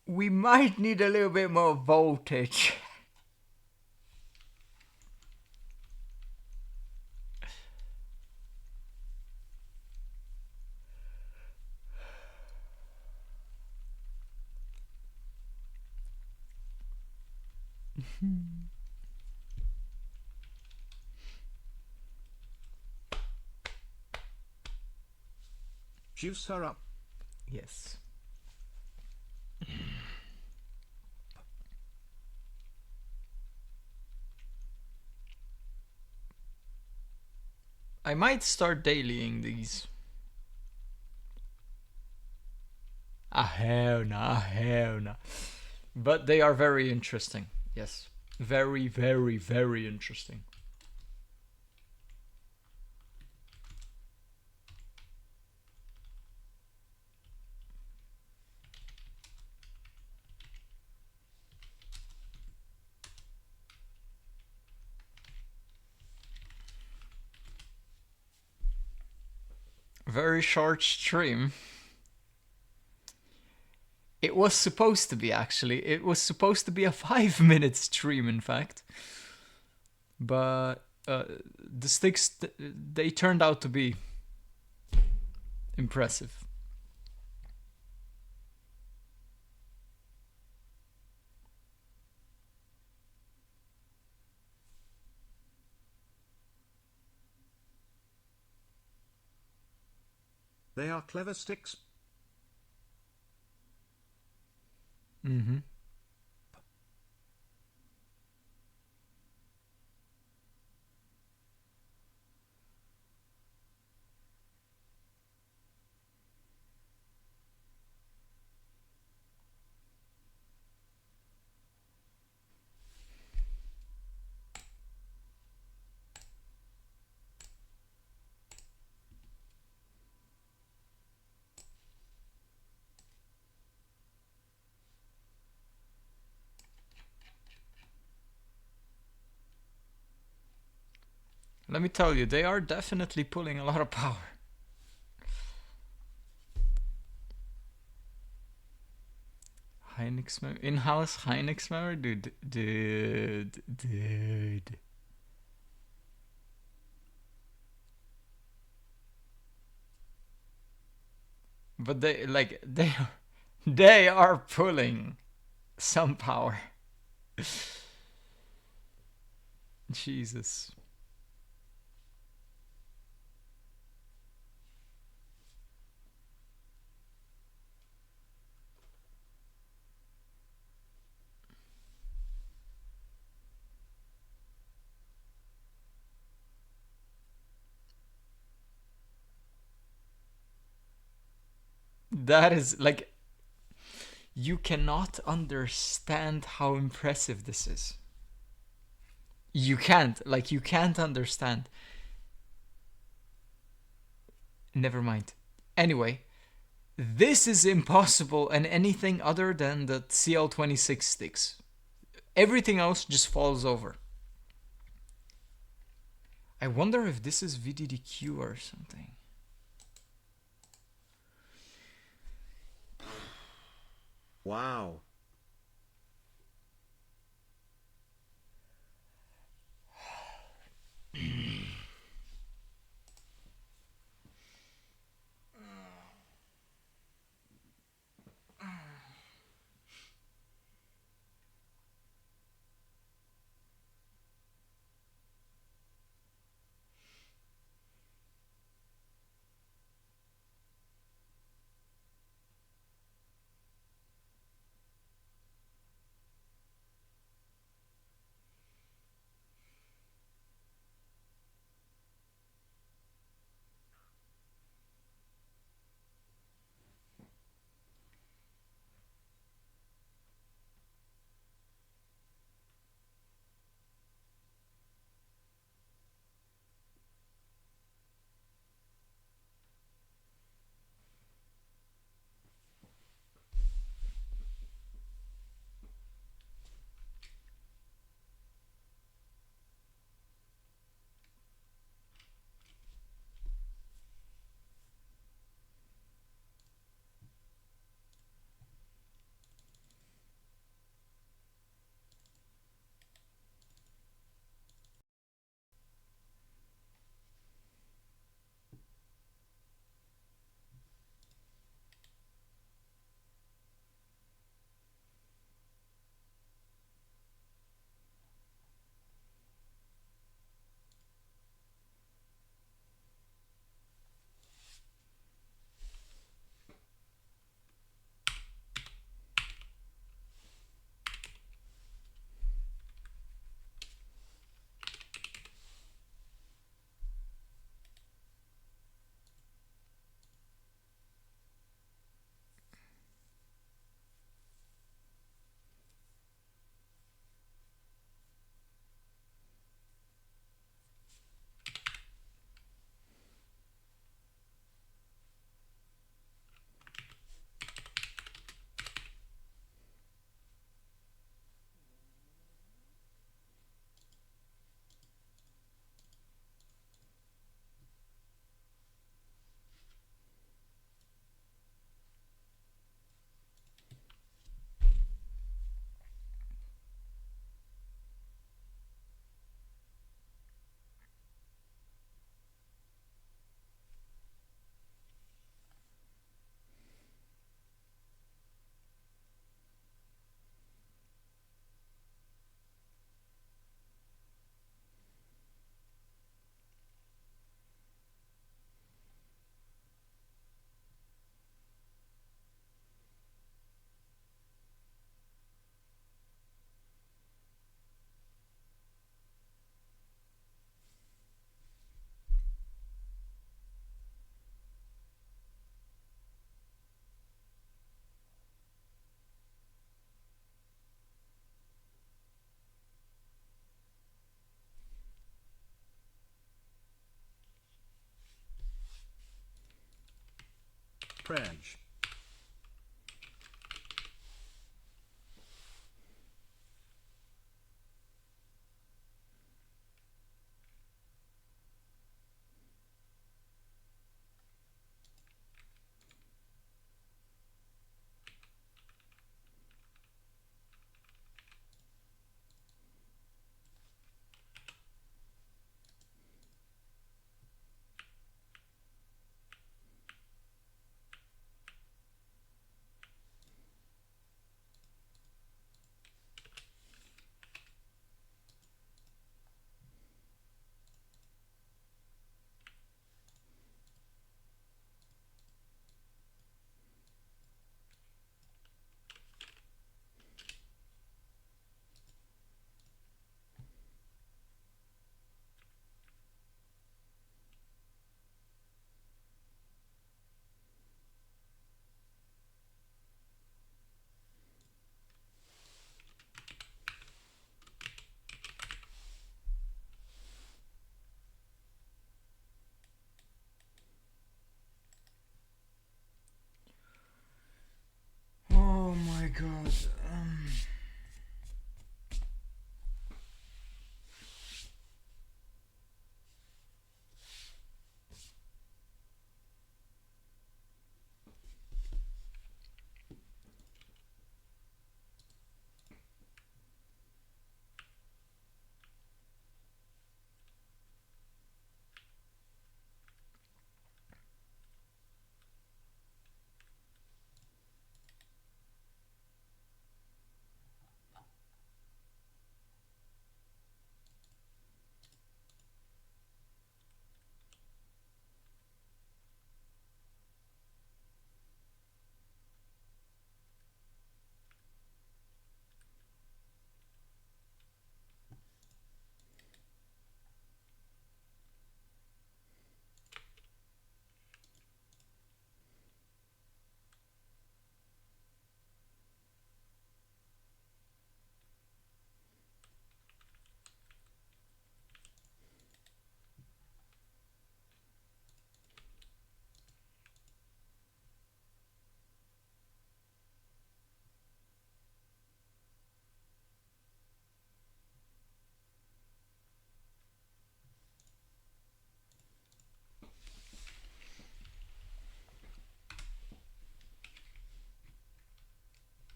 We might need a little bit more voltage. Juice her up. Yes. I might start dailying these. Hell no. But they are very interesting. Yes. Very, very, very interesting. Very short stream. It was supposed to be, actually. It was supposed to be a 5-minute stream, in fact. But the sticks, they turned out to be impressive. They are clever sticks. Mm-hmm. Let me tell you, they are definitely pulling a lot of power. Hynix memory, in-house Hynix memory, dude. But they are pulling some power. Jesus. That is like, you cannot understand how impressive this is. You can't understand. Never mind. Anyway, this is impossible and anything other than the CL26 sticks. Everything else just falls over. I wonder if this is VDDQ or something. Wow. Praj.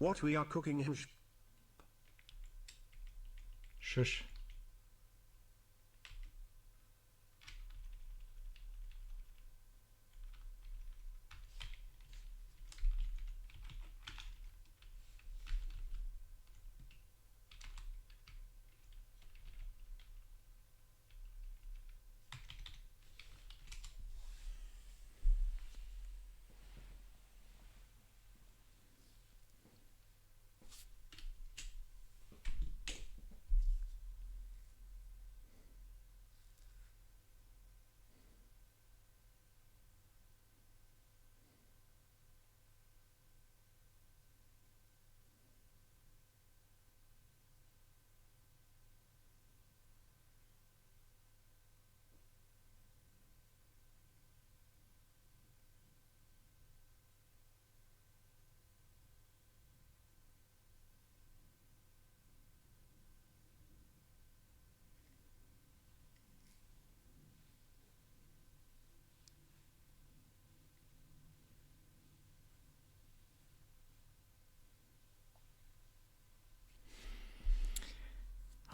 What we are cooking him. Shush.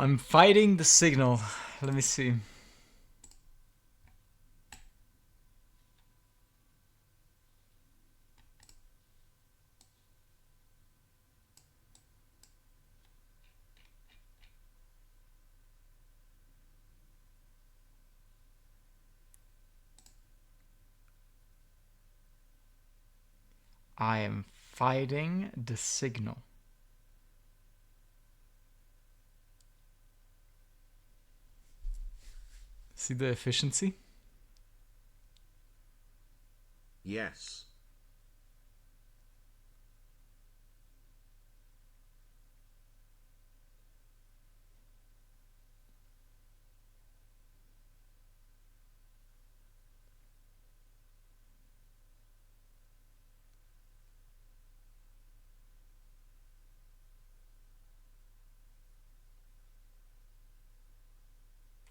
I'm fighting the signal. Let me see. I am fighting the signal. See the efficiency? Yes.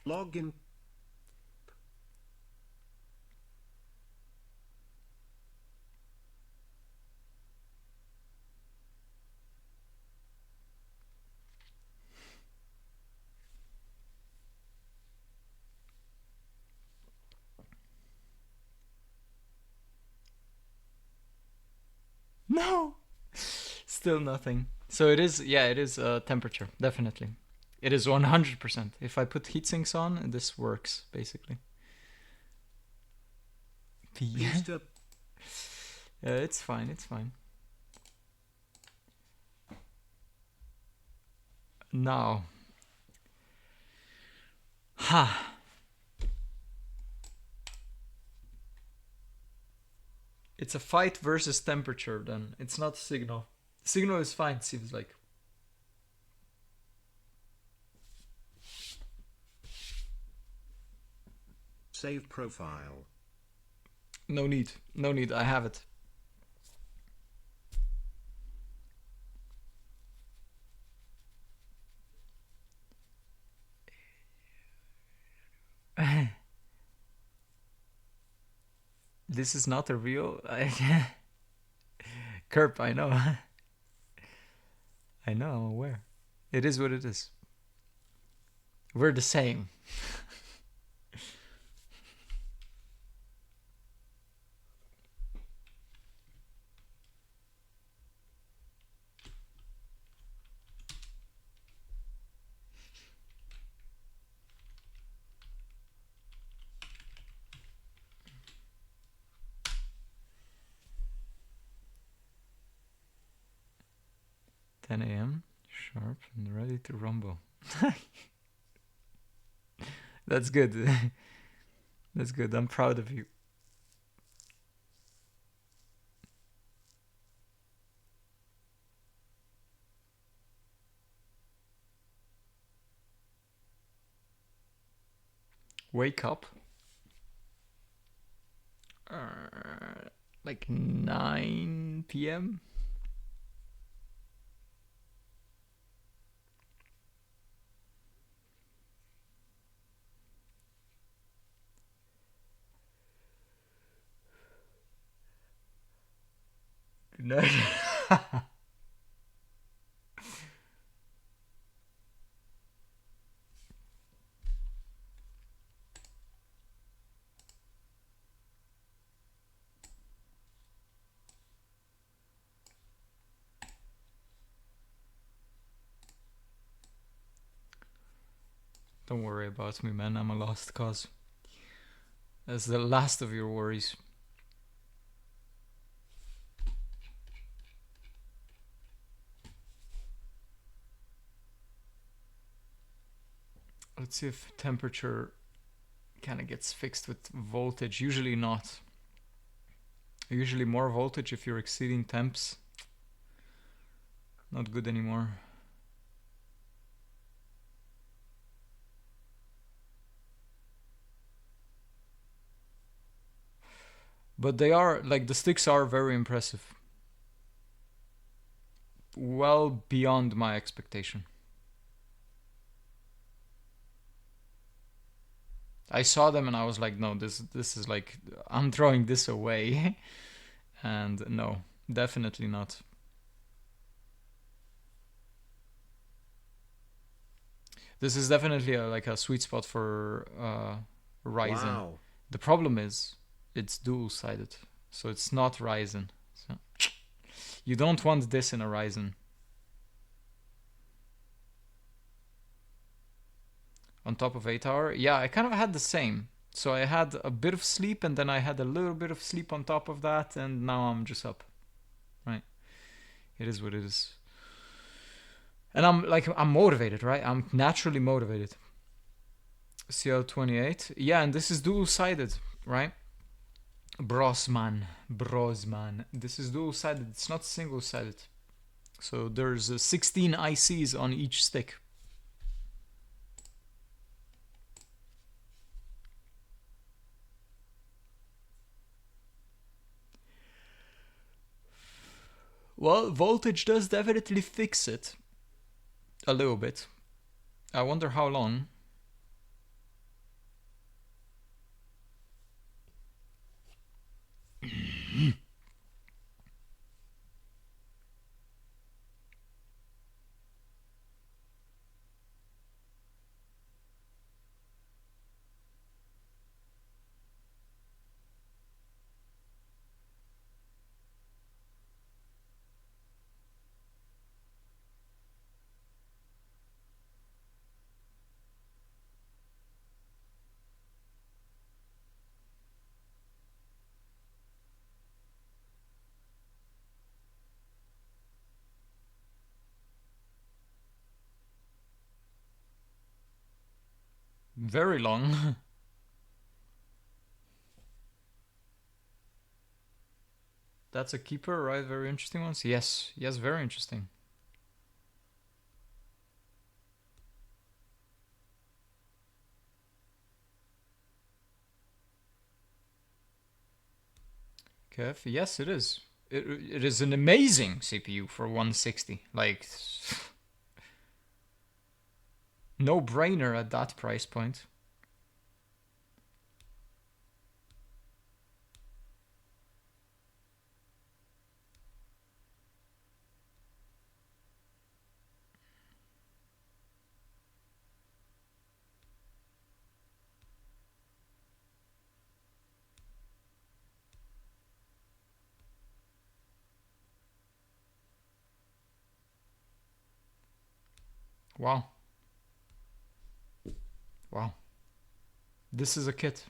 Login. No! Still nothing. So it is, yeah, it is temperature, definitely. It is 100%. If I put heatsinks on, this works, basically. Yeah, it's fine, it's fine. Now. Ha! It's a fight versus temperature then. It's not signal. Signal is fine, seems like. Save profile. No need. No need. I have it. This is not a real... Kerp, I know. I know, I'm aware. It is what it is. We're the same. (10 a.m. sharp and ready to rumble). That's good. That's good. I'm proud of you. Wake up. Like 9 p.m. Good night. Don't worry about me, man. I'm a lost cause. That's the last of your worries. Let's see if temperature kind of gets fixed with voltage. Usually not. Usually more voltage if you're exceeding temps. Not good anymore. But they are, like, the sticks are very impressive. Well beyond my expectation. I saw them and I was like, no, this is like, I'm throwing this away. And no, definitely not. This is definitely like a sweet spot for Ryzen. Wow. The problem is it's dual-sided, so it's not Ryzen. So you don't want this in a Ryzen. On top of 8 hour, yeah, I kind of had the same. So I had a bit of sleep and then I had a little bit of sleep on top of that, and now I'm just up. Right? It is what it is. And I'm motivated, right? I'm naturally motivated. CL28. Yeah, and this is dual-sided, right? Brosman. This is dual-sided. It's not single-sided. So there's 16 ICs on each stick. Well, voltage does definitely fix it. A little bit. I wonder how long. Very long. That's a keeper, right? Very interesting ones. Yes, very interesting. KLEVV, yes, it is. It is an amazing CPU for 160. Like, no brainer at that price point. Wow. Wow. This is a kit.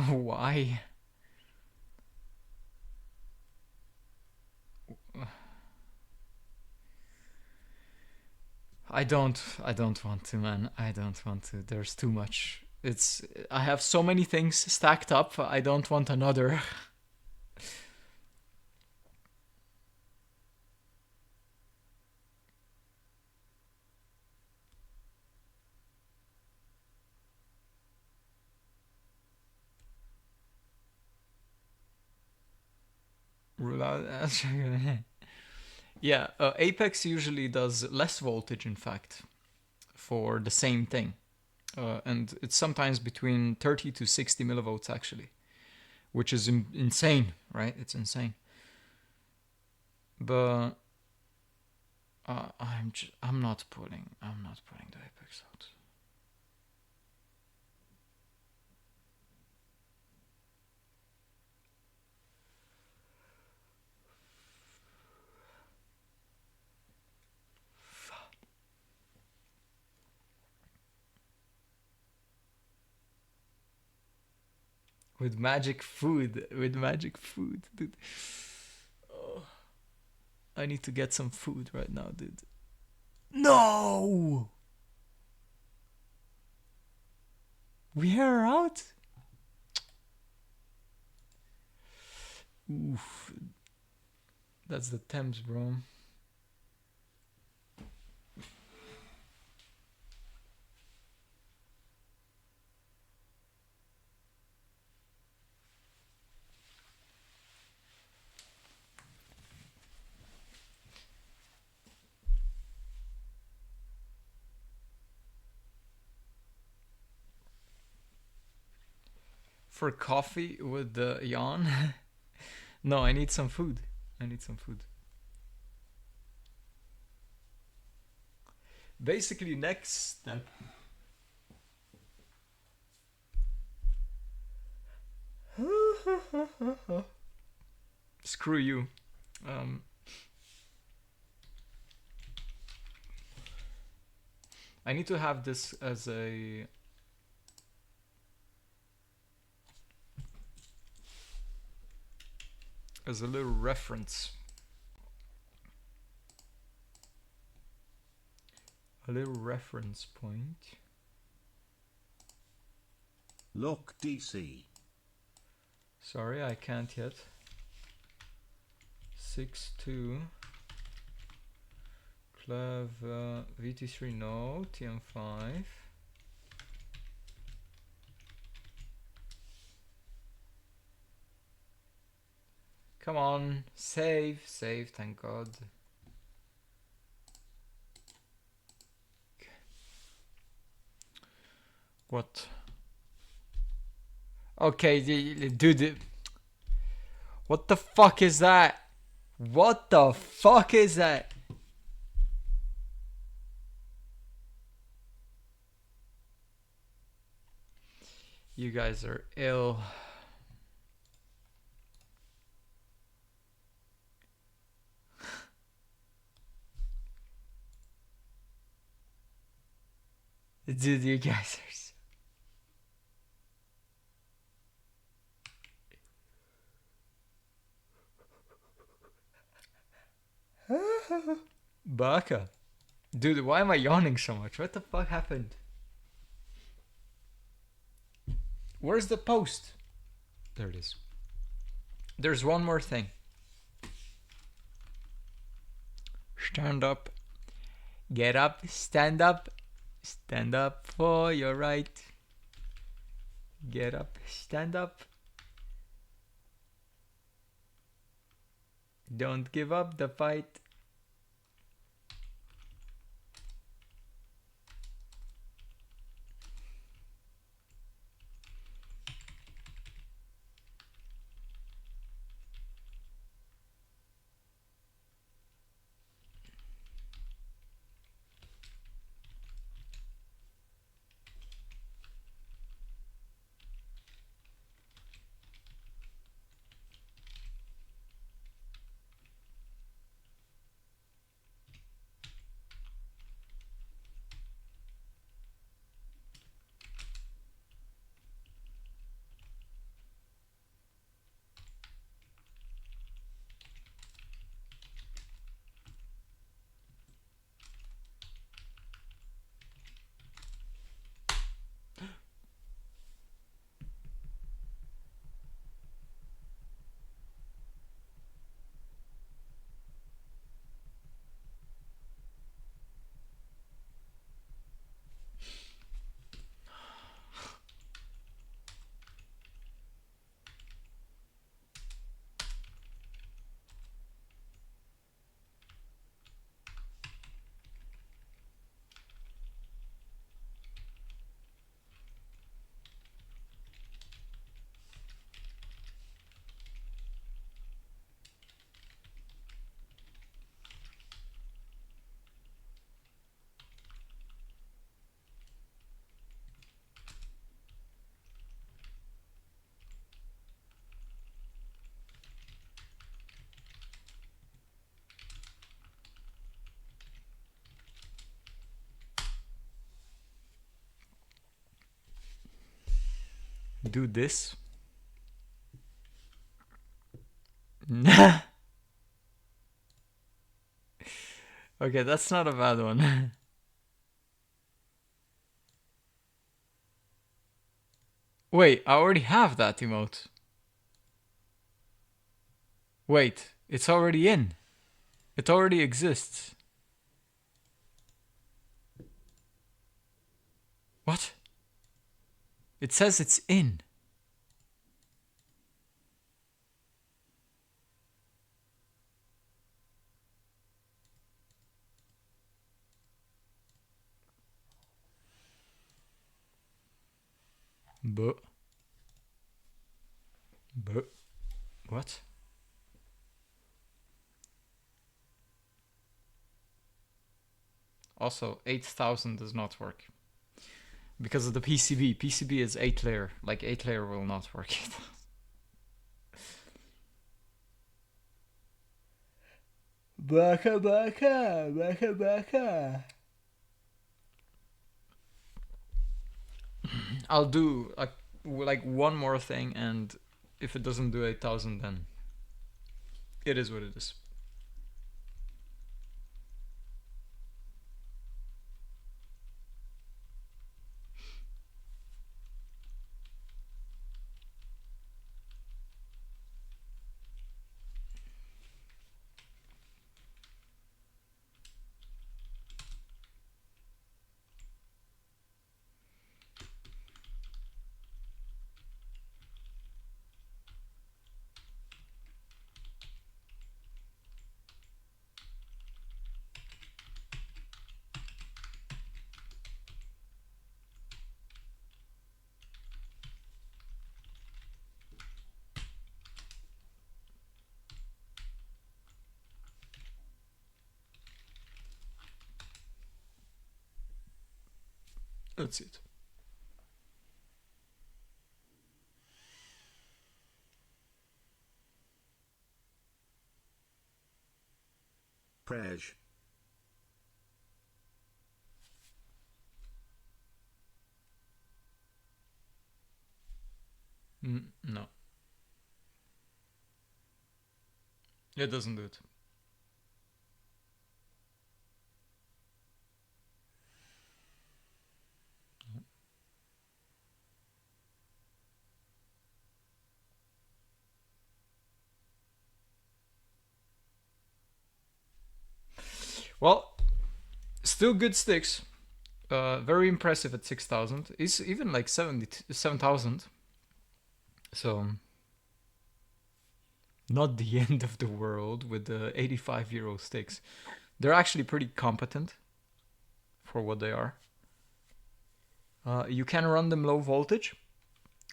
Why? I don't want to, man. I don't want to. There's too much. I have so many things stacked up. I don't want another. Rule out. Yeah, Apex usually does less voltage, in fact, for the same thing. And it's sometimes between 30 to 60 millivolts, actually, which is insane, right? It's insane. But I'm not putting the Apex out. With magic food, dude. Oh, I need to get some food right now, dude. No! We are out? Oof. That's the Thames, bro. For coffee with the yawn? No, I need some food. Basically, next step. Screw you. I need to have this as a little reference. A little reference point. Lock DC. Sorry, I can't yet. 6.2 KLEVV VT3 no TM5. Come on, save, thank God. What? Okay, dude. What the fuck is that? What the fuck is that? You guys are ill. Dude, you guys are so... Baka. Dude, why am I yawning so much? What the fuck happened? Where's the post? There it is. There's one more thing. Stand up. Get up. Stand up. Stand up for your right. Get up. Stand up. Don't give up the fight. do this. Okay, that's not a bad one. Wait, I already have that emote. Wait, it's already in. It already exists. What? It says it's in. But what? Also, 8000 does not work. Because of the PCB. PCB is 8 layer. Like 8 layer will not work. Baka. I'll do like one more thing, and if it doesn't do 8000, then it is what it is. That's it. Prej. No. It doesn't do it. Well, still good sticks. Very impressive at 6000. It's even like 7,000. So, not the end of the world with the 85 euro sticks. They're actually pretty competent for what they are. You can run them low voltage,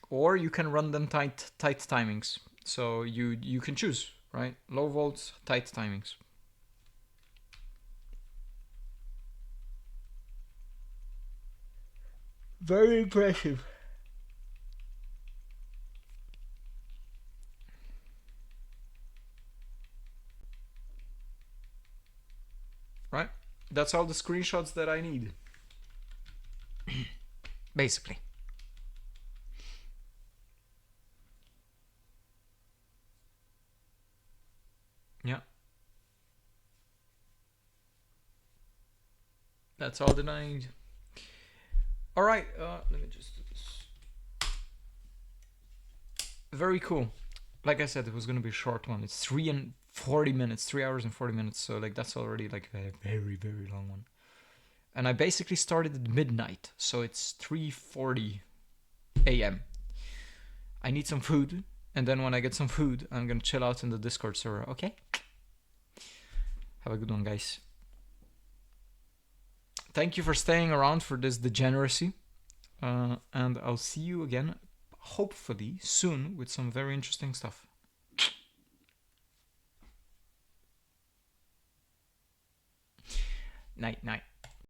or you can run them tight timings. So you can choose, right? Low volts, tight timings. Very impressive. Right? That's all the screenshots that I need. Basically. Yeah. That's all that I need. All right, let me just do this. Very cool. Like I said, it was gonna be a short one. It's 3 hours and 40 minutes. So like that's already like a very, very long one. And I basically started at midnight, so it's 3:40 a.m. I need some food, and then when I get some food, I'm gonna chill out in the Discord server. Okay. Have a good one, guys. Thank you for staying around for this degeneracy. And I'll see you again, hopefully soon, with some very interesting stuff. Night, night.